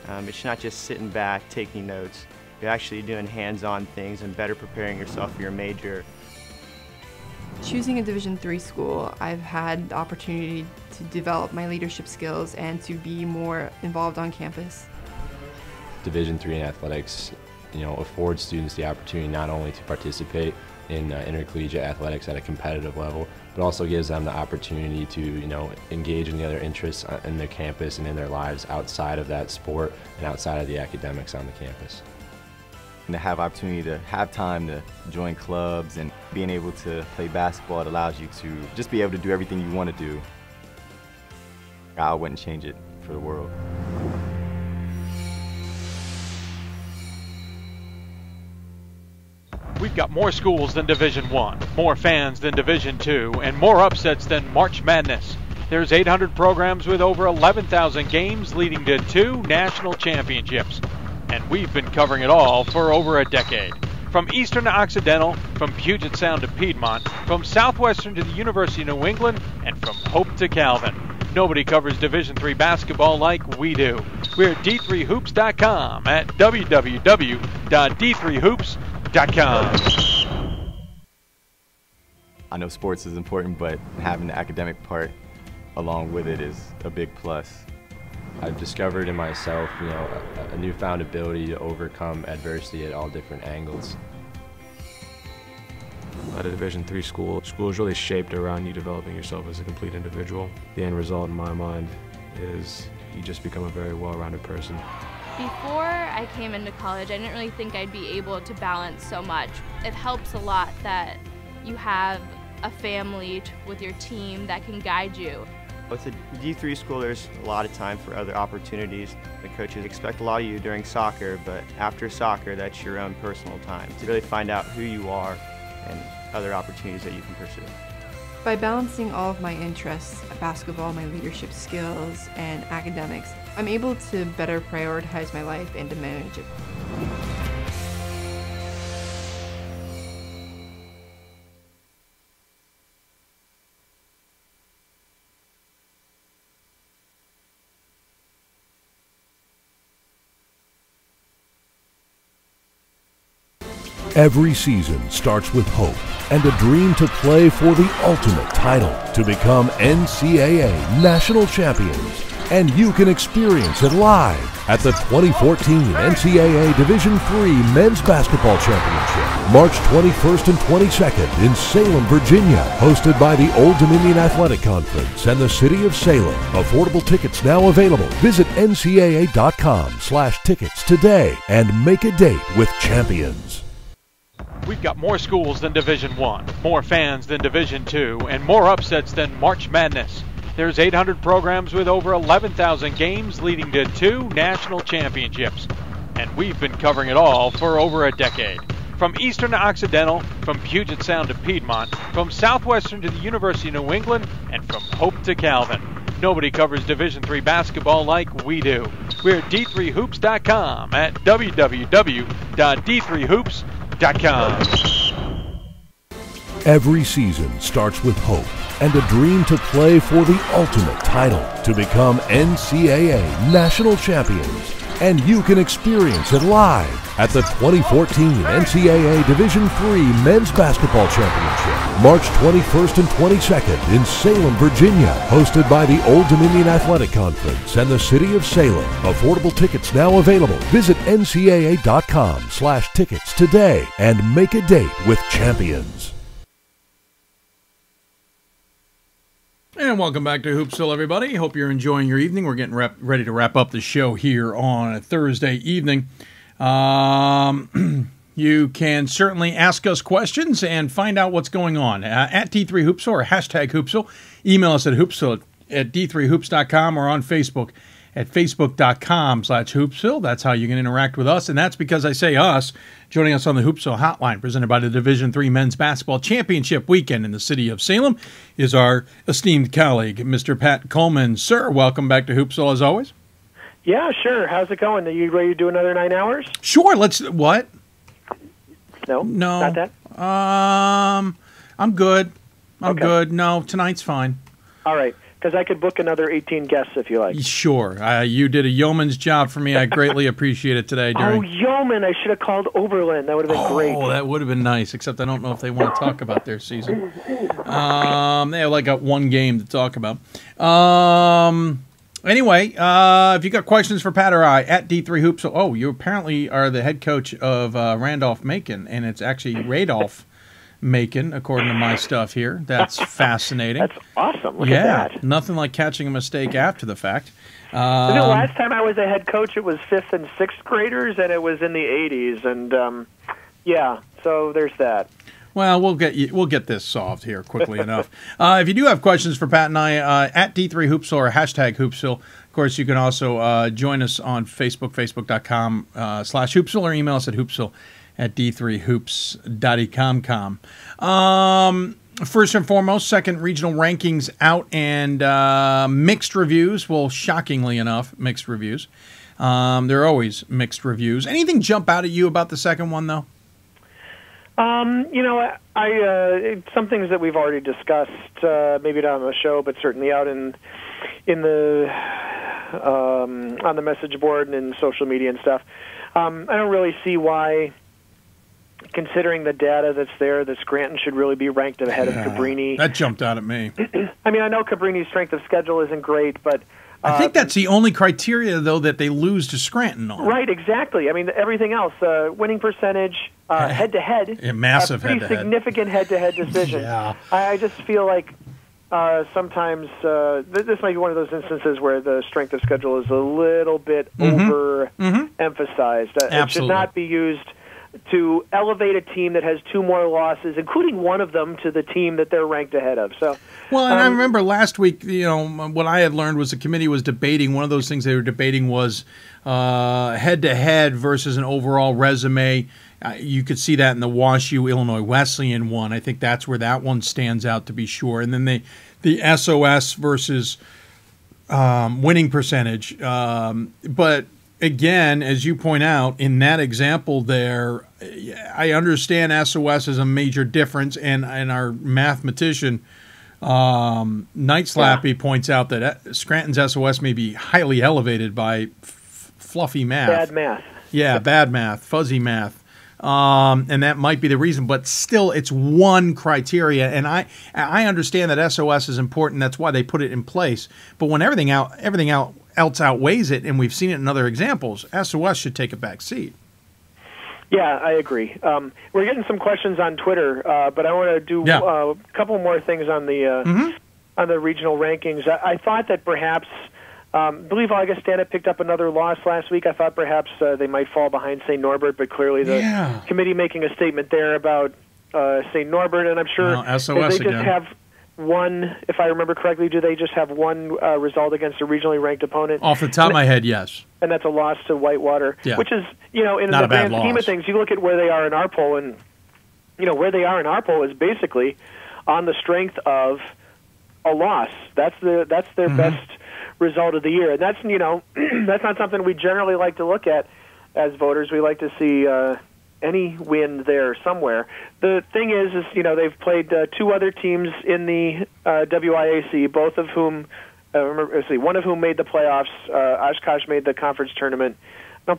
Speaker 6: It's not just sitting back, taking notes. You're actually doing hands-on things and better preparing yourself for your major.
Speaker 7: Choosing a Division III school, I've had the opportunity to develop my leadership skills and to be more involved on campus.
Speaker 3: Division III in athletics, affords students the opportunity not only to participate in intercollegiate athletics at a competitive level, but also gives them the opportunity to, engage in the other interests in their campus and in their lives outside of that sport and outside of the academics on the campus.
Speaker 13: And to have opportunity to have time to join clubs and being able to play basketball, it allows you to just be able to do everything you want to do. I wouldn't change it for the world.
Speaker 8: We've got more schools than Division I, more fans than Division II, and more upsets than March Madness. There's 800 programs with over 11,000 games leading to 2 national championships. And we've been covering it all for over a decade. From Eastern to Occidental, from Puget Sound to Piedmont, from Southwestern to the University of New England, and from Hope to Calvin. Nobody covers Division III basketball like we do. We're at D3Hoops.com at www.d3hoops.com.
Speaker 13: I know sports is important, but having the academic part along with it is a big plus.
Speaker 3: I've discovered in myself, a newfound ability to overcome adversity at all different angles.
Speaker 4: At a Division III school is really shaped around you developing yourself as a complete individual. The end result in my mind is you just become a very well-rounded person.
Speaker 5: Before I came into college, I didn't really think I'd be able to balance so much. It helps a lot that you have a family with your team that can guide you.
Speaker 6: With a D3 school, there's a lot of time for other opportunities. The coaches expect a lot of you during soccer, but after soccer, that's your own personal time to really find out who you are and other opportunities that you can pursue.
Speaker 7: By balancing all of my interests, basketball, my leadership skills, and academics, I'm able to better prioritize my life and to manage it.
Speaker 9: Every season starts with hope and a dream to play for the ultimate title, to become NCAA national champions. And you can experience it live at the 2014 NCAA Division III Men's Basketball Championship, March 21st and 22nd in Salem, Virginia, hosted by the Old Dominion Athletic Conference and the City of Salem. Affordable tickets now available. Visit ncaa.com/tickets today and make a date with champions.
Speaker 8: We've got more schools than Division I, more fans than Division II, and more upsets than March Madness. There's 800 programs with over 11,000 games leading to 2 national championships. And we've been covering it all for over a decade. From Eastern to Occidental, from Puget Sound to Piedmont, from Southwestern to the University of New England, and from Hope to Calvin. Nobody covers Division III basketball like we do. We're at d3hoops.com at www.d3hoops.com.
Speaker 9: Every season starts with hope and a dream to play for the ultimate title, to become NCAA national champions. And you can experience it live at the 2014 NCAA Division III Men's Basketball Championship, March 21st and 22nd in Salem, Virginia, hosted by the Old Dominion Athletic Conference and the City of Salem. Affordable tickets now available. Visit ncaa.com/tickets today and make a date with champions.
Speaker 2: And welcome back to Hoopsville, everybody. Hope you're enjoying your evening. We're getting ready to wrap up the show here on a Thursday evening. You can certainly ask us questions and find out what's going on at D3Hoopsville or hashtag Hoopsville. Email us at hoopsville at d3hoops.com or on Facebook at facebook.com/Hoopsville. That's how you can interact with us. And that's because I say us. Joining us on the Hoopsville Hotline, presented by the Division III Men's Basketball Championship Weekend in the city of Salem, is our esteemed colleague, Mr. Pat Coleman. Sir, welcome back to Hoopsville as always.
Speaker 1: Yeah, sure. How's it going? Are you ready to do another 9 hours?
Speaker 2: Sure. Let's. What?
Speaker 1: No. Not that?
Speaker 2: I'm good. I'm good. No, tonight's fine.
Speaker 1: All right. Because I could book another 18 guests if you like.
Speaker 2: Sure. You did a yeoman's job for me. I greatly appreciate it today.
Speaker 1: Oh, yeoman. I should have called Oberlin. That would have been great.
Speaker 2: Oh, that would have been nice, except I don't know if they want to talk about their season. They have like one game to talk about. Anyway, if you got questions for Pat or I, at D3Hoops. Oh, you apparently are the head coach of Randolph-Macon, and it's actually Radolph Macon, according to my stuff here. That's fascinating.
Speaker 1: That's awesome. Look at that.
Speaker 2: Nothing like catching a mistake after the fact.
Speaker 1: Last time I was a head coach, it was 5th and 6th graders, and it was in the 80s. And, yeah, so there's that.
Speaker 2: Well, we'll get this solved here quickly enough. If you do have questions for Pat and I, at D3Hoopsville or hashtag Hoopsville. Of course, you can also join us on Facebook, facebook.com/Hoopsville, or email us at Hoopsville at d3hoops.com. First and foremost, second regional rankings out, and mixed reviews. Well, shockingly enough, mixed reviews. There are always mixed reviews. Anything jump out at you about the second one, though?
Speaker 1: Some things that we've already discussed, maybe not on the show, but certainly out in the on the message board and in social media and stuff. I don't really see why, considering the data that's there, that Scranton should really be ranked ahead of Cabrini.
Speaker 2: That jumped out at me.
Speaker 1: I mean, I know Cabrini's strength of schedule isn't great, but
Speaker 2: I think that's the only criteria, though, that they lose to Scranton on.
Speaker 1: Right, exactly. I mean, everything else, winning percentage, head-to-head,
Speaker 2: massive
Speaker 1: pretty
Speaker 2: head-to-head.
Speaker 1: Significant head-to-head decision.
Speaker 2: Yeah.
Speaker 1: I just feel like sometimes this might be one of those instances where the strength of schedule is a little bit over-emphasized. It should not be used to elevate a team that has 2 more losses, including one of them, to the team that they're ranked ahead of. So,
Speaker 2: well, and I remember last week, what I had learned was the committee was debating, one of those things they were debating was head-to-head versus an overall resume. You could see that in the WashU Illinois Wesleyan one. I think that's where that one stands out, to be sure. And then the SOS versus winning percentage. But again, as you point out, in that example there, I understand SOS is a major difference, and our mathematician, Night Slappy, points out that Scranton's SOS may be highly elevated by fluffy math.
Speaker 1: Bad math.
Speaker 2: Yeah, bad math, fuzzy math. And that might be the reason, but still it's one criteria, and I understand that SOS is important. That's why they put it in place. But when everything else outweighs it, and we've seen it in other examples, SOS should take a back seat.
Speaker 1: Yeah, I agree. We're getting some questions on Twitter, but I want to do a couple more things on the regional rankings. I thought that perhaps, I believe Augustana picked up another loss last week. I thought perhaps they might fall behind St. Norbert, but clearly the committee making a statement there about St. Norbert, and I'm sure
Speaker 2: SOS
Speaker 1: they just have one, if I remember correctly, do they just have one result against a regionally ranked opponent?
Speaker 2: Off the top of my head, yes.
Speaker 1: And that's a loss to Whitewater,
Speaker 2: Yeah.
Speaker 1: which is, in
Speaker 2: Not
Speaker 1: the
Speaker 2: a bad
Speaker 1: grand scheme
Speaker 2: loss.
Speaker 1: of things, you look at where they are in our poll, and, where they are in our poll is basically on the strength of a loss. That's their best result of the year. And that's, that's not something we generally like to look at as voters. We like to see any win there somewhere. The thing is they've played two other teams in the WIAC, both of whom, one of whom made the playoffs. Oshkosh made the conference tournament. I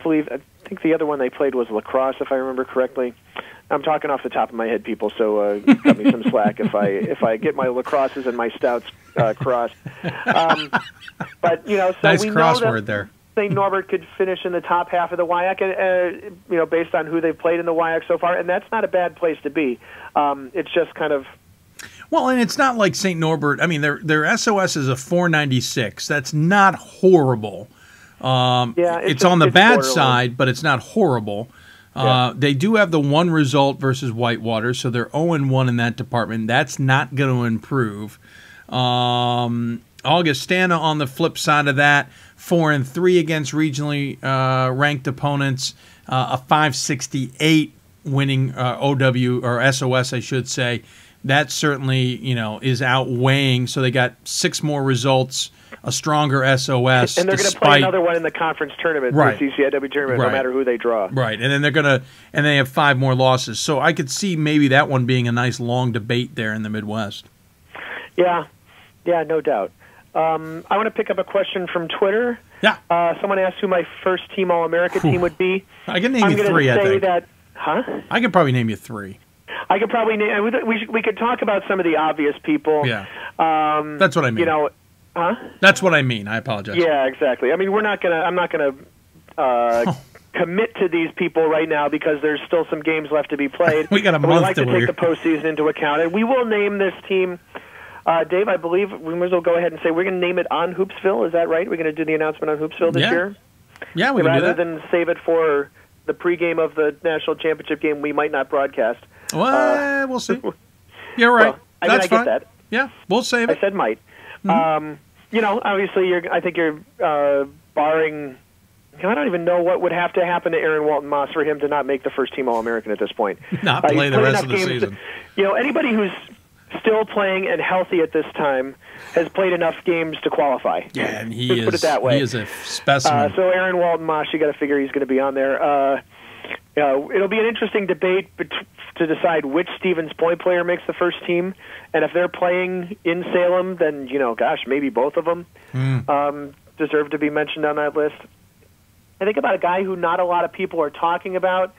Speaker 1: think the other one they played was lacrosse, if I remember correctly. I'm talking off the top of my head, people, so cut me some slack if I get my lacrosses and my stouts crossed. But so
Speaker 2: nice
Speaker 1: we know
Speaker 2: crossword
Speaker 1: that
Speaker 2: there.
Speaker 1: St. Norbert could finish in the top half of the WIAC, based on who they've played in the WIAC so far, and that's not a bad place to be. It's just kind of.
Speaker 2: Well, and it's not like St. Norbert. I mean, their SOS is a 496. That's not horrible. It's on the bad
Speaker 1: borderline
Speaker 2: side, but it's not horrible. They do have the one result versus Whitewater, so they're 0-1 in that department. That's not going to improve. Augustana on the flip side of that, 4-3 against regionally ranked opponents, a 568 winning OW or SOS, I should say. That certainly is outweighing. So they got 6 more results, a stronger SOS,
Speaker 1: and they're going to play another one in the conference tournament,
Speaker 2: right.
Speaker 1: the CCIW tournament, no matter who they draw.
Speaker 2: Right, and then they have 5 more losses. So I could see maybe that one being a nice long debate there in the Midwest.
Speaker 1: Yeah, no doubt. I want to pick up a question from Twitter.
Speaker 2: Yeah.
Speaker 1: Someone asked who my first team All-America team would be.
Speaker 2: I can name you 3, I think. I could probably name you 3.
Speaker 1: I could probably name. We could talk about some of the obvious people.
Speaker 2: Yeah. That's what I mean. That's what I mean. I apologize.
Speaker 1: Yeah, exactly. I mean, I'm not gonna commit to these people right now because there's still some games left to be played.
Speaker 2: We got a month
Speaker 1: we like to
Speaker 2: to
Speaker 1: take the postseason into account, and we will name this team. Dave, I believe we might as well go ahead and say we're going to name it on Hoopsville. Is that right? We're going to do the announcement on Hoopsville this year?
Speaker 2: Yeah, we can do that.
Speaker 1: Rather than save it for the pregame of the national championship game we might not broadcast.
Speaker 2: Well, we'll see. You're right.
Speaker 1: Well, I
Speaker 2: That's fine.
Speaker 1: get that.
Speaker 2: Yeah, we'll save it.
Speaker 1: I said might. Obviously, I think you're barring. I don't even know what would have to happen to Aaron Walton Moss for him to not make the first team All-American at this point.
Speaker 2: Not play the rest of the season.
Speaker 1: Anybody who's still playing and healthy at this time has played enough games to qualify.
Speaker 2: Yeah, and
Speaker 1: put it that way.
Speaker 2: He is a specimen.
Speaker 1: So Aaron Walton Moss, you got to figure he's going to be on there. It'll be an interesting debate to decide which Stevens Point player makes the first team, and if they're playing in Salem, then maybe both of them deserve to be mentioned on that list. I think about a guy who not a lot of people are talking about,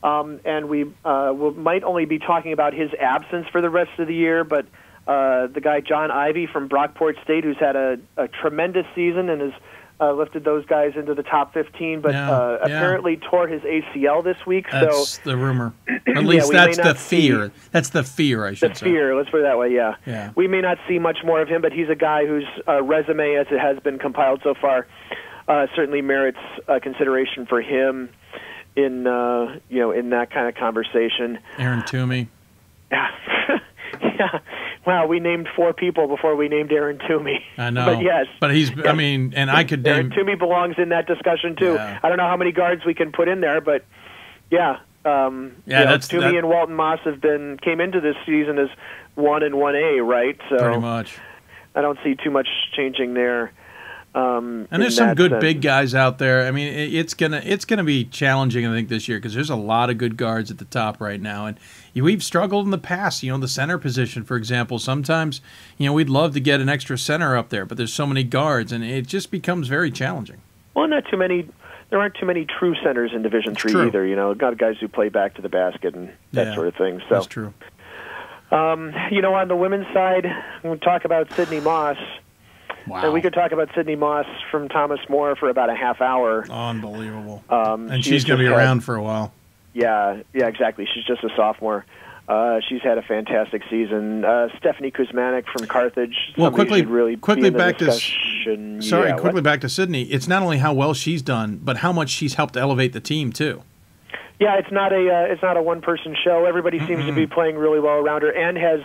Speaker 1: and we might only be talking about his absence for the rest of the year, but the guy John Ivey from Brockport State, who's had a tremendous season and has lifted those guys into the top 15, but apparently tore his ACL this week.
Speaker 2: That's the rumor. At least that's the fear. That's the fear, I should say.
Speaker 1: The fear, let's put it that way, yeah. We may not see much more of him, but he's a guy whose resume, as it has been compiled so far, certainly merits consideration for him in that kind of conversation.
Speaker 2: Aaron Toomey.
Speaker 1: Yeah. Yeah. Wow, we named 4 people before we named Aaron Toomey.
Speaker 2: I know.
Speaker 1: But yes.
Speaker 2: But he's, I mean, and I could
Speaker 1: Aaron
Speaker 2: name...
Speaker 1: Toomey belongs in that discussion, too.
Speaker 2: Yeah.
Speaker 1: I don't know how many guards we can put in there, but yeah. Toomey and Walton Moss came into this season as 1 and 1A, right? So
Speaker 2: pretty much.
Speaker 1: I don't see too much changing there.
Speaker 2: And there's some good big guys out there. I mean, it's gonna be challenging, I think, this year because there's a lot of good guards at the top right now, and we've struggled in the past. The center position, for example. Sometimes, we'd love to get an extra center up there, but there's so many guards, and it just becomes very challenging.
Speaker 1: Well, not too many. There aren't too many true centers in Division III either. Got guys who play back to the basket and that sort of thing. So
Speaker 2: that's true.
Speaker 1: On the women's side, we'll talk about Sydney Moss.
Speaker 2: Wow.
Speaker 1: And we could talk about Sydney Moss from Thomas More for about a half hour.
Speaker 2: Unbelievable. And she's going to be around for a while.
Speaker 1: Yeah, exactly. She's just a sophomore. She's had a fantastic season. Stephanie Kuzmanik from Carthage.
Speaker 2: Well, quickly back
Speaker 1: to
Speaker 2: Sydney. It's not only how well she's done, but how much she's helped elevate the team too.
Speaker 1: Yeah, it's not a one-person show. Everybody seems to be playing really well around her, and has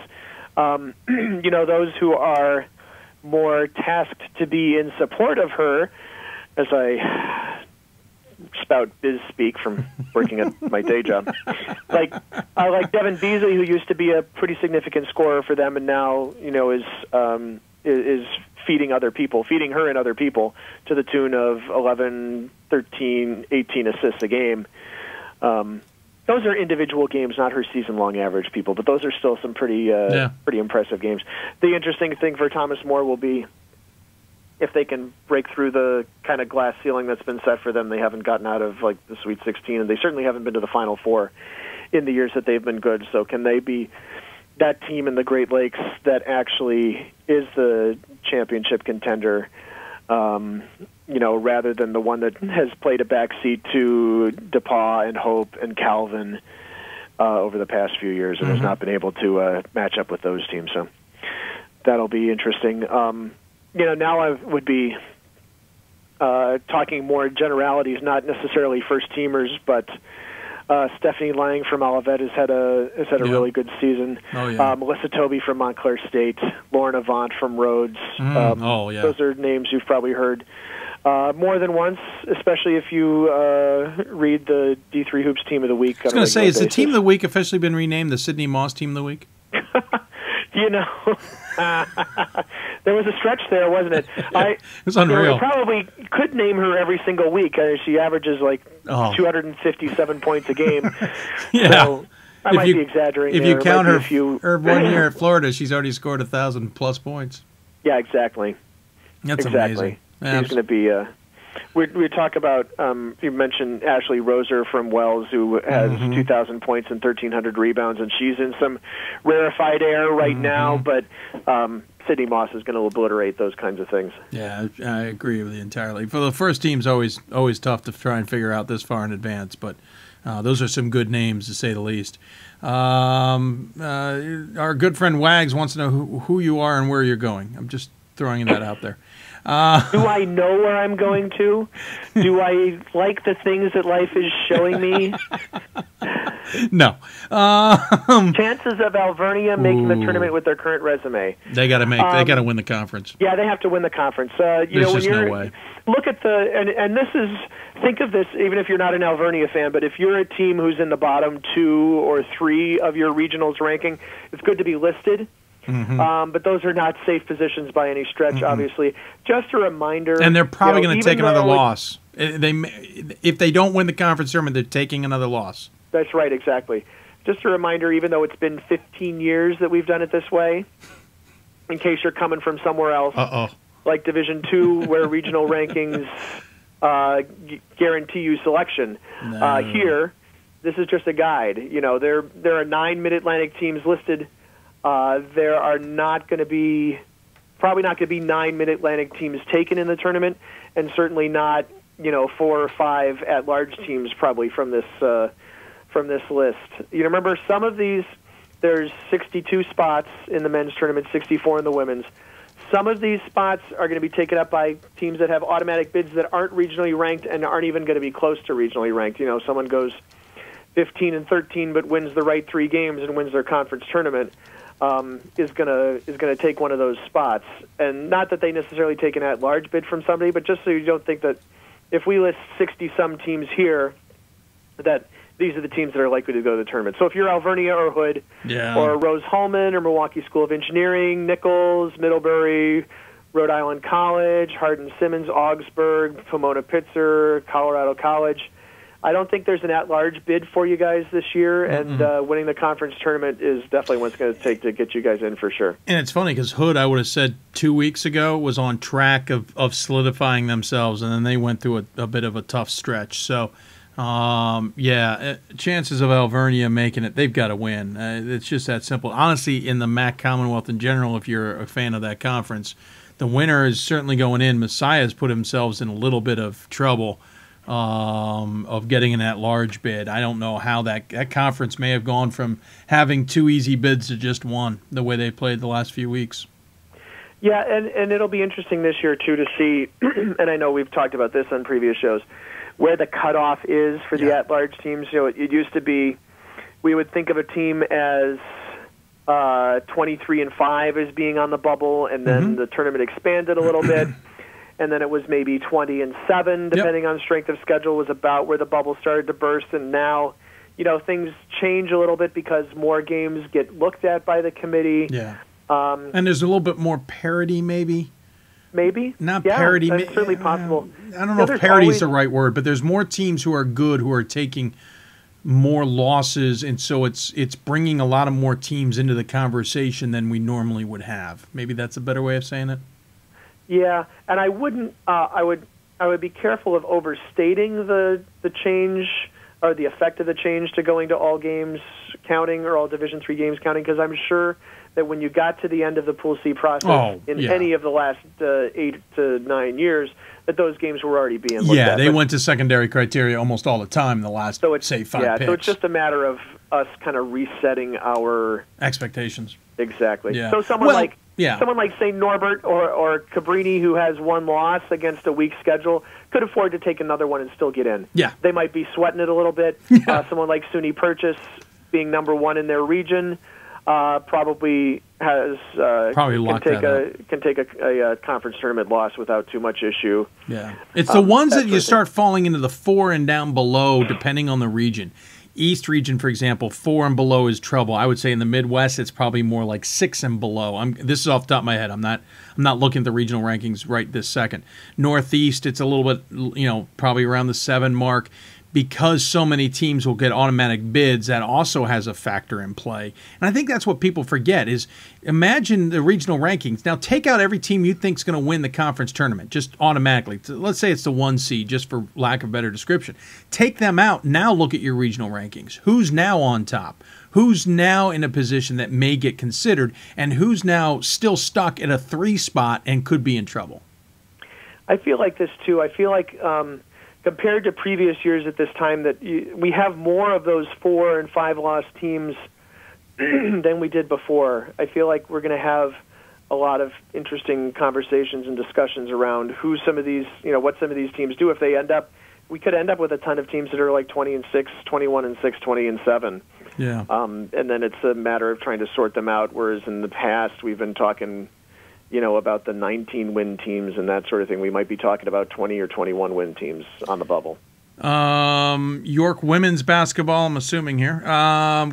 Speaker 1: Those who are more tasked to be in support of her, as I spout biz speak from working at my day job, like Devin Beasley, who used to be a pretty significant scorer for them, and now is feeding her and other people to the tune of 11, 13, 18 assists a game. Those are individual games, not her season-long average, people, but those are still some pretty impressive games. The interesting thing for Thomas More will be if they can break through the kind of glass ceiling that's been set for them. They haven't gotten out of like the Sweet 16, and they certainly haven't been to the Final Four in the years that they've been good. So can they be that team in the Great Lakes that actually is the championship contender, rather than the one that has played a backseat to DePaul and Hope and Calvin over the past few years and has not been able to match up with those teams. So that'll be interesting. Now I would be talking more generalities, not necessarily first-teamers, but Stephanie Lang from Olivet has had a really good season.
Speaker 2: Oh, yeah.
Speaker 1: Melissa Toby from Montclair State, Lauren Avant from Rhodes. Those are names you've probably heard more than once, especially if you read the D3 Hoops Team of the Week.
Speaker 2: I was going to say, has the Team of the Week officially been renamed the Sydney Moss Team of the Week?
Speaker 1: There was a stretch there, wasn't it?
Speaker 2: It was unreal.
Speaker 1: I probably could name her every single week. She averages 257 points a game.
Speaker 2: Yeah.
Speaker 1: So I might be exaggerating.
Speaker 2: If you count her 1 year at Florida, she's already scored 1,000+ points.
Speaker 1: Yeah, exactly.
Speaker 2: That's amazing.
Speaker 1: She's going to be. We talk about. You mentioned Ashley Roser from Wells, who has 2,000 points and 1,300 rebounds, and she's in some rarefied air right now. But Sydney Moss is going to obliterate those kinds of things.
Speaker 2: Yeah, I agree with you entirely. For the first team's always tough to try and figure out this far in advance, but those are some good names to say the least. Our good friend Wags wants to know who you are and where you're going. I'm just throwing that out there.
Speaker 1: Do I know where I'm going to? Do I like the things that life is showing me?
Speaker 2: No.
Speaker 1: Chances of Alvernia making the tournament with their current resume.
Speaker 2: They got to they got to win the conference.
Speaker 1: Yeah, they have to win the conference.
Speaker 2: There's just no way.
Speaker 1: Look at and this is, think of this, even if you're not an Alvernia fan, but if you're a team who's in the bottom 2 or 3 of your regionals ranking, it's good to be listed. But those are not safe positions by any stretch, obviously. Just a reminder.
Speaker 2: And they're probably going to take another loss. If they don't win the conference tournament, they're taking another loss.
Speaker 1: That's right, exactly. Just a reminder, even though it's been 15 years that we've done it this way, in case you're coming from somewhere else, like Division II, where regional rankings guarantee you selection. Here, this is just a guide. There are 9 Mid-Atlantic teams listed. There are probably not going to be 9 Mid-Atlantic teams taken in the tournament, and certainly not 4 or 5 at-large teams probably from this list. Remember, some of these, there's 62 spots in the men's tournament, 64 in the women's. Some of these spots are going to be taken up by teams that have automatic bids that aren't regionally ranked and aren't even going to be close to regionally ranked. Someone goes 15-13 but wins the right 3 games and wins their conference tournament. Is gonna take one of those spots, and not that they necessarily take an at-large bid from somebody, but just so you don't think that if we list 60-some teams here, that these are the teams that are likely to go to the tournament. So if you're Alvernia or Hood, or Rose-Hulman or Milwaukee School of Engineering, Nichols, Middlebury, Rhode Island College, Hardin-Simmons, Augsburg, Pomona-Pitzer, Colorado College, I don't think there's an at-large bid for you guys this year, and winning the conference tournament is definitely what it's going to take to get you guys in for sure.
Speaker 2: And it's funny because Hood, I would have said 2 weeks ago, was on track of solidifying themselves, and then they went through a bit of a tough stretch. So, chances of Alvernia making it, they've got to win. It's just that simple. Honestly, in the MAC Commonwealth in general, if you're a fan of that conference, the winner is certainly going in. Messiah's put themselves in a little bit of trouble of getting an at-large bid. I don't know how that conference may have gone from having 2 easy bids to just 1, the way they played the last few weeks.
Speaker 1: Yeah, and it'll be interesting this year, too, to see, and I know we've talked about this on previous shows, where the cutoff is for the at-large teams. It used to be we would think of a team as 23-5 as being on the bubble, and then the tournament expanded a little bit, and then it was maybe 20-7, depending on strength of schedule, was about where the bubble started to burst, and now, things change a little bit because more games get looked at by the committee.
Speaker 2: Yeah. And there's a little bit more parity, maybe.
Speaker 1: Maybe.
Speaker 2: Not parity.
Speaker 1: That's certainly possible.
Speaker 2: I don't know if parity is the right word, but there's more teams who are good who are taking more losses, and so it's bringing a lot of more teams into the conversation than we normally would have. Maybe that's a better way of saying it.
Speaker 1: Yeah, and I wouldn't. I would be careful of overstating the change or the effect of the change to going to all games counting or all Division III games counting, because I'm sure that when you got to the end of the Pool C process any of the last 8 to 9 years, that those games were already being looked at.
Speaker 2: Yeah, they went to secondary criteria almost all the time in the last, say, 5 picks.
Speaker 1: So it's just a matter of us kind of resetting our
Speaker 2: expectations.
Speaker 1: Exactly.
Speaker 2: Yeah.
Speaker 1: So someone like St. Norbert or Cabrini, who has one loss against a weak schedule, could afford to take another one and still get in.
Speaker 2: Yeah.
Speaker 1: They might be sweating it a little bit. Someone like SUNY Purchase, being number 1 in their region, probably has can take a conference tournament loss without too much issue.
Speaker 2: Yeah, it's the ones that you start falling into the 4 and down below, depending on the region. East region, for example, 4 and below is trouble. I would say in the Midwest, it's probably more like 6 and below. This is off the top of my head. I'm not looking at the regional rankings right this second. Northeast, it's a little bit, probably around the 7 mark. Because so many teams will get automatic bids, that also has a factor in play. And I think that's what people forget is imagine the regional rankings. Now take out every team you think is going to win the conference tournament, just automatically. Let's say it's the 1 seed, just for lack of better description. Take them out. Now look at your regional rankings. Who's now on top? Who's now in a position that may get considered? And who's now still stuck at a 3 spot and could be in trouble?
Speaker 1: I feel like this, too. I feel like compared to previous years at this time, that we have more of those 4 and 5 loss teams than we did before. I feel like we're going to have a lot of interesting conversations and discussions around who some of these, what some of these teams do. If they we could end up with a ton of teams that are like 20-6, 21-6, 20-7.
Speaker 2: Yeah.
Speaker 1: And then it's a matter of trying to sort them out. Whereas in the past, we've been talking, about the 19-win teams and that sort of thing. We might be talking about 20 or 21-win teams on the bubble.
Speaker 2: York women's basketball, I'm assuming here.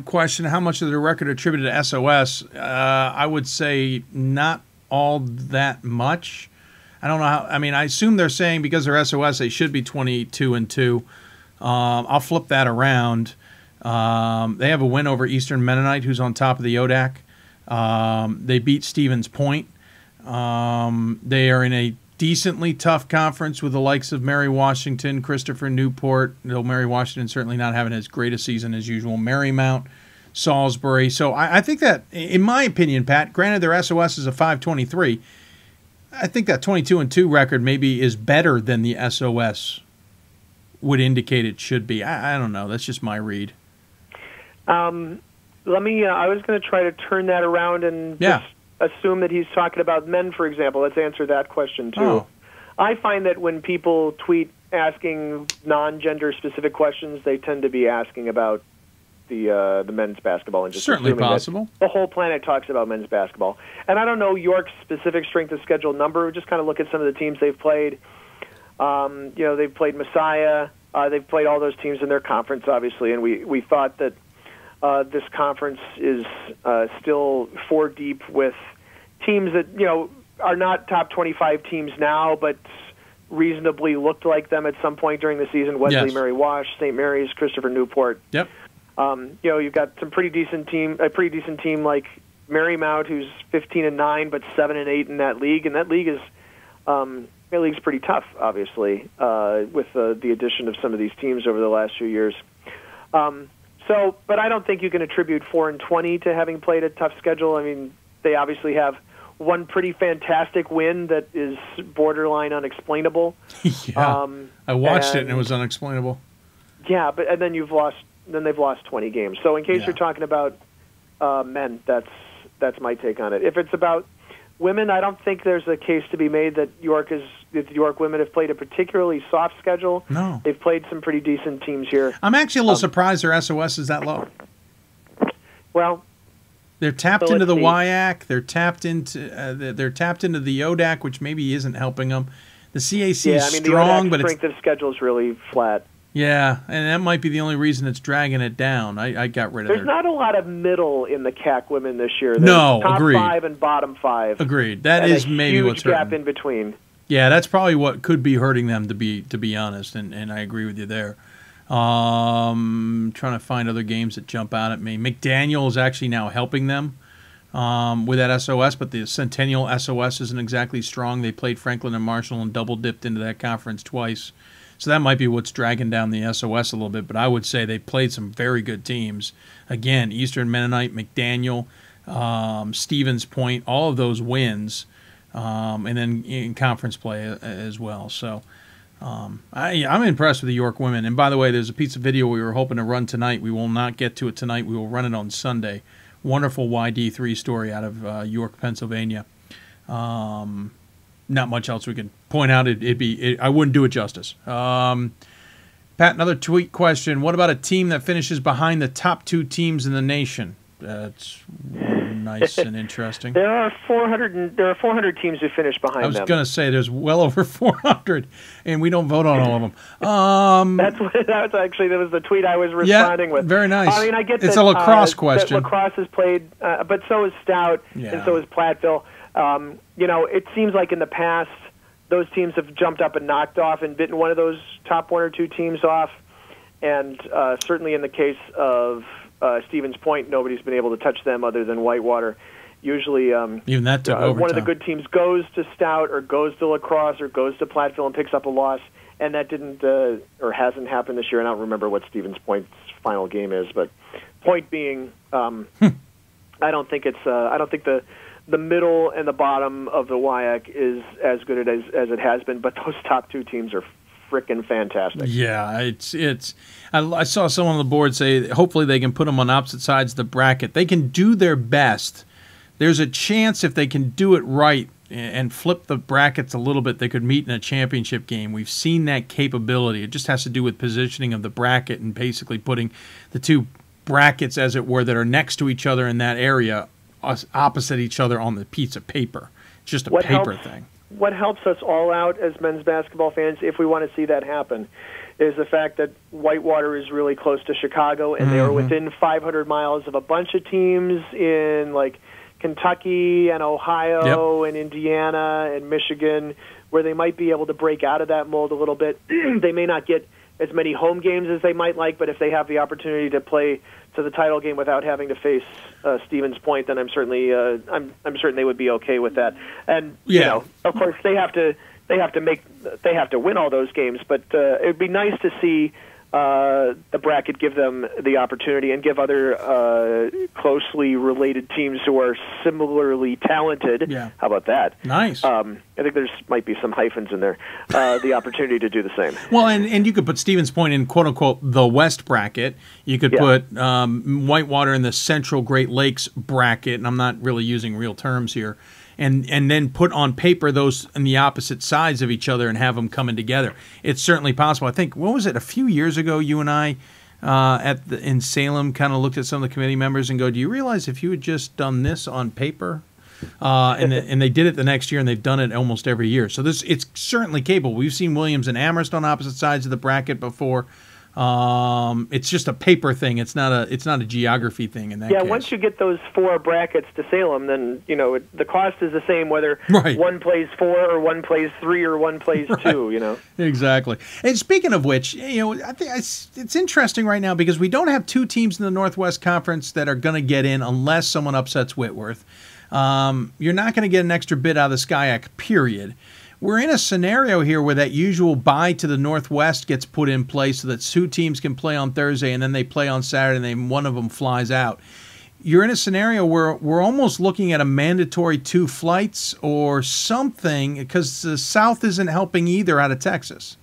Speaker 2: Question, how much of the record attributed to SOS? I would say not all that much. I don't know how. I mean, I assume they're saying because they're SOS, they should be 22-2. I'll flip that around. They have a win over Eastern Mennonite, who's on top of the ODAC. They beat Stevens Point. They are in a decently tough conference with the likes of Mary Washington, Christopher Newport, though Mary Washington certainly not having as great a season as usual, Marymount, Salisbury. So I think that, in my opinion, Pat, granted their SOS is a 523, I think that 22-2 record maybe is better than the SOS would indicate it should be. I don't know. That's just my read.
Speaker 1: Let me. I was going to try to turn that around and just assume that he's talking about men, for example. Let's answer that question too.
Speaker 2: Oh.
Speaker 1: I find that when people tweet asking non-gender specific questions, they tend to be asking about the men's basketball and just
Speaker 2: certainly
Speaker 1: assuming
Speaker 2: possible.
Speaker 1: That the whole planet talks about men's basketball. And I don't know York's specific strength of schedule number. Just kind of look at some of the teams they've played. They've played Messiah. They've played all those teams in their conference, obviously, and we thought that this conference is still 4 deep with teams that are not top 25 teams now, but reasonably looked like them at some point during the season. Wesley, Mary Wash, St. Mary's, Christopher Newport.
Speaker 2: Yep.
Speaker 1: You've got some pretty decent team like Marymount, who's 15-9, but 7-8 in that league, and that league is league's pretty tough, obviously, with the addition of some of these teams over the last few years. But I don't think you can attribute 4-20 to having played a tough schedule. I mean, they obviously have one pretty fantastic win that is borderline unexplainable.
Speaker 2: I watched it and it was unexplainable.
Speaker 1: Yeah, and then they've lost 20 games. So in case you're talking about men, that's my take on it. If it's about women, I don't think there's a case to be made that York women have played a particularly soft schedule.
Speaker 2: No.
Speaker 1: They've played some pretty decent teams here.
Speaker 2: I'm actually a little surprised their SOS is that low.
Speaker 1: Well,
Speaker 2: They're tapped
Speaker 1: So
Speaker 2: into the
Speaker 1: let's see.
Speaker 2: WIAC. They're tapped into the ODAC, which maybe isn't helping them. The CAC
Speaker 1: Yeah,
Speaker 2: is
Speaker 1: I mean,
Speaker 2: strong,
Speaker 1: the
Speaker 2: but
Speaker 1: strength of schedule is really flat.
Speaker 2: yeah, and that might be the only reason it's dragging it down. I got rid of
Speaker 1: There's
Speaker 2: it.
Speaker 1: not a lot of middle in the CAC women this year. There's
Speaker 2: No,
Speaker 1: top
Speaker 2: agreed.
Speaker 1: 5 and bottom 5.
Speaker 2: Agreed. That
Speaker 1: and
Speaker 2: is
Speaker 1: a
Speaker 2: maybe
Speaker 1: huge
Speaker 2: what's
Speaker 1: gap
Speaker 2: hurting.
Speaker 1: in between.
Speaker 2: Yeah, that's probably what could be hurting them, to be honest, and I agree with you there. Trying to find other games that jump out at me. McDaniel is actually now helping them with that SOS, but the Centennial SOS isn't exactly strong. They played Franklin and Marshall and double-dipped into that conference twice. So that might be what's dragging down the SOS a little bit, but I would say they played some very good teams. Again, Eastern Mennonite, McDaniel, Stevens Point, all of those wins, and then in conference play as well. So I'm impressed with the York women. And by the way, there's a piece of video we were hoping to run tonight. We will not get to it tonight. We will run it on Sunday. Wonderful YD3 story out of York, Pennsylvania. Not much else we can point out. I wouldn't do it justice. Pat, another tweet question. What about a team that finishes behind the top 2 teams in the nation? That's nice and interesting.
Speaker 1: There are 400 teams who finish behind them.
Speaker 2: I was going to say there's well over 400, and we don't vote on all of them.
Speaker 1: That was the tweet I was responding with.
Speaker 2: Very nice.
Speaker 1: I mean, I get
Speaker 2: it's
Speaker 1: that,
Speaker 2: a lacrosse question.
Speaker 1: That lacrosse is played, but so is Stout, and so is Platteville. It seems like in the past those teams have jumped up and knocked off and bitten one of those top 1 or 2 teams off, and certainly in the case of Stevens Point, nobody's been able to touch them other than Whitewater. Usually,
Speaker 2: even that took overtime.
Speaker 1: One of the good teams goes to Stout or goes to lacrosse or goes to Platteville and picks up a loss, and that didn't or hasn't happened this year. And I don't remember what Stevens Point's final game is, but point being, I don't think the middle and the bottom of the WIAC is as good as it has been, but those top 2 teams are frickin' fantastic.
Speaker 2: Yeah, I saw someone on the board say hopefully they can put them on opposite sides of the bracket. They can do their best. There's a chance if they can do it right and flip the brackets a little bit, they could meet in a championship game. We've seen that capability. It just has to do with positioning of the bracket and basically putting the 2 brackets, as it were, that are next to each other in that area opposite each other on the piece of paper. It's just a paper thing.
Speaker 1: What helps us all out as men's basketball fans, if we want to see that happen, is the fact that Whitewater is really close to Chicago, and they are within 500 miles of a bunch of teams in like Kentucky and Ohio and Indiana and Michigan, where they might be able to break out of that mold a little bit. They may not get as many home games as they might like, but if they have the opportunity to play to the title game without having to face Stevens Point, then I'm certainly I'm certain they would be okay with that. And you know, of course, they have to win all those games, but it would be nice to see the bracket give them the opportunity and give other closely related teams who are similarly talented.
Speaker 2: Yeah.
Speaker 1: How about that?
Speaker 2: Nice.
Speaker 1: I think there's might be some hyphens in there. The opportunity to do the same.
Speaker 2: Well, and you could put Stevens Point in quote unquote the West bracket. You could put Whitewater in the Central Great Lakes bracket, and I'm not really using real terms here. And then put on paper those on the opposite sides of each other and have them coming together. It's certainly possible. I think, what was it, a few years ago, you and I in Salem kind of looked at some of the committee members and go, do you realize if you had just done this on paper? And they did it the next year, and they've done it almost every year. So it's certainly capable. We've seen Williams and Amherst on opposite sides of the bracket before. It's just a paper thing. It's not a geography thing in that case.
Speaker 1: Once you get those 4 brackets to Salem, then the cost is the same whether one plays 4 or one plays 3 or one plays 2.
Speaker 2: Exactly. And speaking of which, I think it's interesting right now because we don't have 2 teams in the Northwest Conference that are going to get in unless someone upsets Whitworth. You're not going to get an extra bid out of the SCIAC, period. We're in a scenario here where that usual bye to the Northwest gets put in place so that 2 teams can play on Thursday and then they play on Saturday and then one of them flies out. You're in a scenario where we're almost looking at a mandatory 2 flights or something because the South isn't helping either out of Texas.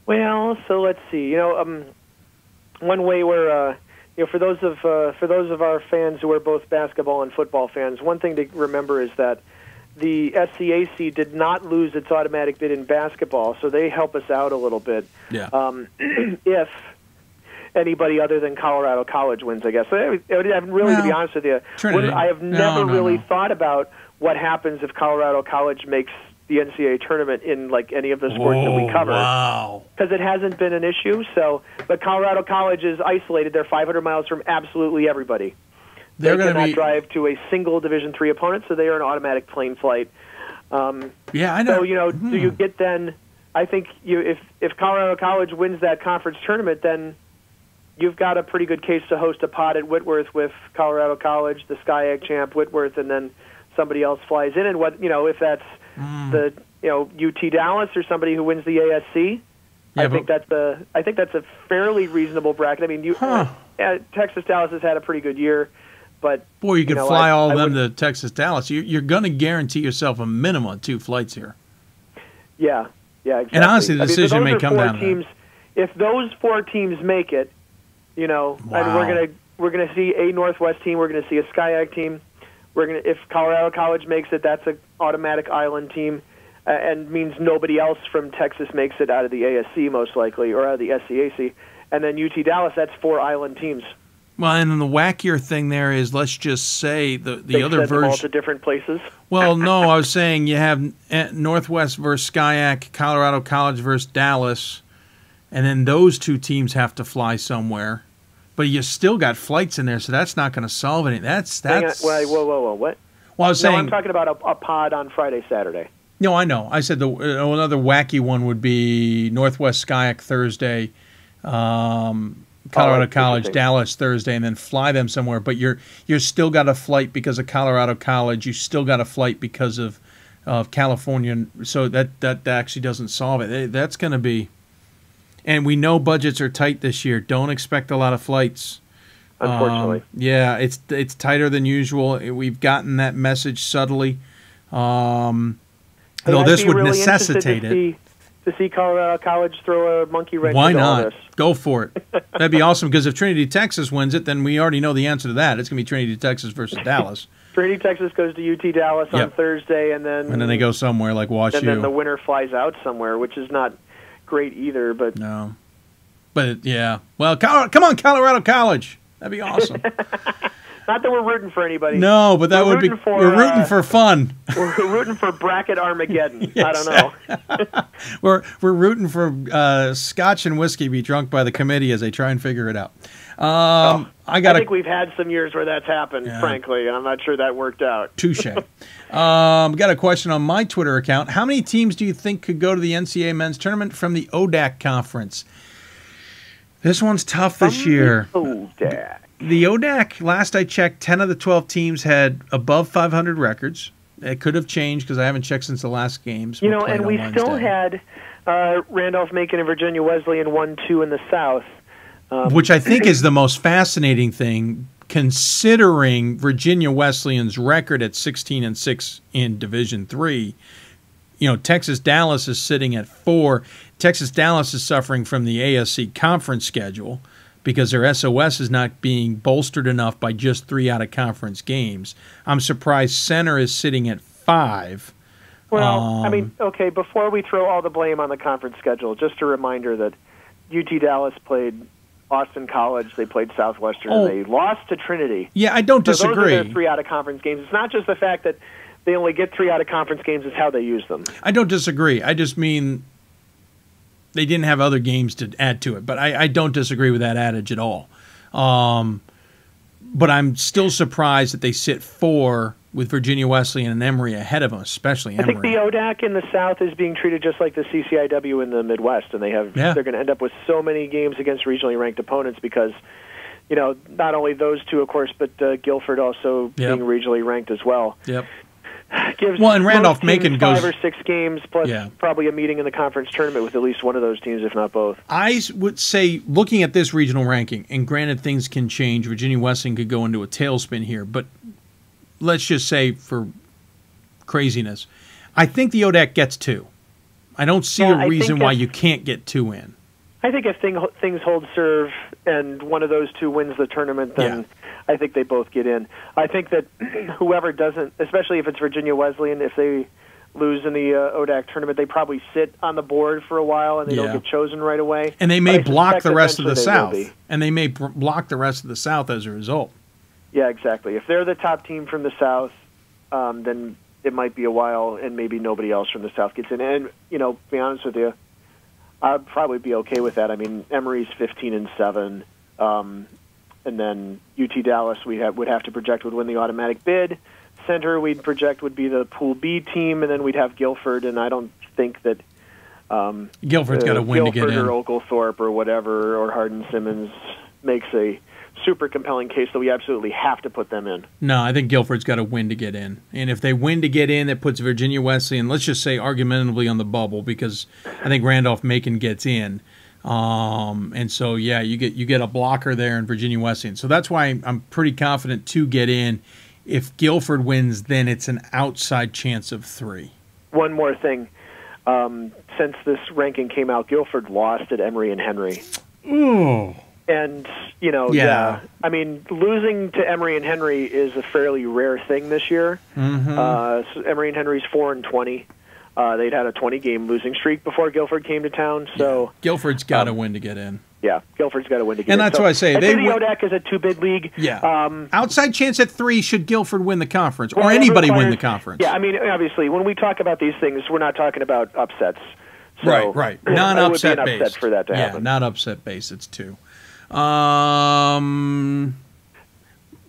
Speaker 1: Well, so let's see. One way where for those of our fans who are both basketball and football fans, one thing to remember is that the SCAC did not lose its automatic bid in basketball, so they help us out a little bit.
Speaker 2: Yeah.
Speaker 1: anybody other than Colorado College wins, I guess. To be honest with you,
Speaker 2: Trinity.
Speaker 1: I have never really thought about what happens if Colorado College makes the NCAA tournament in like any of the sports that we cover.
Speaker 2: Wow.
Speaker 1: Because it hasn't been an issue. So, but Colorado College is isolated. They're 500 miles from absolutely everybody. They cannot drive to a single Division III opponent, so they are an automatic plane flight.
Speaker 2: Yeah, I know.
Speaker 1: So, do you get then? I think if Colorado College wins that conference tournament, then you've got a pretty good case to host a pod at Whitworth with Colorado College, the SCIAC champ Whitworth, and then somebody else flies in. And if that's the UT Dallas or somebody who wins the ASC, I think that's a fairly reasonable bracket. I mean, Texas Dallas has had a pretty good year, but
Speaker 2: boy, you could fly all of them to Texas Dallas. You're going to guarantee yourself a minimum of 2 flights here.
Speaker 1: Yeah, exactly.
Speaker 2: And honestly, the decision may come down to that.
Speaker 1: If those 4 teams make it, and we're gonna see a Northwest team, we're gonna see a SCIAC team. If Colorado College makes it, that's an automatic island team, and means nobody else from Texas makes it out of the ASC most likely, or out of the SCAC. And then UT Dallas, that's 4 island teams.
Speaker 2: Well, and then the wackier thing there is, let's just say the other version.
Speaker 1: Them all to different places.
Speaker 2: Well, no, I was saying you have Northwest versus SCIAC, Colorado College versus Dallas, and then those 2 teams have to fly somewhere. But you still got flights in there, so that's not going to solve anything. That's.
Speaker 1: Whoa, what?
Speaker 2: Well, I was saying.
Speaker 1: I'm talking about a pod on Friday, Saturday.
Speaker 2: No, I know. I said another wacky one would be Northwest SCIAC Thursday, Colorado College, Dallas Thursday, and then fly them somewhere. But you're still got a flight because of Colorado College. You still got a flight because of California. So that actually doesn't solve it. That's going to be. And we know budgets are tight this year. Don't expect a lot of flights.
Speaker 1: Unfortunately.
Speaker 2: Yeah, it's tighter than usual. We've gotten that message subtly. Though this would necessitate it.
Speaker 1: To see Colorado College throw a monkey wrench
Speaker 2: Why
Speaker 1: into all
Speaker 2: not?
Speaker 1: this.
Speaker 2: Go for it. That'd be awesome, because if Trinity, Texas wins it, then we already know the answer to that. It's going to be Trinity, Texas versus Dallas.
Speaker 1: Trinity, Texas goes to UT Dallas on Thursday, and then
Speaker 2: they go somewhere like Wash U.
Speaker 1: And then the winner flies out somewhere, which is not great either. But
Speaker 2: no. But, yeah. Well, come on, Colorado College. That'd be awesome.
Speaker 1: Not that we're rooting for anybody.
Speaker 2: No, but we're rooting for fun.
Speaker 1: We're rooting for bracket Armageddon. I don't know.
Speaker 2: we're rooting for Scotch and whiskey to be drunk by the committee as they try and figure it out. I think we've had some years where that's happened, frankly, and I'm not sure that worked out. Touche. Got a question on my Twitter account. How many teams do you think could go to the NCAA men's tournament from the ODAC conference? This one's tough this year.
Speaker 1: ODAC.
Speaker 2: The ODAC, last I checked, 10 of the 12 teams had above 500 records. It could have changed because I haven't checked since the last games.
Speaker 1: And we still had Randolph-Macon and Virginia Wesleyan 1-2 in the South.
Speaker 2: Which I think is the most fascinating thing, considering Virginia Wesleyan's record at 16-6 in Division III. Texas Dallas is sitting at 4. Texas Dallas is suffering from the ASC conference schedule because their SOS is not being bolstered enough by just 3 out-of-conference games. I'm surprised Center is sitting at 5.
Speaker 1: Well, okay, before we throw all the blame on the conference schedule, just a reminder that UT Dallas played Austin College, they played Southwestern, and they lost to Trinity.
Speaker 2: Yeah, I don't disagree.
Speaker 1: Those are their 3 out-of-conference games. It's not just the fact that they only get 3 out-of-conference games, it's how they use them.
Speaker 2: I don't disagree. I just mean they didn't have other games to add to it. But I don't disagree with that adage at all. But I'm still surprised that they sit 4 with Virginia Wesleyan and Emory ahead of them, especially Emory.
Speaker 1: I think the ODAC in the South is being treated just like the CCIW in the Midwest, and they're going to end up with so many games against regionally ranked opponents because, not only those 2, of course, but Guilford also being regionally ranked as well.
Speaker 2: Yep.
Speaker 1: Gives
Speaker 2: and Randolph-Macon goes
Speaker 1: 5 or 6 games plus probably a meeting in the conference tournament with at least one of those teams, if not both.
Speaker 2: I would say, looking at this regional ranking, and granted things can change, Virginia Wesleyan could go into a tailspin here, but let's just say for craziness, I think the ODAC gets 2. I don't see a reason why you can't get 2 in.
Speaker 1: I think if things hold serve and one of those 2 wins the tournament, then I think they both get in. I think that whoever doesn't, especially if it's Virginia Wesleyan, if they lose in the ODAC tournament, they probably sit on the board for a while and they don't get chosen right away.
Speaker 2: And they may block the rest of the
Speaker 1: eventually they will
Speaker 2: South. And they may block the rest of the South as a result.
Speaker 1: Yeah, exactly. If they're the top team from the South, then it might be a while, and maybe nobody else from the South gets in. And, to be honest with you, I'd probably be okay with that. I mean, Emory's 15-7, and then UT Dallas would have to project would win the automatic bid. Center we'd project would be the Pool B team, and then we'd have Guilford, and I don't think that
Speaker 2: Guilford's got to win to get in.
Speaker 1: Guilford or Oglethorpe or whatever, or Hardin-Simmons makes a super compelling case that we absolutely have to put them in.
Speaker 2: No, I think Guilford's got to win to get in. And if they win to get in, that puts Virginia Wesleyan, let's just say argumentatively on the bubble, because I think Randolph-Macon gets in. And so, yeah, you get a blocker there in Virginia Wesleyan. So that's why I'm pretty confident to get in. If Guilford wins, then it's an outside chance of 3.
Speaker 1: One more thing. Since this ranking came out, Guilford lost at Emory and Henry.
Speaker 2: Ooh.
Speaker 1: And, I mean, losing to Emory and Henry is a fairly rare thing this year.
Speaker 2: Mm-hmm.
Speaker 1: So Emory and Henry's 4-20. They'd had a 20-game losing streak before Guilford came to town. So
Speaker 2: Guilford's got to win to get in.
Speaker 1: Yeah, Guilford's got to win to get in.
Speaker 2: And that's why I say
Speaker 1: the ODAC is a 2-bid league.
Speaker 2: Yeah. Outside chance at 3 should Guilford win the conference, or anybody win the conference.
Speaker 1: Yeah, I mean, obviously, when we talk about these things, we're not talking about upsets. So
Speaker 2: right. Non-upset based.
Speaker 1: Upset for that to happen.
Speaker 2: Yeah, not upset based. It's 2.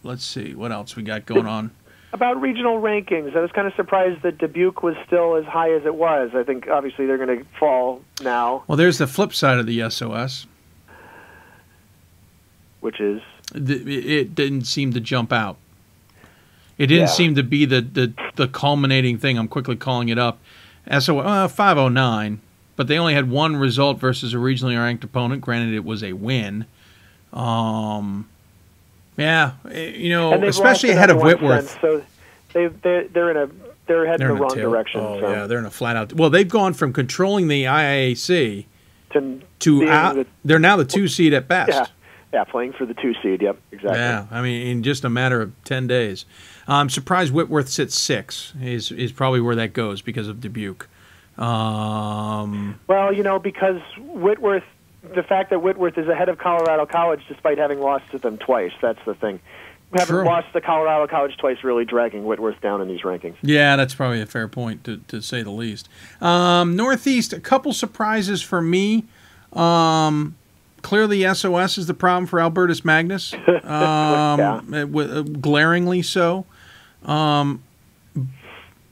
Speaker 2: Let's see what else we got going on.
Speaker 1: About regional rankings, I was kind of surprised that Dubuque was still as high as it was. I think obviously they're going to fall now.
Speaker 2: Well, there's the flip side of the SOS,
Speaker 1: which is
Speaker 2: it didn't seem to jump out. It didn't seem to be the culminating thing. I'm quickly calling it up. SOS 509, but they only had one result versus a regionally ranked opponent. Granted, it was a win. Yeah, especially ahead of Whitworth.
Speaker 1: So they're heading the wrong direction.
Speaker 2: Oh, so. Yeah, they're in a flat out. Well, they've gone from controlling the IAC to out. They're now the 2 seed at best.
Speaker 1: Yeah, playing for the 2 seed. Yep, exactly.
Speaker 2: Yeah, I mean, in just a matter of 10 days. I'm surprised Whitworth sits 6. Is probably where that goes because of Dubuque.
Speaker 1: Well, because Whitworth. The fact that Whitworth is ahead of Colorado College despite having lost to them twice, that's the thing. Having lost to Colorado College twice really dragging Whitworth down in these rankings.
Speaker 2: Yeah, that's probably a fair point to say the least. Northeast, a couple surprises for me. Clearly SOS is the problem for Albertus Magnus, glaringly so. And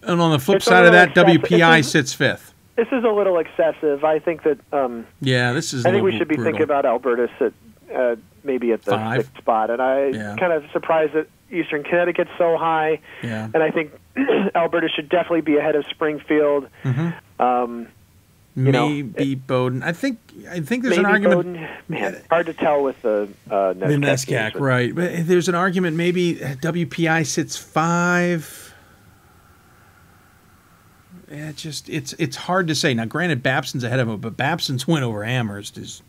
Speaker 2: on the flip side of that, WPI sits 5th.
Speaker 1: This is a little excessive. I think that.
Speaker 2: This is.
Speaker 1: I think we should be thinking about Albertus at maybe at the
Speaker 2: 5th
Speaker 1: spot, and I'm kind of surprised that Eastern Connecticut's so high.
Speaker 2: Yeah.
Speaker 1: And I think Albertus should definitely be ahead of Springfield.
Speaker 2: Mm-hmm. Maybe Bowdoin. I think there's an argument.
Speaker 1: Bowdoin. Man, hard to tell with the
Speaker 2: NESCAC, right? But there's an argument. Maybe WPI sits 5. Yeah, it's hard to say. Now, granted, Babson's ahead of him, but Babson's win over Amherst is.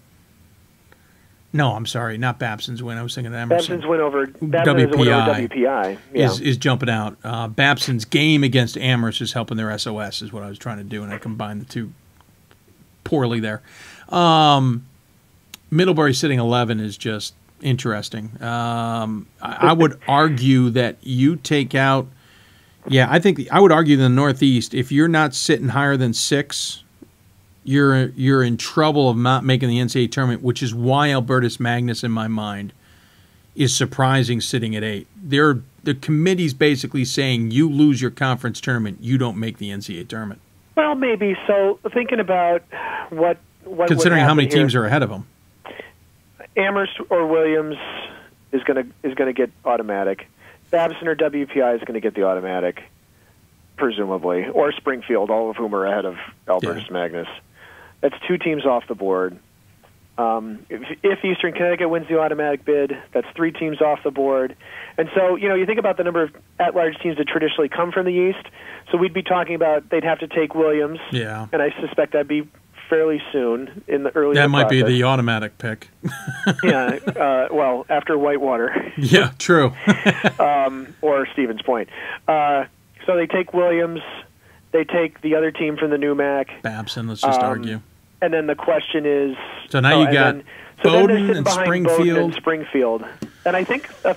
Speaker 2: No, I'm sorry, not Babson's win. I was thinking of Emerson.
Speaker 1: Babson's win over WPI
Speaker 2: is jumping out. Babson's game against Amherst is helping their SOS, is what I was trying to do, and I combined the two poorly there. Middlebury sitting 11 is just interesting. I would argue that you take out. Yeah, I would argue in the Northeast, if you're not sitting higher than 6, you're in trouble of not making the NCAA tournament, which is why Albertus Magnus, in my mind, is surprising sitting at 8. The committee's basically saying you lose your conference tournament, you don't make the NCAA tournament.
Speaker 1: Well, maybe. So thinking about what
Speaker 2: considering how many
Speaker 1: here,
Speaker 2: teams are ahead of them,
Speaker 1: Amherst or Williams is going to get automatic. Babson or WPI is going to get the automatic, presumably, or Springfield, all of whom are ahead of Albertus Magnus. That's 2 teams off the board. If Eastern Connecticut wins the automatic bid, that's 3 teams off the board. And so, you think about the number of at-large teams that traditionally come from the East. So we'd be talking about they'd have to take Williams.
Speaker 2: Yeah.
Speaker 1: And I suspect that'd be fairly soon in the early.
Speaker 2: That might be the automatic pick.
Speaker 1: Well, after Whitewater.
Speaker 2: Yeah, true.
Speaker 1: Or Stevens Point. So they take Williams. They take the other team from the new MAC.
Speaker 2: Babson, let's just argue.
Speaker 1: And then the question is...
Speaker 2: So now you got Bowdoin and
Speaker 1: Springfield. And I think a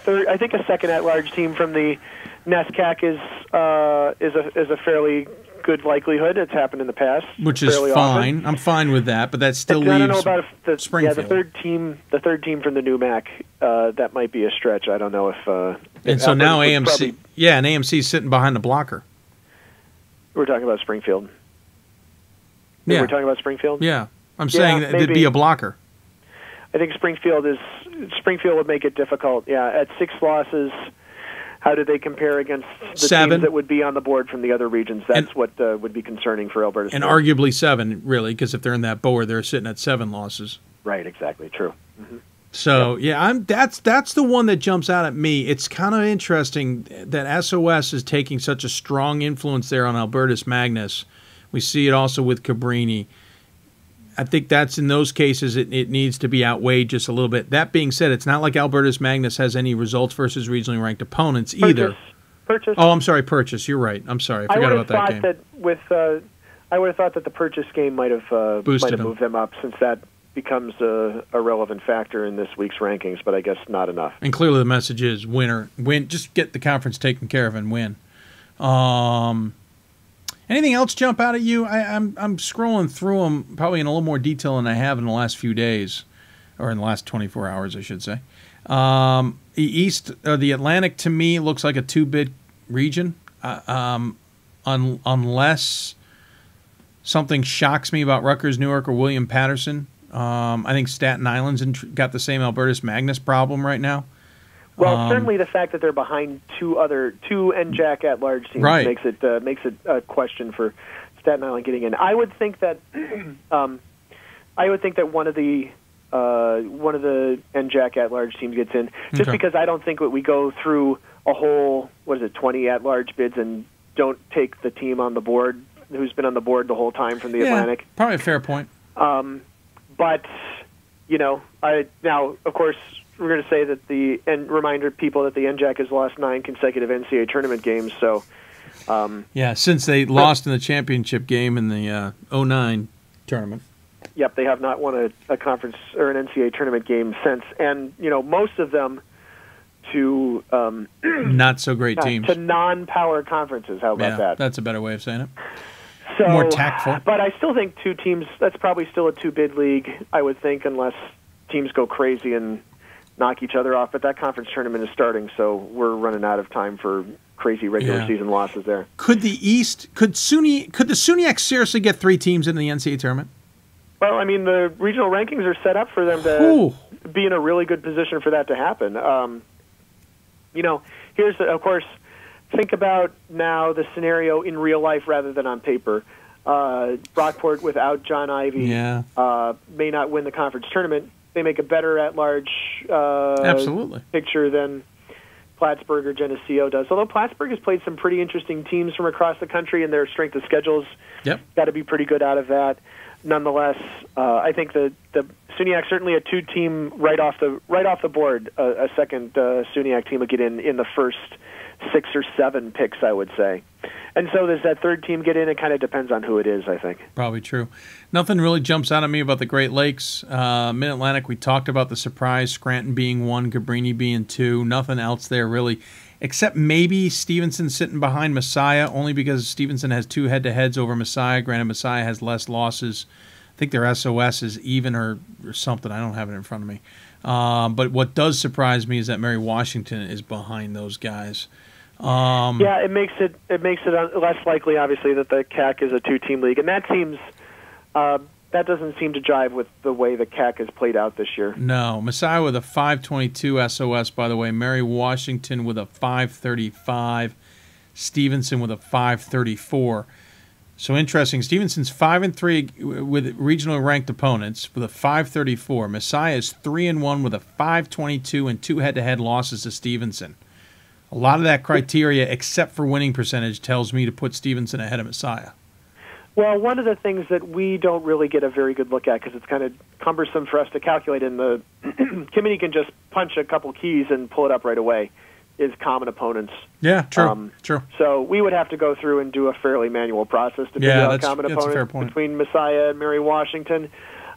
Speaker 1: second at-large team from the NESCAC is a fairly good likelihood. It's happened in the past,
Speaker 2: which is fine.
Speaker 1: Often.
Speaker 2: I'm fine with that, but that still leaves
Speaker 1: I don't know about
Speaker 2: Springfield.
Speaker 1: Yeah, the third team from the new MAC. That might be a stretch. I don't know if.
Speaker 2: And so now AMC, and AMC's sitting behind the blocker.
Speaker 1: We're talking about Springfield.
Speaker 2: Yeah,
Speaker 1: we're talking about Springfield.
Speaker 2: Yeah, I'm saying that it'd be a blocker.
Speaker 1: I think Springfield would make it difficult. Yeah, at 6 losses. How do they compare against the
Speaker 2: 7
Speaker 1: teams that would be on the board from the other regions? That's what would be concerning for Alberta.
Speaker 2: And arguably 7, really, because if they're in that board, they're sitting at 7 losses.
Speaker 1: Right, exactly, true. Mm-hmm.
Speaker 2: So, that's the one that jumps out at me. It's kind of interesting that SOS is taking such a strong influence there on Albertus Magnus. We see it also with Cabrini. I think that's in those cases it needs to be outweighed just a little bit. That being said, it's not like Albertus Magnus has any results versus regionally ranked opponents either.
Speaker 1: Purchase.
Speaker 2: Oh, I'm sorry, Purchase. You're right. I'm sorry. I forgot about that game.
Speaker 1: I would have thought that the Purchase game might have moved them up, since that becomes a relevant factor in this week's rankings, but I guess not enough.
Speaker 2: And clearly the message is win. Just get the conference taken care of and win. Anything else jump out at you? I'm scrolling through them probably in a little more detail than I have in the last few days, or in the last 24 hours, I should say. The East, or the Atlantic, to me looks like a 2-bid region, unless something shocks me about Rutgers, Newark, or William Patterson. I think Staten Island's got the same Albertus Magnus problem right now.
Speaker 1: Well, certainly the fact that they're behind two NJAC at-large teams makes it a question for Staten Island getting in. I would think that one of the NJAC at-large teams gets in, just because I don't think that we go through a whole 20 at-large bids and don't take the team on the board who's been on the board the whole time from the Atlantic.
Speaker 2: Probably a fair point.
Speaker 1: But now of course. We're going to say that and remind people that the NJAC has lost 9 consecutive NCAA tournament games. So,
Speaker 2: since they lost in the championship game in the 09 tournament.
Speaker 1: Yep, they have not won a conference or an NCAA tournament game since, and most of them to
Speaker 2: not so great teams,
Speaker 1: to non-power conferences. How about that?
Speaker 2: That's a better way of saying it.
Speaker 1: So,
Speaker 2: more tactful.
Speaker 1: But I still think 2 teams. That's probably still a 2-bid league, I would think, unless teams go crazy and knock each other off, but that conference tournament is starting, so we're running out of time for crazy regular season losses there.
Speaker 2: Could the SUNYAC seriously get 3 teams into the NCAA tournament?
Speaker 1: Well, I mean, the regional rankings are set up for them to be in a really good position for that to happen. Here's of course, think about now the scenario in real life rather than on paper. Brockport without John Ivey may not win the conference tournament. They make a better at-large picture than Plattsburgh or Geneseo does. Although Plattsburgh has played some pretty interesting teams from across the country, and their strength of schedules got to be pretty good out of that. Nonetheless, I think the SUNYAC certainly a 2-team right off the board. A second SUNYAC team would get in the first 6 or 7 picks, I would say. And so does that 3rd team get in? It kind of depends on who it is, I think.
Speaker 2: Probably true. Nothing really jumps out at me about the Great Lakes. Mid-Atlantic, we talked about the surprise, Scranton being 1, Cabrini being 2. Nothing else there, really, except maybe Stevenson sitting behind Messiah, only because Stevenson has 2 head-to-heads over Messiah. Granted, Messiah has less losses. I think their SOS is even or something. I don't have it in front of me. But what does surprise me is that Mary Washington is behind those guys.
Speaker 1: It makes it less likely, obviously, that the CAC is a 2-team league, and that doesn't seem to jive with the way the CAC has played out this year.
Speaker 2: No, Messiah with a 522 SOS, by the way. Mary Washington with a 535. Stevenson with a 534. So interesting. Stevenson's 5-3 with regionally ranked opponents with a 534. Messiah is 3-1 with a 522 and 2 head-to-head losses to Stevenson. A lot of that criteria, except for winning percentage, tells me to put Stevenson ahead of Messiah.
Speaker 1: Well, one of the things that we don't really get a very good look at, because it's kind of cumbersome for us to calculate, and the committee can just punch a couple keys and pull it up right away, is common opponents.
Speaker 2: Yeah, true. True.
Speaker 1: So we would have to go through and do a fairly manual process to figure out common
Speaker 2: that's a fair
Speaker 1: opponents
Speaker 2: point.
Speaker 1: between Messiah and Mary Washington,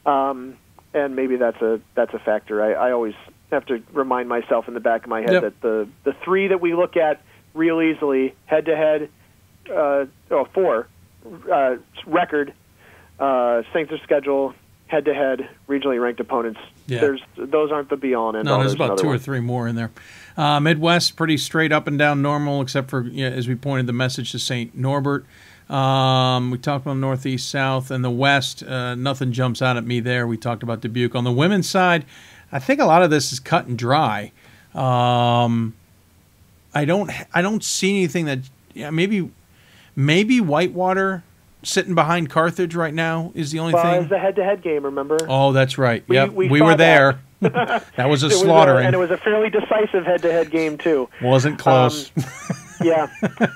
Speaker 1: and maybe that's a factor. I always have to remind myself in the back of my head that the three that we look at real easily head to head, four record, strength of schedule, head to head, regionally ranked opponents.
Speaker 2: Yeah.
Speaker 1: Those aren't the be all and end all.
Speaker 2: No, there's about two
Speaker 1: one.
Speaker 2: or three more in there. Midwest, pretty straight up and down normal, except for, as we pointed the message to St. Norbert. We talked about Northeast, South, and the West. Nothing jumps out at me there. We talked about Dubuque. On the women's side, I think a lot of this is cut and dry. I don't see anything that maybe Whitewater sitting behind Carthage right now is the only thing.
Speaker 1: Well, it was the head-to-head game, remember?
Speaker 2: Oh, that's right. Yep, we
Speaker 1: saw
Speaker 2: were there. That was a slaughtering.
Speaker 1: And it was a fairly decisive head-to-head game, too.
Speaker 2: Wasn't close.
Speaker 1: Yeah.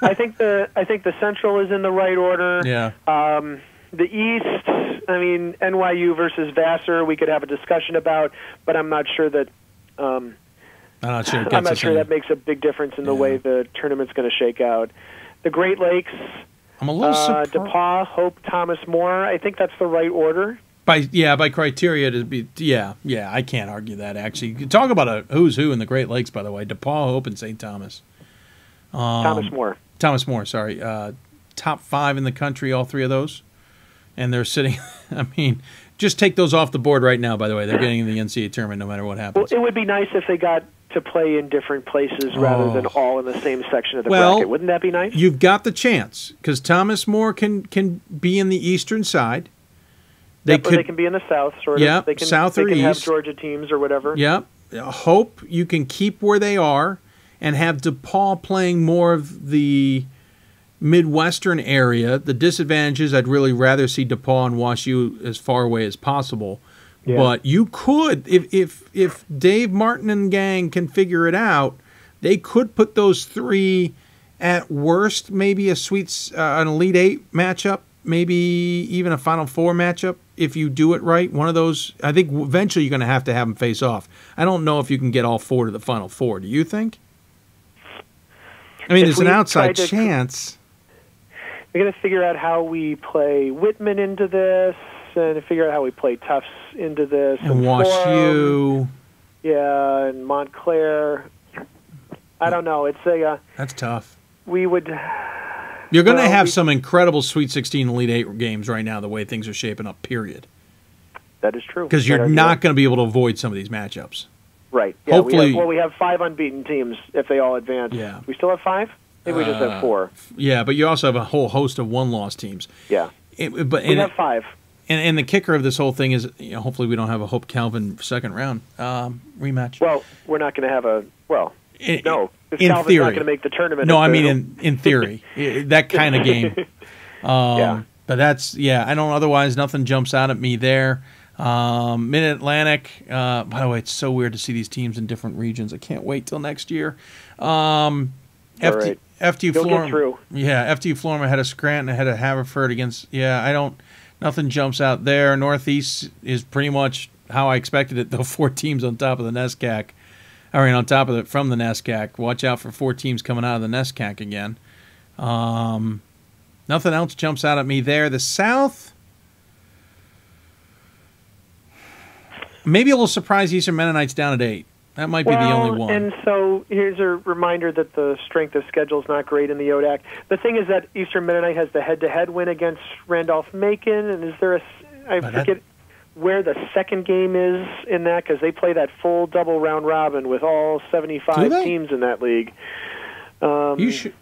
Speaker 1: I think the Central is in the right order.
Speaker 2: Yeah.
Speaker 1: The East, I mean, NYU versus Vassar, we could have a discussion about, but I'm not sure that
Speaker 2: I'm not sure
Speaker 1: that makes a big difference in the way the tournament's going to shake out. The Great Lakes,
Speaker 2: I'm a little surprised.
Speaker 1: DePauw, Hope, Thomas More. I think that's the right order.
Speaker 2: By criteria to be I can't argue that actually. You talk about a who's who in the Great Lakes, by the way. DePauw, Hope, and St. Thomas.
Speaker 1: Thomas More,
Speaker 2: sorry. Top 5 in the country, all three of those, and they're sitting. I mean, just take those off the board right now. By the way, they're getting in the NCAA tournament no matter what happens.
Speaker 1: Well, it would be nice if they got to play in different places rather than all in the same section of the bracket. Wouldn't that be nice?
Speaker 2: You've got the chance because Thomas More can be in the eastern side.
Speaker 1: They can be in the south, sort of.
Speaker 2: Yeah,
Speaker 1: they can,
Speaker 2: south
Speaker 1: they
Speaker 2: or
Speaker 1: can
Speaker 2: east.
Speaker 1: Have Georgia teams or whatever.
Speaker 2: Yep. Hope you can keep where they are and have DePauw playing more of the Midwestern area. The disadvantage is I'd really rather see DePauw and WashU as far away as possible. Yeah. But you could, if Dave Martin and gang can figure it out, they could put those three at worst, maybe an Elite Eight matchup, maybe even a Final Four matchup if you do it right. One of those, I think eventually you're going to have them face off. I don't know if you can get all four to the Final Four. Do you think? I mean, there's an outside chance.
Speaker 1: We're going to figure out how we play Whitman into this, and figure out how we play Tufts into this.
Speaker 2: And WashU.
Speaker 1: Yeah, and Montclair. I don't know. It's
Speaker 2: that's tough.
Speaker 1: We would.
Speaker 2: You're going to have some incredible Sweet 16 Elite 8 games right now, the way things are shaping up, period.
Speaker 1: That is true.
Speaker 2: Because you're not going to be able to avoid some of these matchups.
Speaker 1: Right. Yeah,
Speaker 2: hopefully.
Speaker 1: We have 5 unbeaten teams if they all advance.
Speaker 2: Yeah.
Speaker 1: We still have 5? Maybe we just have 4.
Speaker 2: Yeah, but you also have a whole host of one-loss teams.
Speaker 1: Yeah. We have 5.
Speaker 2: And the kicker of this whole thing is, hopefully we don't have a Hope Calvin second round rematch.
Speaker 1: Well, we're not going to have a no.
Speaker 2: In
Speaker 1: Calvin's
Speaker 2: theory,
Speaker 1: not going to make the tournament.
Speaker 2: No, I mean in theory, that kind of game.
Speaker 1: Yeah.
Speaker 2: But that's I don't. Otherwise, nothing jumps out at me there. Mid Atlantic. By the way, it's so weird to see these teams in different regions. I can't wait till next year.
Speaker 1: Right.
Speaker 2: FTU
Speaker 1: You'll
Speaker 2: Florida.
Speaker 1: Get through.
Speaker 2: Yeah, FTU Florida ahead of Scranton, ahead of Haverford against. I don't. Nothing jumps out there. Northeast is pretty much how I expected it, though. 4 teams on top of the NESCAC. On top of it from the NESCAC. Watch out for 4 teams coming out of the NESCAC again. Nothing else jumps out at me there. The South, maybe a little surprise Eastern Mennonites down at 8. That might be the only one.
Speaker 1: And so here's a reminder that the strength of schedule is not great in the ODAC. The thing is that Eastern Mennonite has the head-to-head win against Randolph-Macon, and is there I forget where the second game is in that, because they play that full double round robin with all 75 teams in that league.
Speaker 2: You should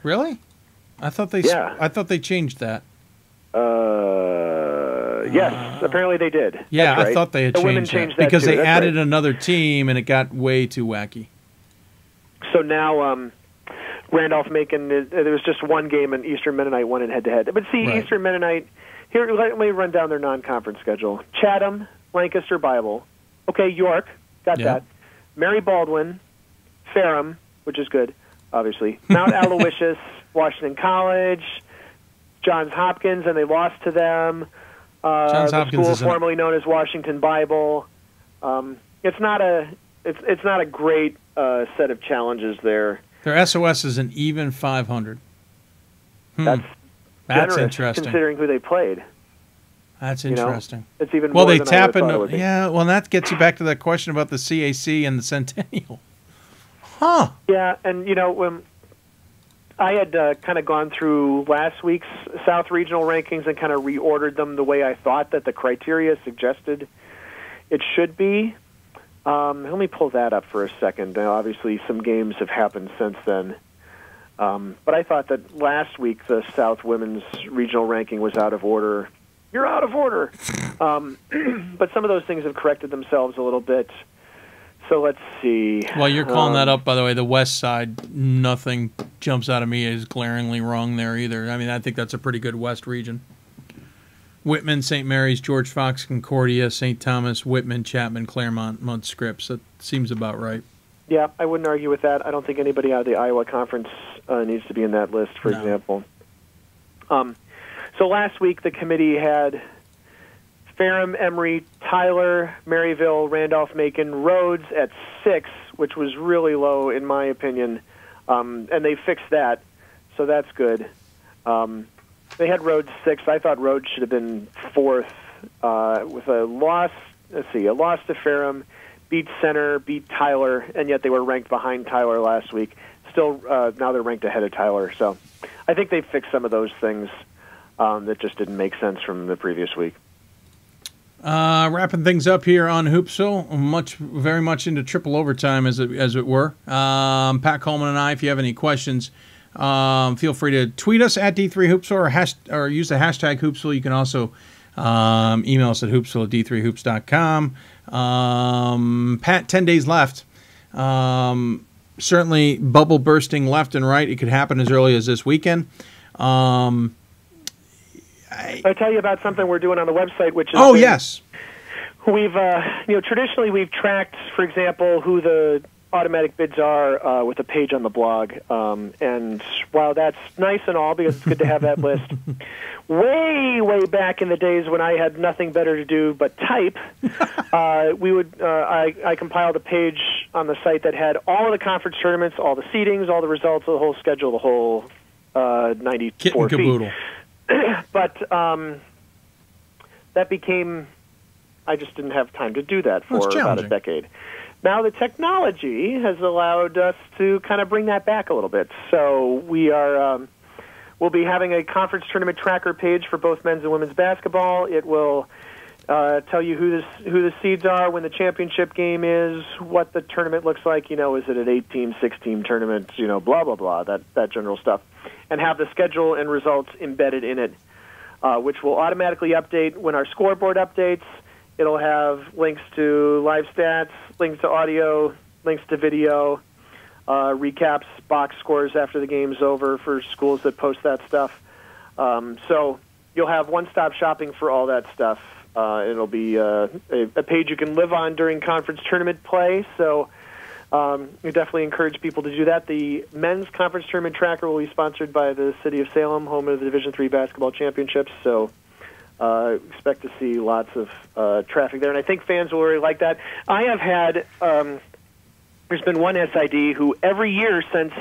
Speaker 2: really? I thought they.
Speaker 1: Yeah.
Speaker 2: I thought they changed that.
Speaker 1: Yes, apparently they did.
Speaker 2: Yeah,
Speaker 1: That's right.
Speaker 2: I thought they had changed that because they added another team and it got way too wacky.
Speaker 1: So now Randolph-Macon, there was just one game and Eastern Mennonite won in head-to-head. But see,
Speaker 2: Right.
Speaker 1: Eastern Mennonite, here, let me run down their non-conference schedule. Chatham, Lancaster Bible. Okay, York, got that. Mary Baldwin, Ferrum, which is good, obviously. Mount Aloysius, Washington College, Johns Hopkins, and they lost to them.
Speaker 2: Johns
Speaker 1: the
Speaker 2: Hopkins
Speaker 1: school
Speaker 2: is
Speaker 1: formerly known as Washington Bible. It's not a it's not a great set of challenges there.
Speaker 2: Their SOS is an even 500.
Speaker 1: That's generous,
Speaker 2: interesting.
Speaker 1: Considering who they played.
Speaker 2: That's interesting.
Speaker 1: It's even
Speaker 2: well,
Speaker 1: more
Speaker 2: they
Speaker 1: than
Speaker 2: tap
Speaker 1: I would
Speaker 2: into
Speaker 1: thought it would be.
Speaker 2: yeah. Well, that gets you back to that question about the CAC and the Centennial. Huh?
Speaker 1: Yeah, and when I had kind of gone through last week's South Regional rankings and kind of reordered them the way I thought that the criteria suggested it should be. Let me pull that up for a second. Now, obviously, some games have happened since then. But I thought that last week the South Women's Regional ranking was out of order. You're out of order. But some of those things have corrected themselves a little bit. So let's see.
Speaker 2: Well, you're calling that up, by the way. The West Side, nothing jumps out of me as glaringly wrong there either. I mean, I think that's a pretty good West region. Whitman, St. Mary's, George Fox, Concordia, St. Thomas, Whitman, Chapman, Claremont, Mudd Scripps. That seems about right.
Speaker 1: Yeah, I wouldn't argue with that. I don't think anybody out of the Iowa Conference needs to be in that list, for example. So last week the committee had Ferrum, Emory, Tyler, Maryville, Randolph-Macon, Rhodes at 6, which was really low in my opinion, and they fixed that, so that's good. They had Rhodes 6. I thought Rhodes should have been 4th with a loss. Let's see, a loss to Ferrum, beat Center, beat Tyler, and yet they were ranked behind Tyler last week. Still, now they're ranked ahead of Tyler. So I think they fixed some of those things that just didn't make sense from the previous week.
Speaker 2: Wrapping things up here on Hoopsville, very much into triple overtime, as it were. Pat Coleman and I, if you have any questions, feel free to tweet us at D3Hoopsville or use the hashtag Hoopsville. You can also email us at hoopsville@d3hoops.com. Pat, 10 days left. Certainly bubble bursting left and right. It could happen as early as this weekend.
Speaker 1: I'll tell you about something we're doing on the website, which is
Speaker 2: yes,
Speaker 1: we've traditionally we've tracked, for example, who the automatic bids are with a page on the blog, and while that's nice and all because it's good to have that list, way back in the days when I had nothing better to do but type, I compiled a page on the site that had all of the conference tournaments, all the seedings, all the results, the whole schedule, the whole 94
Speaker 2: kit and caboodle.
Speaker 1: But that became, I just didn't have time to do that for about a decade. Now the technology has allowed us to kind of bring that back a little bit. So we are, we'll be having a conference tournament tracker page for both men's and women's basketball. It will tell you who the seeds are, when the championship game is, what the tournament looks like. Is it an 8-team, 6-team tournament? Blah blah blah. That general stuff, and have the schedule and results embedded in it, which will automatically update when our scoreboard updates. It'll have links to live stats, links to audio, links to video, recaps, box scores after the game's over for schools that post that stuff. So you'll have one-stop shopping for all that stuff. It'll be a page you can live on during conference tournament play, so we definitely encourage people to do that. The men's conference tournament tracker will be sponsored by the City of Salem, home of the Division III basketball championships, so expect to see lots of traffic there, and I think fans will really like that. I have had, there's been one SID who every year since,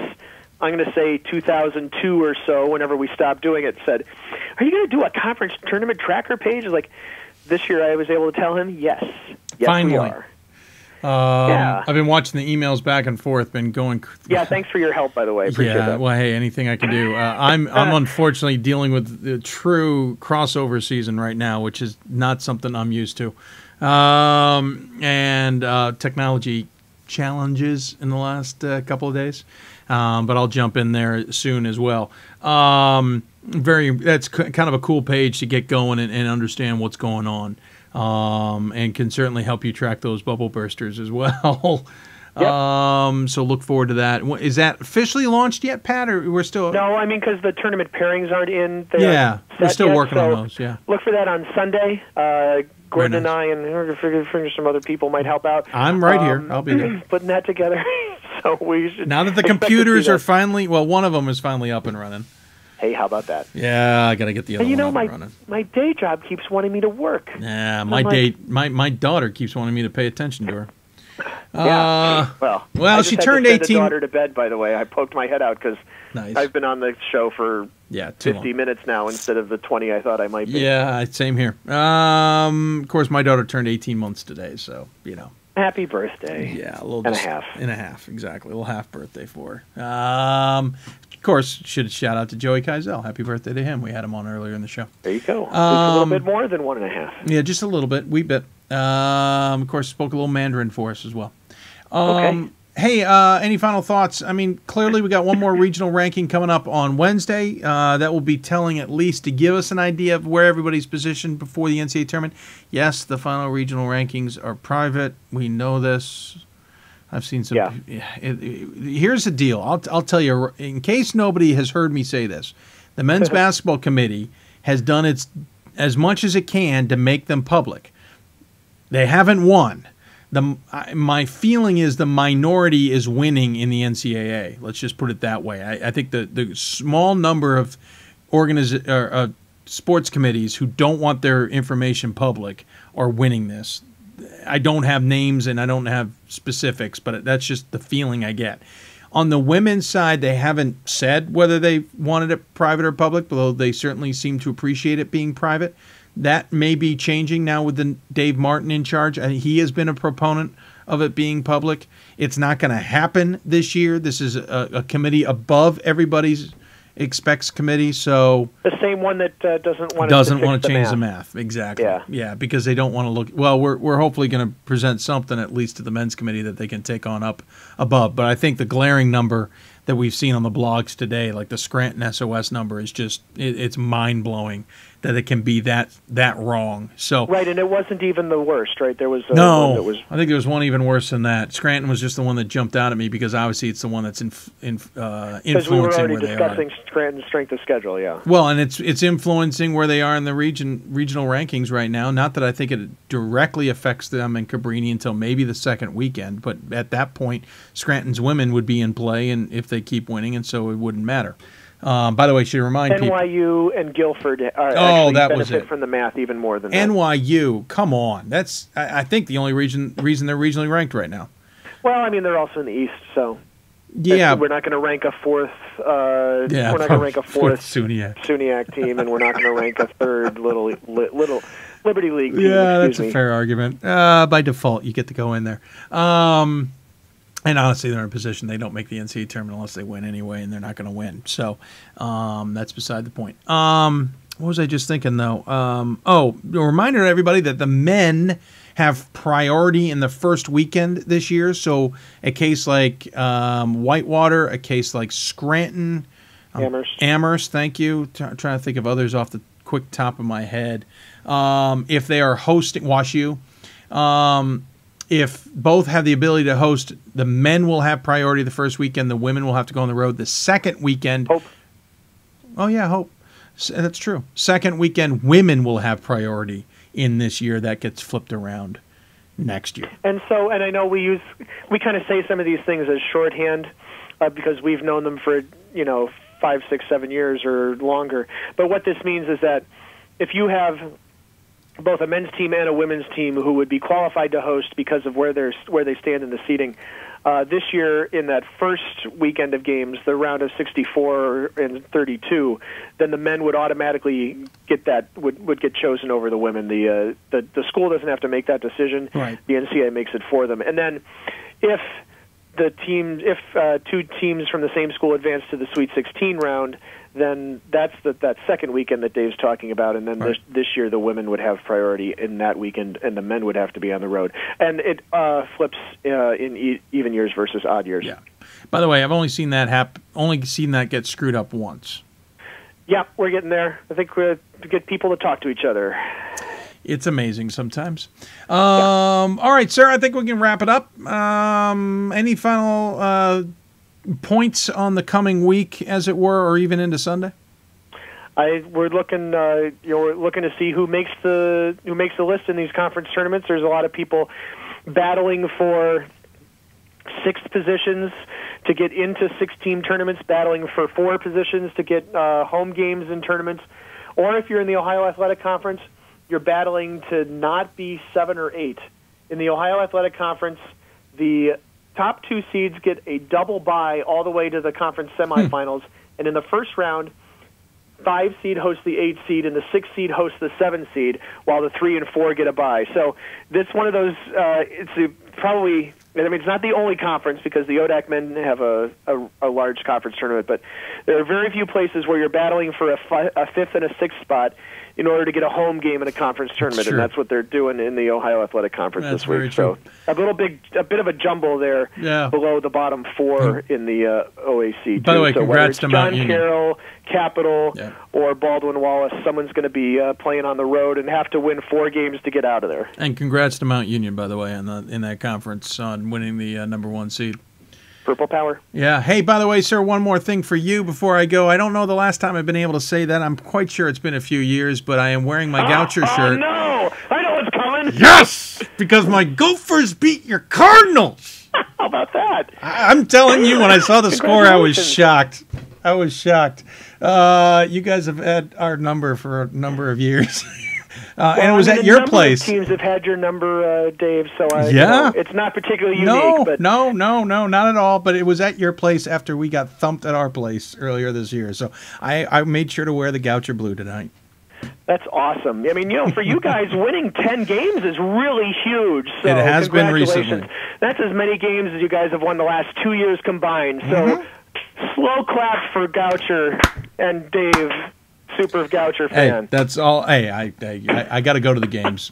Speaker 1: I'm going to say 2002 or so, whenever we stopped doing it, said, "Are you going to do a conference tournament tracker page?" Like, this year I was able to tell him, yes,
Speaker 2: finally.
Speaker 1: We are.
Speaker 2: Yeah. I've been watching the emails back and forth, been going.
Speaker 1: Yeah, thanks for your help, by the way. Appreciate that.
Speaker 2: Well, hey, anything I can do. I'm unfortunately dealing with the true crossover season right now, which is not something I'm used to, and technology challenges in the last couple of days. But I'll jump in there soon as well. That's kind of a cool page to get going and understand what's going on. And can certainly help you track those bubble bursters as well. Yep. So look forward to that. Is that officially launched yet, Pat, or we're still?
Speaker 1: No, I mean, because the tournament pairings aren't in.
Speaker 2: We're still working on those. Yeah.
Speaker 1: Look for that on Sunday. Gordon and I and we're going to figure some other people might help out.
Speaker 2: I'm right here. I'll be there.
Speaker 1: Putting that together. So we should.
Speaker 2: Now that the computers are finally, one of them is finally up and running.
Speaker 1: Hey, how about that?
Speaker 2: Yeah, I got to get the other one up and running.
Speaker 1: My day job keeps wanting me to work.
Speaker 2: Yeah, my daughter keeps wanting me to pay attention to her.
Speaker 1: Yeah.
Speaker 2: Well, she turned 18.
Speaker 1: I just had to send a daughter to bed, by the way. I poked my head out because
Speaker 2: Nice.
Speaker 1: I've been on the show for 50 minutes now instead of the 20 I thought I might be.
Speaker 2: Yeah, same here. Of course, my daughter turned 18 months today, so, you know.
Speaker 1: Happy birthday.
Speaker 2: Yeah, a little
Speaker 1: and a half.
Speaker 2: And a half, exactly. A little half birthday for her. Of course, should shout out to Joey Keisel. Happy birthday to him. We had him on earlier in the show.
Speaker 1: There you go. Just a little bit more than 1.5.
Speaker 2: Yeah, just a little bit, wee bit. Of course, spoke a little Mandarin for us as well.
Speaker 1: Okay.
Speaker 2: Hey, any final thoughts? I mean, clearly we got one more regional ranking coming up on Wednesday. That will be telling at least to give us an idea of where everybody's positioned before the NCAA tournament. Yes, the final regional rankings are private. We know this. I've seen some.
Speaker 1: Yeah.
Speaker 2: Here's the deal. I'll tell you, in case nobody has heard me say this, the men's basketball committee has done as much as it can to make them public. They haven't won. My feeling is the minority is winning in the NCAA. Let's just put it that way. I think the small number of sports committees who don't want their information public are winning this. I don't have names and I don't have specifics, but that's just the feeling I get. On the women's side, they haven't said whether they wanted it private or public, although they certainly seem to appreciate it being private. That may be changing now with Dave Martin in charge. He has been a proponent of it being public. It's not going to happen this year. This is a committee above everybody's expects committee, so
Speaker 1: the same one that doesn't want
Speaker 2: to change the math. Exactly. Yeah, because they don't want to look. Well, we're hopefully going to present something at least to the men's committee that they can take on up above. But I think the glaring number that we've seen on the blogs today, like the Scranton SOS number, is just it's mind blowing that it can be that wrong. So
Speaker 1: right, and it wasn't even the worst, right? There was
Speaker 2: one that was. I think there was one even worse than that. Scranton was just the one that jumped out at me because obviously it's the one that's influencing
Speaker 1: because we were already
Speaker 2: where they
Speaker 1: discussing
Speaker 2: are.
Speaker 1: Scranton's strength of schedule, yeah.
Speaker 2: Well, and it's influencing where they are in the regional rankings right now. Not that I think it directly affects them in Cabrini until maybe the second weekend, but at that point, Scranton's women would be in play, and if they keep winning, and so it wouldn't matter. By the way, should remind people
Speaker 1: NYU and Guilford are benefit from the math even more than that.
Speaker 2: NYU, come on, that's I think the only reason they're regionally ranked right now.
Speaker 1: Well, I mean they're also in the East, so
Speaker 2: yeah,
Speaker 1: we're not going to rank a fourth. We're not going to rank a fourth SUNYAC team, and we're not going to rank a third little Liberty League team.
Speaker 2: Yeah, that's a fair argument. By default, you get to go in there. And honestly, they're in a position they don't make the NCAA tournament unless they win anyway, and they're not going to win. So that's beside the point. What was I just thinking, though? A reminder to everybody that the men have priority in the first weekend this year. So a case like Whitewater, a case like Scranton, Amherst, thank you. Trying to think of others off the quick top of my head. If they are hosting WashU, if both have the ability to host, the men will have priority the first weekend. The women will have to go on the road the second weekend.
Speaker 1: Hope.
Speaker 2: Oh, yeah, Hope. That's true. Second weekend, women will have priority in this year. That gets flipped around next year.
Speaker 1: And I know we kind of say some of these things as shorthand because we've known them for 5, 6, 7 years or longer. But what this means is that if you have both a men's team and a women's team who would be qualified to host because of where they stand in the seeding. This year, in that first weekend of games, the round of 64 and 32, then the men would automatically get would get chosen over the women. The school doesn't have to make that decision.
Speaker 2: Right.
Speaker 1: The NCAA makes it for them. And then if two teams from the same school advance to the Sweet 16 round, then that's that second weekend that Dave's talking about, and then this year the women would have priority in that weekend, and the men would have to be on the road. And it flips in even years versus odd years.
Speaker 2: Yeah. By the way, I've only seen that get screwed up once.
Speaker 1: Yeah, we're getting there. I think we get people to talk to each other.
Speaker 2: It's amazing sometimes. All right, sir, I think we can wrap it up. Any final points on the coming week, as it were, or even into Sunday?
Speaker 1: We're looking, we're looking to see who makes the list in these conference tournaments. There's a lot of people battling for sixth positions to get into 6-team tournaments, battling for 4 positions to get home games in tournaments. Or if you're in the Ohio Athletic Conference, you're battling to not be 7 or 8. In the Ohio Athletic Conference, the top 2 seeds get a double bye all the way to the conference semifinals, and in the first round, 5 seed hosts the 8 seed, and the 6 seed hosts the 7 seed, while the 3 and 4 get a bye. So this one of those. Probably. I mean, it's not the only conference because the ODAC men have a large conference tournament, but there are very few places where you're battling for a 5th and a 6th spot in order to get a home game in a conference tournament, and that's what they're doing in the Ohio Athletic Conference this week. So a bit of a jumble there below the bottom 4 in the OAC.
Speaker 2: By the way,
Speaker 1: so
Speaker 2: congrats to Mount
Speaker 1: John
Speaker 2: Union.
Speaker 1: Carroll, Capital, or Baldwin Wallace. Someone's going to be playing on the road and have to win 4 games to get out of there.
Speaker 2: And congrats to Mount Union, by the way, in that conference on winning the number 1 seed.
Speaker 1: Purple Power.
Speaker 2: Yeah. Hey, by the way, sir, one more thing for you before I go. I don't know the last time I've been able to say that. I'm quite sure it's been a few years, but I am wearing my Goucher shirt.
Speaker 1: Oh, no! I know what's coming!
Speaker 2: Yes! Because my Gophers beat your Cardinals!
Speaker 1: How about that?
Speaker 2: I'm telling you, when I saw the score, I was shocked. I was shocked. You guys have had our number for a number of years. And it was at your place.
Speaker 1: Teams have had your number, Dave. So it's not particularly unique. But
Speaker 2: No, not at all. But it was at your place after we got thumped at our place earlier this year. So I made sure to wear the Goucher blue tonight.
Speaker 1: That's awesome. I mean, for you guys, winning 10 games is really huge. So
Speaker 2: it has been
Speaker 1: congratulations.
Speaker 2: recently.
Speaker 1: That's as many games as you guys have won the last 2 years combined. So slow clap for Goucher and Dave. Super Goucher fan.
Speaker 2: Hey, that's all. Hey, I got to go to the games.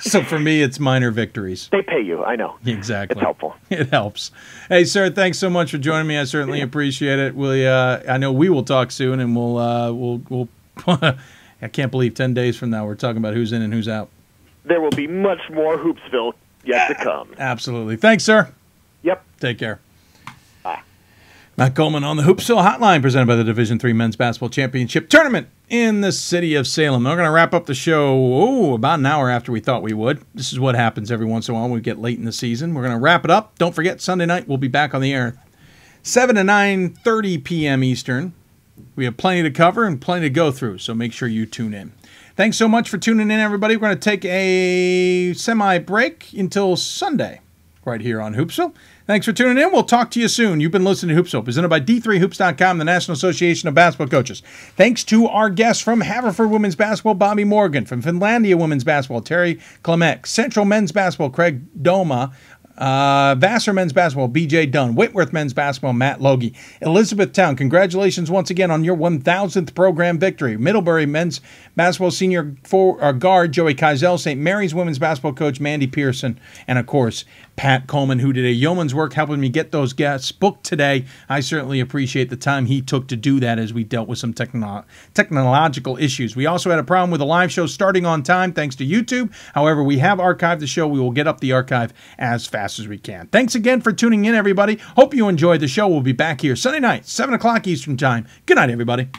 Speaker 2: So for me, it's minor victories.
Speaker 1: They pay you, I know.
Speaker 2: Exactly.
Speaker 1: It's helpful.
Speaker 2: It helps. Hey, sir, thanks so much for joining me. I certainly appreciate it. I know we will talk soon, and we'll. I can't believe 10 days from now we're talking about who's in and who's out.
Speaker 1: There will be much more Hoopsville yet to come.
Speaker 2: Absolutely. Thanks, sir.
Speaker 1: Yep.
Speaker 2: Take care. Matt Coleman on the Hoopsville Hotline, presented by the Division III Men's Basketball Championship Tournament in the city of Salem. We're going to wrap up the show about an hour after we thought we would. This is what happens every once in a while when we get late in the season. We're going to wrap it up. Don't forget, Sunday night we'll be back on the air 7 to 9:30 p.m. Eastern. We have plenty to cover and plenty to go through, so make sure you tune in. Thanks so much for tuning in, everybody. We're going to take a semi-break until Sunday right here on Hoopsville. Thanks for tuning in. We'll talk to you soon. You've been listening to Hoopsville, presented by D3Hoops.com, the National Association of Basketball Coaches. Thanks to our guests from Haverford Women's Basketball, Bobby Morgan, from Finlandia Women's Basketball, Terry Klemek, Central Men's Basketball, Craig Doma, Vassar Men's Basketball, BJ Dunn, Whitworth Men's Basketball, Matt Logie, Elizabethtown, congratulations once again on your 1,000th program victory. Middlebury Men's Basketball Senior Guard, Joey Keisel, St. Mary's Women's Basketball Coach, Mandy Pearson, and of course, Pat Coleman, who did a yeoman's work helping me get those guests booked today. I certainly appreciate the time he took to do that as we dealt with some technological issues. We also had a problem with the live show starting on time thanks to YouTube. However, we have archived the show. We will get up the archive as fast as we can. Thanks again for tuning in, everybody. Hope you enjoyed the show. We'll be back here Sunday night, 7 o'clock Eastern Time. Good night, everybody.